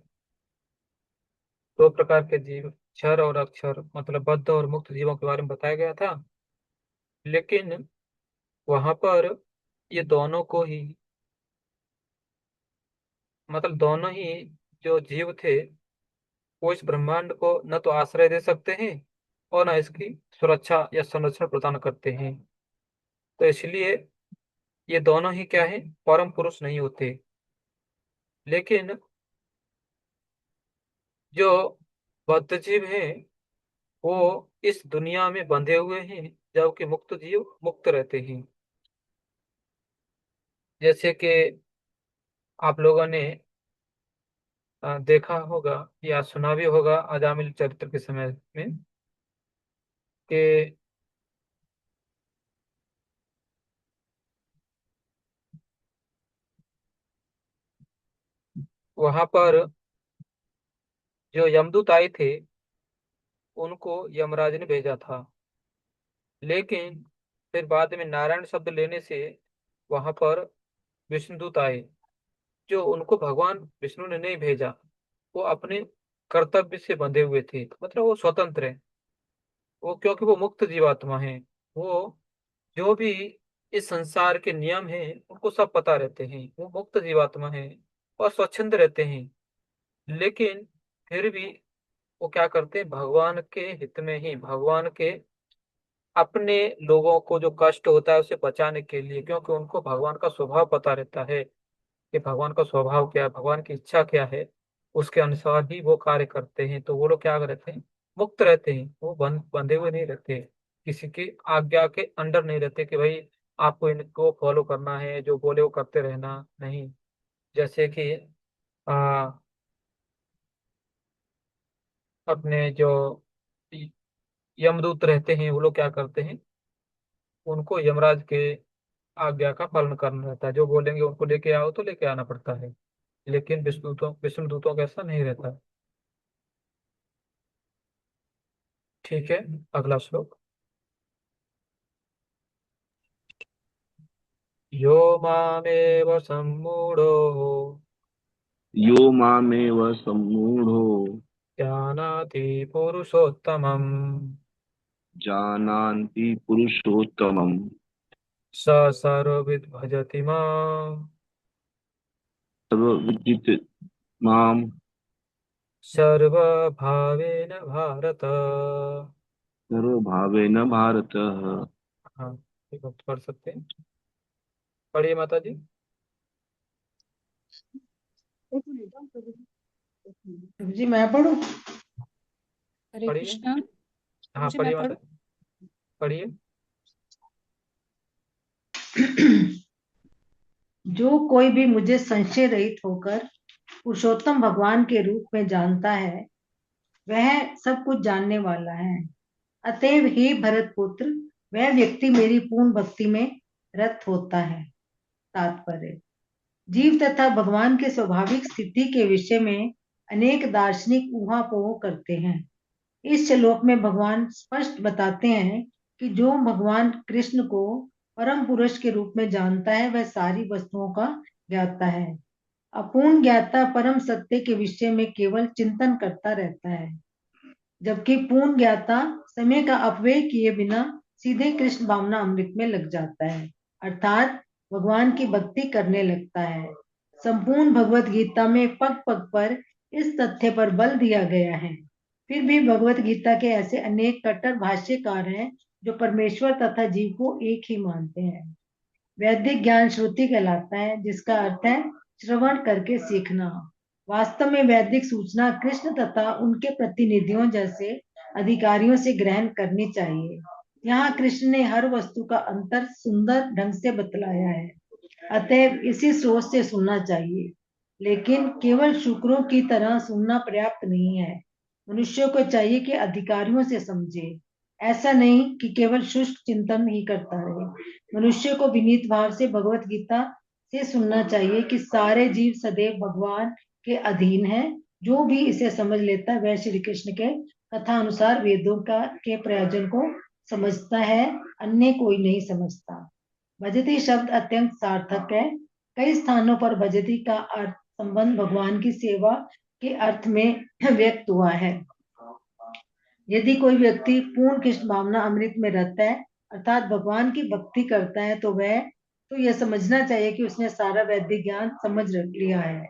[SPEAKER 1] दो प्रकार के जीव, क्षर और अक्षर, मतलब बद्ध और मुक्त जीवों के बारे में बताया गया था। लेकिन वहां पर ये दोनों को ही, मतलब दोनों ही जो जीव थे, वो इस ब्रह्मांड को न तो आश्रय दे सकते हैं और न इसकी सुरक्षा या संरक्षण प्रदान करते हैं। तो इसलिए ये दोनों ही क्या है, परम पुरुष नहीं होते। लेकिन जो बद्ध जीव हैं वो इस दुनिया में बंधे हुए हैं, जबकि मुक्त जीव मुक्त रहते हैं। जैसे कि आप लोगों ने देखा होगा या सुना भी होगा अजामिल चरित्र के समय में कि वहां पर जो यमदूत आए थे उनको यमराज ने भेजा था। लेकिन फिर बाद में नारायण शब्द लेने से वहां पर विष्णुदूत आए, जो उनको भगवान विष्णु ने नहीं भेजा। वो अपने कर्तव्य से बंधे हुए थे, मतलब वो स्वतंत्र है। वो क्योंकि वो मुक्त जीवात्मा है, वो जो भी इस संसार के नियम हैं उनको सब पता रहते हैं। वो मुक्त जीवात्मा है और स्वच्छंद रहते हैं। लेकिन फिर भी वो क्या करते हैं, भगवान के हित में ही, भगवान के अपने लोगों को जो कष्ट होता है उसे बचाने के लिए, क्योंकि उनको भगवान का स्वभाव पता रहता है कि भगवान का स्वभाव क्या है, भगवान की इच्छा क्या है, उसके अनुसार ही वो कार्य करते हैं। तो वो लोग क्या रहते हैं, मुक्त रहते हैं। वो बंधे हुए नहीं रहते, किसी की आज्ञा के अंडर नहीं रहते कि भाई आपको इनको फॉलो करना है, जो बोले वो करते रहना नहीं। जैसे कि आ, अपने जो यमदूत रहते हैं वो लोग क्या करते हैं, उनको यमराज के आज्ञा का पालन करना रहता है। जो बोलेंगे उनको लेके आओ तो लेके आना पड़ता है। लेकिन विष्णुदूतों का ऐसा नहीं रहता। ठीक है, अगला श्लोक। यो मामेव सम्मूढ़ो
[SPEAKER 3] यो मामेव सम्मूढ़ो
[SPEAKER 1] जानाति पुरुषोत्तमम्
[SPEAKER 3] जानान्ति पुरुषोत्तमम्
[SPEAKER 1] स सर्वविद् भजति माम्
[SPEAKER 3] सर्वविदित माम
[SPEAKER 1] सर्वभावेन भारत।
[SPEAKER 3] सर्वभावेन भारत।
[SPEAKER 1] हाँ, एक वक्त पढ़ सकते हैं। पढ़िए माता जी।
[SPEAKER 12] जी मैं पढ़ूं?
[SPEAKER 14] हरे
[SPEAKER 1] पढ़िए।
[SPEAKER 14] कृष्णा।
[SPEAKER 1] हाँ
[SPEAKER 14] जी मैं
[SPEAKER 1] पढ़िए
[SPEAKER 14] पढ़ूं।
[SPEAKER 1] माता, पढ़िए।
[SPEAKER 12] जो कोई भी मुझे संशय रहित होकर पुरुषोत्तम भगवान के रूप में जानता है, वह सब कुछ जानने वाला है। अतएव हे भरत पुत्र, वह व्यक्ति मेरी पूर्ण भक्ति में रत होता है। तात्पर्य: जीव तथा भगवान के स्वाभाविक स्थिति के विषय में अनेक दार्शनिक ऊहापोह करते हैं। इस श्लोक में भगवान स्पष्ट बताते हैं कि जो भगवान कृष्ण को परम पुरुष के रूप में जानता है, वह सारी वस्तुओं का ज्ञाता है। अपूर्ण ज्ञाता परम सत्य के विषय में केवल चिंतन करता रहता है, जबकि पूर्ण ज्ञाता समय का अपव्यय किए बिना सीधे कृष्ण भावना अमृत में लग जाता है, अर्थात भगवान की भक्ति करने लगता है। संपूर्ण भगवत गीता में पग पग पर इस तथ्य पर बल दिया गया है। फिर भी भगवत गीता के ऐसे अनेक कट्टर भाष्यकार हैं जो परमेश्वर तथा जीव को एक ही मानते हैं। वैदिक ज्ञान श्रुति कहलाता है, जिसका अर्थ है श्रवण करके सीखना। वास्तव में वैदिक सूचना कृष्ण तथा उनके प्रतिनिधियों जैसे अधिकारियों से ग्रहण करनी चाहिए। यहाँ कृष्ण ने हर वस्तु का अंतर सुंदर ढंग से बतलाया है, अतएव इसी सोच से सुनना चाहिए। लेकिन केवल शुक्रों की तरह सुनना पर्याप्त नहीं है। मनुष्यों को चाहिए कि अधिकारियों से समझे, ऐसा नहीं कि केवल शुष्क चिंतन ही करता रहे। मनुष्य को विनीत भाव से भगवत गीता से सुनना चाहिए कि सारे जीव सदैव भगवान के अधीन है। जो भी इसे समझ लेता है, वह श्री कृष्ण के कथा अनुसार वेदों के प्रयोजन को समझता है, अन्य कोई नहीं समझता। भजती शब्द अत्यंत सार्थक है। कई स्थानों पर भजती का अर्थ संबंध भगवान की सेवा के अर्थ में व्यक्त हुआ है। यदि कोई व्यक्ति पूर्ण कृष्ण भावना अमृत में रहता है, अर्थात भगवान की भक्ति करता है, तो यह समझना चाहिए कि उसने सारा वैदिक ज्ञान समझ रख लिया है।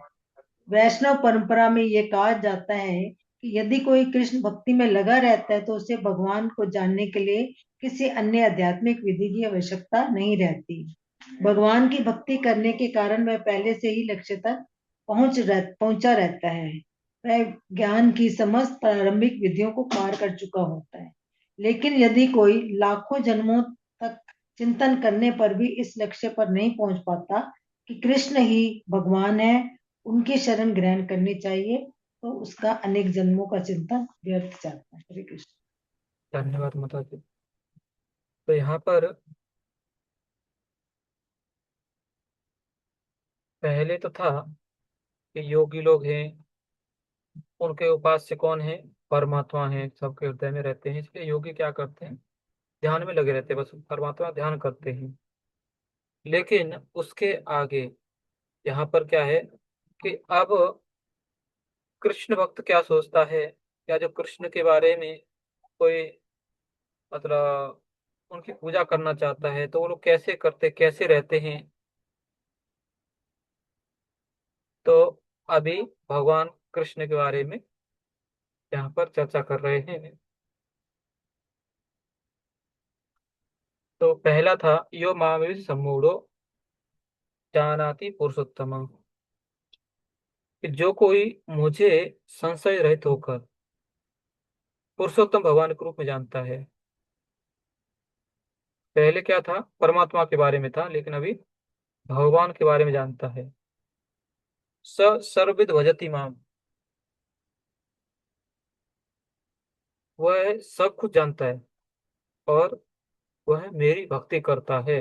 [SPEAKER 12] वैष्णव परंपरा में यह कहा जाता है कि यदि कोई कृष्ण भक्ति में लगा रहता है, तो उसे भगवान को जानने के लिए किसी अन्य आध्यात्मिक विधि की आवश्यकता नहीं रहती। भगवान की भक्ति करने के कारण वह पहले से ही लक्ष्य तक पहुंचा रहता है। वह ज्ञान की समस्त प्रारंभिक विधियों को पार कर चुका होता है। लेकिन यदि कोई लाखों जन्मों तक चिंतन करने पर भी इस लक्ष्य पर नहीं पहुंच पाता कि कृष्ण ही भगवान है, उनकी शरण ग्रहण करनी चाहिए, तो उसका अनेक जन्मों का चिंतन व्यर्थ जाता है। हरे कृष्ण।
[SPEAKER 1] धन्यवाद माता जी। तो यहाँ पर पहले तो था कि योगी लोग हैं, उनके उपास्य कौन है? परमात्मा है, सबके हृदय में रहते हैं। इसलिए योगी क्या करते हैं? ध्यान में लगे रहते हैं, बस परमात्मा ध्यान करते हैं। लेकिन उसके आगे यहाँ पर क्या है कि अब कृष्ण भक्त क्या सोचता है, या जो कृष्ण के बारे में कोई मतलब उनकी पूजा करना चाहता है, तो वो लोग कैसे करते, कैसे रहते हैं? तो अभी भगवान कृष्ण के बारे में यहाँ पर चर्चा कर रहे हैं। तो पहला था यो मामेव सम्मूढ़ो जानाति पुरुषोत्तम, कि जो कोई मुझे संशय रहित होकर पुरुषोत्तम भगवान के रूप में जानता है। पहले क्या था? परमात्मा के बारे में था, लेकिन अभी भगवान के बारे में जानता है। स सर्वविद भजति माम, वह सब कुछ जानता है और वह मेरी भक्ति करता है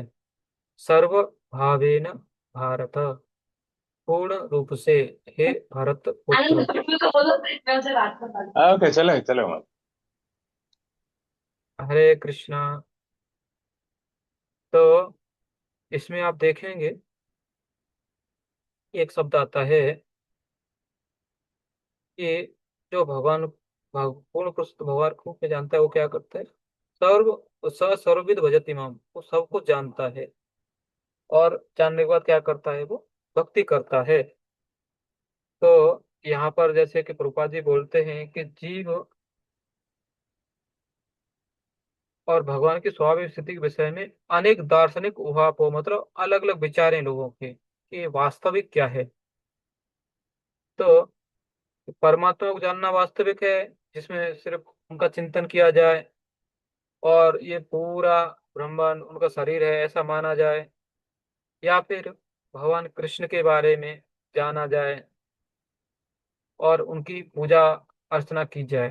[SPEAKER 1] सर्व भावेन भारत, पूर्ण रूप से। हे भरत पुत्र।
[SPEAKER 4] ओके, चले चले मत।
[SPEAKER 1] हरे कृष्णा। तो इसमें आप देखेंगे एक शब्द आता है कि जो भगवान पूर्ण पुरुष भगवान को रूप में जानता है, वो क्या करता है? सर्वविद भजति माम, वो सब कुछ जानता है और जानने के बाद क्या करता है? वो भक्ति करता है। तो यहाँ पर जैसे कि प्रभुपाद जी बोलते हैं कि जीव और भगवान की स्वाभाविक स्थिति के विषय में अनेक दार्शनिक उहापोह, मतलब अलग अलग विचार हैं लोगों के कि वास्तविक क्या है। तो परमात्मा को जानना वास्तविक है, जिसमें सिर्फ उनका चिंतन किया जाए और ये पूरा ब्रह्मांड उनका शरीर है ऐसा माना जाए, या फिर भगवान कृष्ण के बारे में जाना जाए, और उनकी पूजा अर्चना की जाए।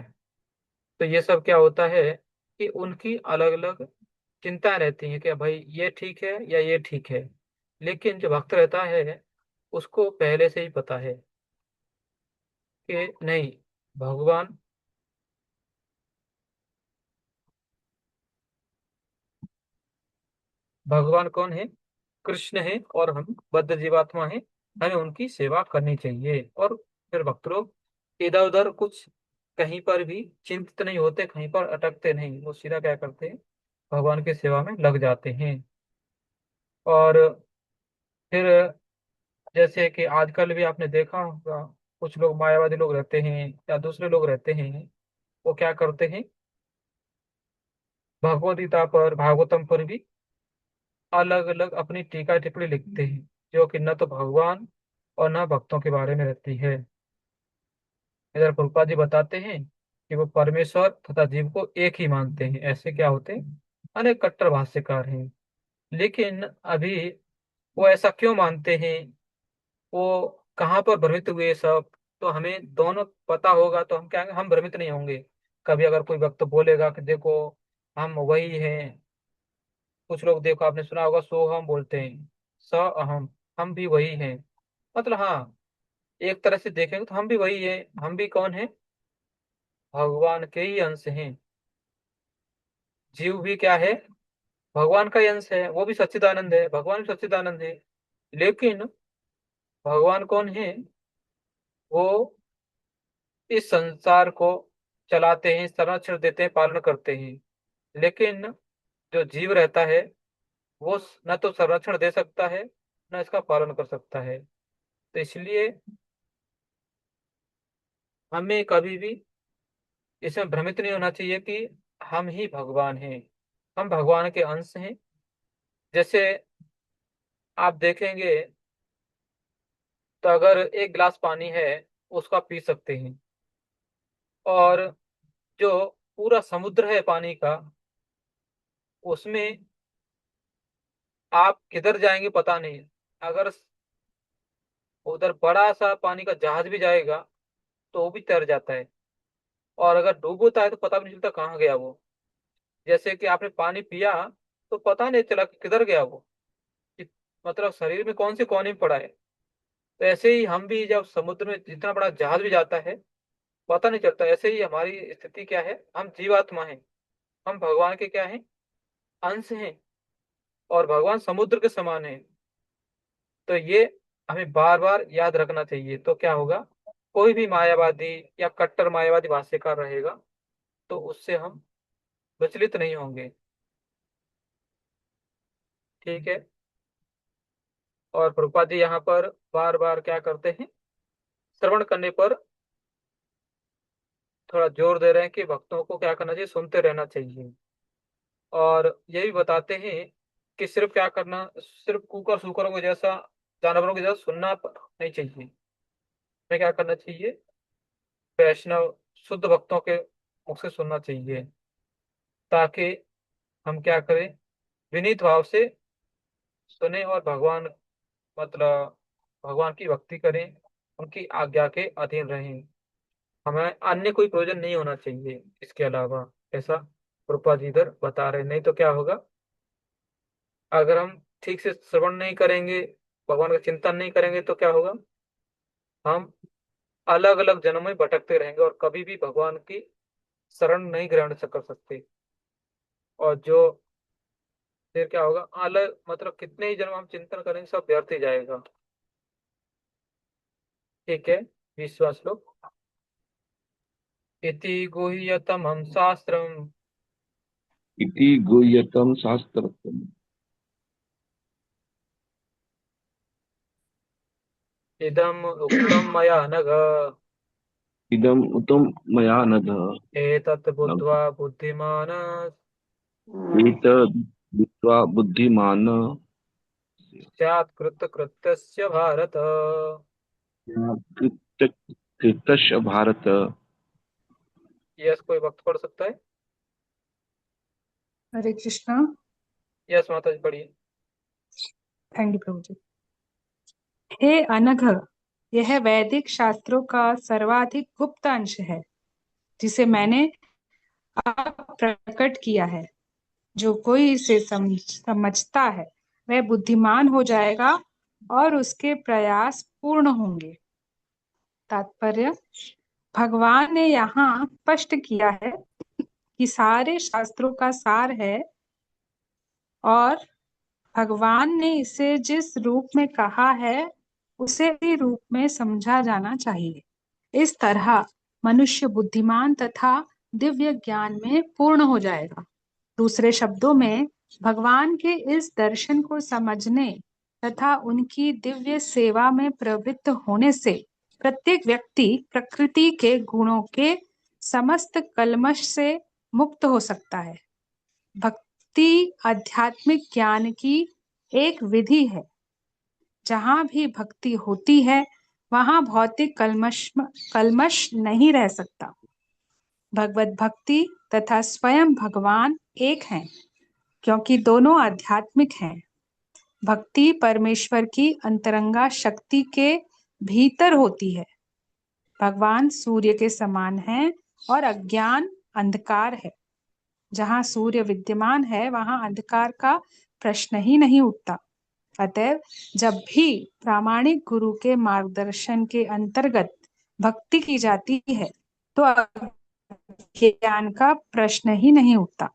[SPEAKER 1] तो ये सब क्या होता है कि उनकी अलग अलग चिंता रहती है कि भाई ये ठीक है या ये ठीक है। लेकिन जो भक्त रहता है उसको पहले से ही पता है कि नहीं, भगवान भगवान कौन है? कृष्ण है, और हम बद्ध जीवात्मा है, हमें उनकी सेवा करनी चाहिए। और फिर भक्त लोग इधर उधर कुछ कहीं पर भी चिंतित नहीं होते, कहीं पर अटकते नहीं, वो सीधा क्या करते हैं, भगवान की सेवा में लग जाते हैं। और फिर जैसे कि आजकल भी आपने देखा होगा, कुछ लोग मायावादी लोग रहते हैं या दूसरे लोग रहते हैं, वो क्या करते हैं, भगवद गीता पर, भागवतम पर भी अलग अलग अपनी टीका टिप्पणी लिखते हैं, जो कि न तो भगवान और न भक्तों के बारे में रहती है। इधर प्रभुपाद जी बताते हैं कि वो परमेश्वर तथा जीव को एक ही मानते हैं। ऐसे क्या होते हैं, अनेक कट्टर भाष्यकार हैं। लेकिन अभी वो ऐसा क्यों मानते हैं, वो कहाँ पर भ्रमित हुए सब, तो हमें दोनों पता होगा तो हम क्या, हम भ्रमित नहीं होंगे। कभी अगर कोई वक्त बोलेगा कि देखो हम वही हैं, कुछ लोग देखो आपने सुना होगा सो हम बोलते हैं, स अहम, हम भी वही हैं। मतलब हाँ, एक तरह से देखेंगे तो हम भी वही हैं। हम भी कौन है, भगवान के ही अंश हैं। जीव भी क्या है, भगवान का ही अंश है। वो भी सच्चिदानंद है, भगवान भी सच्चिदानंद है। लेकिन भगवान कौन है, वो इस संसार को चलाते हैं, संरक्षण देते हैं, पालन करते हैं। लेकिन जो जीव रहता है वो न तो संरक्षण दे सकता है, न इसका पालन कर सकता है। तो इसलिए हमें कभी भी इसमें भ्रमित नहीं होना चाहिए कि हम ही भगवान हैं, हम भगवान के अंश हैं। जैसे आप देखेंगे तो अगर एक गिलास पानी है उसका पी सकते हैं, और जो पूरा समुद्र है पानी का, उसमें आप किधर जाएंगे पता नहीं। अगर उधर बड़ा सा पानी का जहाज भी जाएगा तो वो भी तैर जाता है, और अगर डूबता है तो पता भी नहीं चलता कहाँ गया वो। जैसे कि आपने पानी पिया तो पता नहीं चला कि किधर गया वो, कि मतलब शरीर में कौन से कोने में पड़ा है। तो ऐसे ही हम भी जब समुद्र में जितना बड़ा जहाज भी जाता है पता नहीं चलता। ऐसे ही हमारी स्थिति क्या है, हम जीवात्मा हैं, हम भगवान के क्या हैं, अंश हैं, और भगवान समुद्र के समान है। तो ये हमें बार बार याद रखना चाहिए। तो क्या होगा, कोई भी मायावादी या कट्टर मायावादी भाष्यकार रहेगा तो उससे हम विचलित नहीं होंगे। ठीक है। और प्रभुपाद जी यहाँ पर बार बार क्या करते हैं, श्रवण करने पर थोड़ा जोर दे रहे हैं कि भक्तों को क्या करना चाहिए, सुनते रहना चाहिए। और ये भी बताते हैं कि सिर्फ क्या करना, सिर्फ कुकर सुकरों को जैसा, जानवरों की जैसा सुनना नहीं चाहिए। हमें क्या करना चाहिए, वैष्णव शुद्ध भक्तों के मुख से सुनना चाहिए, ताकि हम क्या करें, विनीत भाव से सुने और भगवान, मतलब भगवान की भक्ति करें, उनकी आज्ञा के अधीन रहें। हमें अन्य कोई प्रयोजन नहीं होना चाहिए इसके अलावा। ऐसा प्रभुपाद जी इधर बता रहे। नहीं तो क्या होगा, अगर हम ठीक से श्रवण नहीं करेंगे, भगवान का चिंतन नहीं करेंगे, तो क्या होगा, हम अलग अलग जन्म में भटकते रहेंगे और कभी भी भगवान की शरण नहीं ग्रहण कर सकते। और जो फिर क्या होगा, अलग मतलब कितने ही जन्म हम चिंतन करेंगे सब व्यर्थ ही जाएगा। ठीक है, विश्वास लो। इति गुह्यतमं शास्त्रम्
[SPEAKER 3] इति गुह्यतम शास्त्रम्
[SPEAKER 1] इदम् उक्तं मया नघ
[SPEAKER 3] इदम उत्तम मया नघ
[SPEAKER 1] एतत् बुद्ध्वा बुद्धिमान्
[SPEAKER 3] एतद् विद्वा बुद्धिमान्
[SPEAKER 1] स्यात् कृतकृत्यस्य भारत।
[SPEAKER 3] कृत्य कृतस्य भारत।
[SPEAKER 1] यस, कोई वक्त पढ़ सकता है?
[SPEAKER 14] हरे कृष्णा।
[SPEAKER 1] यस माता जी, पढ़िए।
[SPEAKER 14] थैंक यू प्रभु जी। हे अनघ,
[SPEAKER 15] यह वैदिक शास्त्रों का सर्वाधिक गुप्त अंश है जिसे मैंने अब प्रकट किया है। जो कोई इसे समझता है वह बुद्धिमान हो जाएगा और उसके प्रयास पूर्ण होंगे। तात्पर्य, भगवान ने यहाँ स्पष्ट किया है कि सारे शास्त्रों का सार है और भगवान ने इसे जिस रूप में कहा है उसे ही रूप में समझा जाना चाहिए। इस तरह मनुष्य बुद्धिमान तथा दिव्य ज्ञान में पूर्ण हो जाएगा। दूसरे शब्दों में, भगवान के इस दर्शन को समझने तथा उनकी दिव्य सेवा में प्रवृत्त होने से प्रत्येक व्यक्ति प्रकृति के गुणों के समस्त कल्मश से मुक्त हो सकता है। भक्ति आध्यात्मिक ज्ञान की एक विधि है। जहाँ भी भक्ति होती है वहाँ भौतिक कल्मश नहीं रह सकता। भगवत भक्ति तथा स्वयं भगवान एक हैं, क्योंकि दोनों आध्यात्मिक हैं। भक्ति परमेश्वर की अंतरंगा शक्ति के भीतर होती है। भगवान सूर्य के समान हैं और अज्ञान अंधकार है। जहाँ सूर्य विद्यमान है वहाँ अंधकार का प्रश्न ही नहीं उठता। अतएव जब भी प्रामाणिक गुरु के मार्गदर्शन के अंतर्गत भक्ति की जाती है तो ज्ञान का प्रश्न ही नहीं उठता।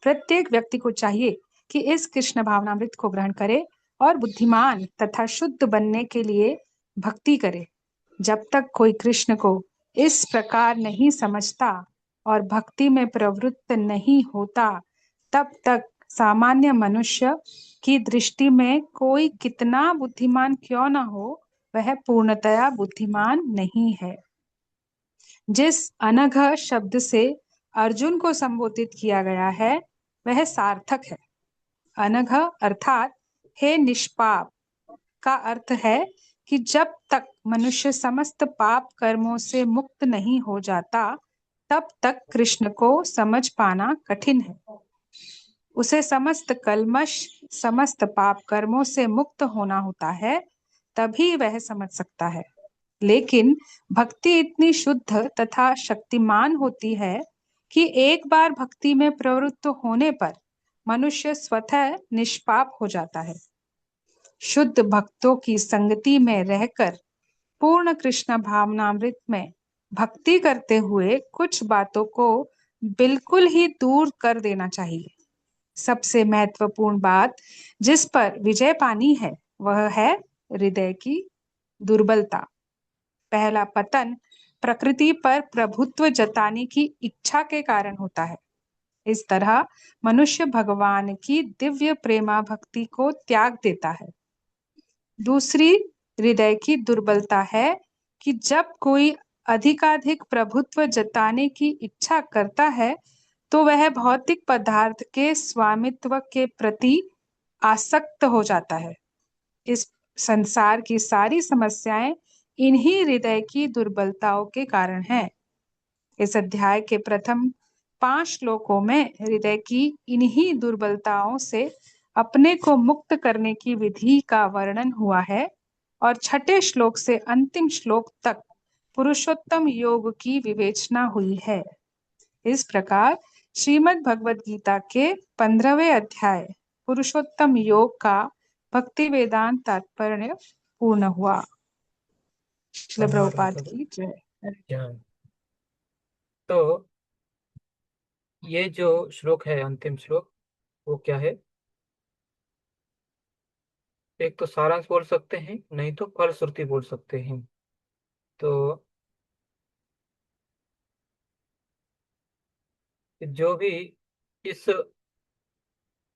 [SPEAKER 15] प्रत्येक व्यक्ति को चाहिए कि इस कृष्ण भावनामृत को ग्रहण करे और बुद्धिमान तथा शुद्ध बनने के लिए भक्ति करे। जब तक कोई कृष्ण को इस प्रकार नहीं समझता और भक्ति में प्रवृत्त नहीं होता, तब तक सामान्य मनुष्य की दृष्टि में कोई कितना बुद्धिमान क्यों न हो, वह पूर्णतया बुद्धिमान नहीं है। जिस अनघ शब्द से अर्जुन को संबोधित किया गया है वह सार्थक है। अनघ अर्थात हे निष्पाप का अर्थ है कि जब तक मनुष्य समस्त पाप कर्मों से मुक्त नहीं हो जाता तब तक कृष्ण को समझ पाना कठिन है। उसे समस्त कल्मश, समस्त पाप कर्मों से मुक्त होना होता है, तभी वह समझ सकता है। लेकिन भक्ति इतनी शुद्ध तथा शक्तिमान होती है कि एक बार भक्ति में प्रवृत्त होने पर मनुष्य स्वतः निष्पाप हो जाता है। शुद्ध भक्तों की संगति में रहकर पूर्ण कृष्ण भावनामृत में भक्ति करते हुए कुछ बातों को बिल्कुल ही दूर कर देना चाहिए। सबसे महत्वपूर्ण बात जिस पर विजय पानी है वह है हृदय की दुर्बलता। पहला पतन प्रकृति पर प्रभुत्व जताने की इच्छा के कारण होता है। इस तरह मनुष्य भगवान की दिव्य प्रेमा भक्ति को त्याग देता है। दूसरी हृदय की दुर्बलता है कि जब कोई अधिकाधिक प्रभुत्व जताने की इच्छा करता है तो वह भौतिक पदार्थ के स्वामित्व के प्रति आसक्त हो जाता है। इस संसार की सारी समस्याएं इन्हीं हृदय की दुर्बलताओं के कारण हैं। इस अध्याय के प्रथम 5 श्लोकों में हृदय की इन्हीं दुर्बलताओं से अपने को मुक्त करने की विधि का वर्णन हुआ है और 6ठे श्लोक से अंतिम श्लोक तक पुरुषोत्तम योग की विवेचना हुई है। इस प्रकार श्रीमद् भगवद गीता के 15वें अध्याय पुरुषोत्तम योग का भक्ति वेदांत तात्पर्य पूर्ण हुआ। श्रील प्रभुपाद की जय।
[SPEAKER 1] तो ये जो श्लोक है, अंतिम श्लोक, वो क्या है? एक तो सारांश बोल सकते हैं, नहीं तो फलश्रुति बोल सकते हैं। तो जो भी इस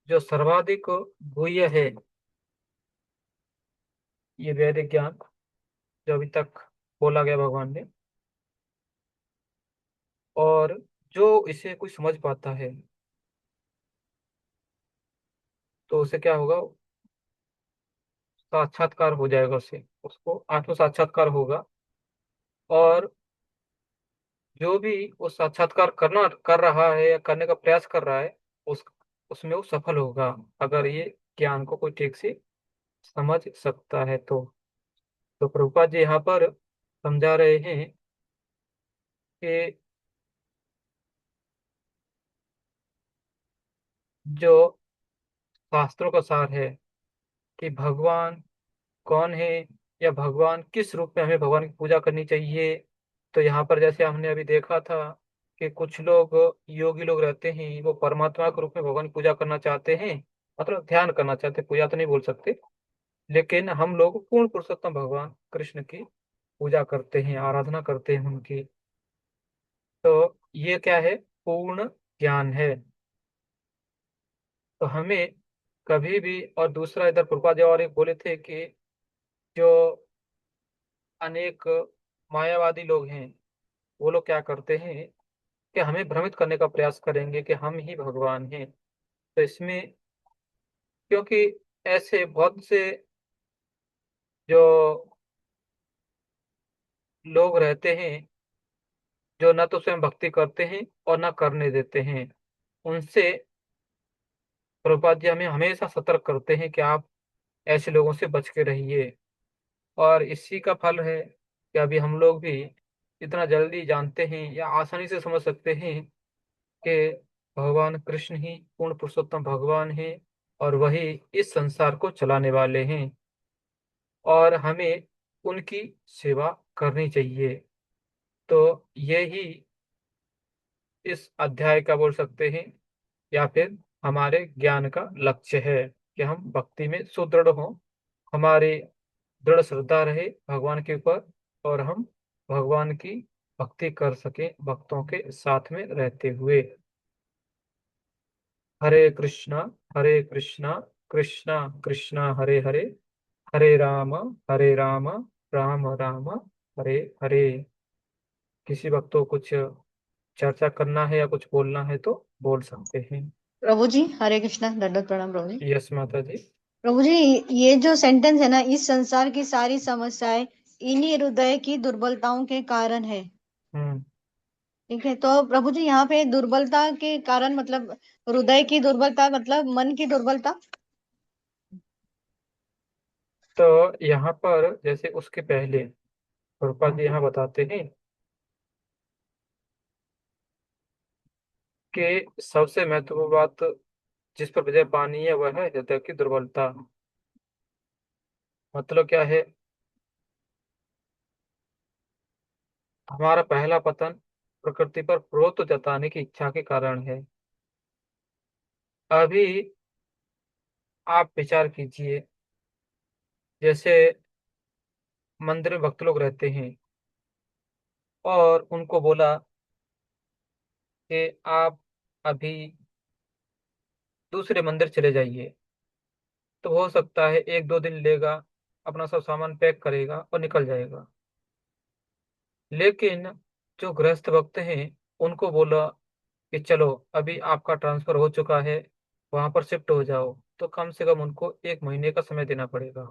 [SPEAKER 1] जो सर्वाधिक गुह्य है, ये वैदिक ज्ञान जो अभी तक बोला गया भगवान ने, और जो इसे कोई समझ पाता है तो उसे क्या होगा? साक्षात्कार हो जाएगा, उसे उसको आत्म साक्षात्कार होगा। और जो भी वो साक्षात्कार कर रहा है या करने का प्रयास कर रहा है, उसमें वो सफल होगा, अगर ये ज्ञान को कोई ठीक से समझ सकता है तो। तो प्रभुपाद जी यहाँ पर समझा रहे हैं कि जो शास्त्रों का सार है कि भगवान कौन है या भगवान किस रूप में हमें भगवान की पूजा करनी चाहिए। तो यहाँ पर जैसे हमने अभी देखा था कि कुछ लोग योगी लोग रहते हैं, वो परमात्मा के रूप में भगवान की पूजा करना चाहते हैं, मतलब ध्यान करना चाहते हैं, पूजा तो नहीं बोल सकते। लेकिन हम लोग पूर्ण पुरुषोत्तम भगवान कृष्ण की पूजा करते हैं, आराधना करते हैं उनकी। तो ये क्या है? पूर्ण ज्ञान है। तो हमें कभी भी, और दूसरा इधर प्रभुपाद जी और एक बोले थे कि जो अनेक मायावादी लोग हैं, वो लोग क्या करते हैं कि हमें भ्रमित करने का प्रयास करेंगे कि हम ही भगवान हैं। तो इसमें, क्योंकि ऐसे बहुत से जो लोग रहते हैं जो न तो स्वयं भक्ति करते हैं और न करने देते हैं, उनसे प्रभुपाद जी हमें हमेशा सतर्क करते हैं कि आप ऐसे लोगों से बच के रहिए। और इसी का फल है कि अभी हम लोग भी इतना जल्दी जानते हैं या आसानी से समझ सकते हैं कि भगवान कृष्ण ही पूर्ण पुरुषोत्तम भगवान है और वही इस संसार को चलाने वाले हैं, और हमें उनकी सेवा करनी चाहिए। तो यही इस अध्याय का बोल सकते हैं, या फिर हमारे ज्ञान का लक्ष्य है कि हम भक्ति में सुदृढ़ हों, हमारी दृढ़ श्रद्धा रहे भगवान के ऊपर, और हम भगवान की भक्ति कर सकें भक्तों के साथ में रहते हुए। हरे कृष्णा, हरे कृष्णा, कृष्णा कृष्णा हरे हरे, हरे राम, हरे राम, राम राम हरे हरे। किसी वक्त तो कुछ चर्चा करना है या कुछ बोलना है तो बोल सकते हैं।
[SPEAKER 16] प्रभु जी हरे कृष्णा, दंडवत प्रणाम प्रभु जी।
[SPEAKER 1] यस माता जी।
[SPEAKER 16] प्रभु जी, ये जो सेंटेंस है ना, इस संसार की सारी समस्याएं इन्हीं हृदय की दुर्बलताओं के कारण है।
[SPEAKER 1] हम्म।
[SPEAKER 16] ठीक है, तो प्रभु जी यहाँ पे दुर्बलता के कारण मतलब हृदय की दुर्बलता मतलब मन की दुर्बलता।
[SPEAKER 1] तो यहाँ पर जैसे उसके पहले प्रभुपाद जी यहाँ बताते हैं कि सबसे महत्वपूर्ण बात जिस पर विजय पानी है वह है हृदय की दुर्बलता। मतलब क्या है? हमारा पहला पतन प्रकृति पर क्रोध जताने की इच्छा के कारण है। अभी आप विचार कीजिए, जैसे मंदिर में भक्त लोग रहते हैं और उनको बोला कि आप अभी दूसरे मंदिर चले जाइए, तो हो सकता है एक दो दिन लेगा, अपना सब सामान पैक करेगा और निकल जाएगा। लेकिन जो गृहस्थ भक्त हैं उनको बोला कि चलो अभी आपका ट्रांसफर हो चुका है, वहां पर शिफ्ट हो जाओ, तो कम से कम उनको एक महीने का समय देना पड़ेगा।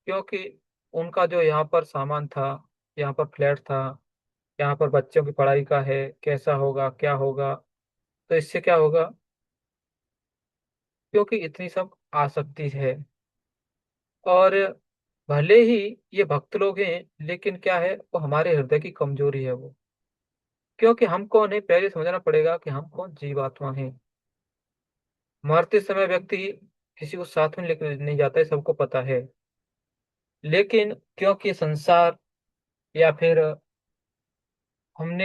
[SPEAKER 1] क्योंकि उनका जो यहाँ पर सामान था, यहाँ पर फ्लैट था, यहाँ पर बच्चों की पढ़ाई का है, कैसा होगा क्या होगा। तो इससे क्या होगा? क्योंकि इतनी सब आसक्ति है। और भले ही ये भक्त लोग हैं, लेकिन क्या है, वो हमारे हृदय की कमजोरी है वो। क्योंकि हम कौन है, पहले समझना पड़ेगा कि हम कौन जीवात्मा हैं। मरते समय व्यक्ति किसी को साथ में लेकर नहीं जाता है, सबको पता है। लेकिन क्योंकि संसार या फिर हमने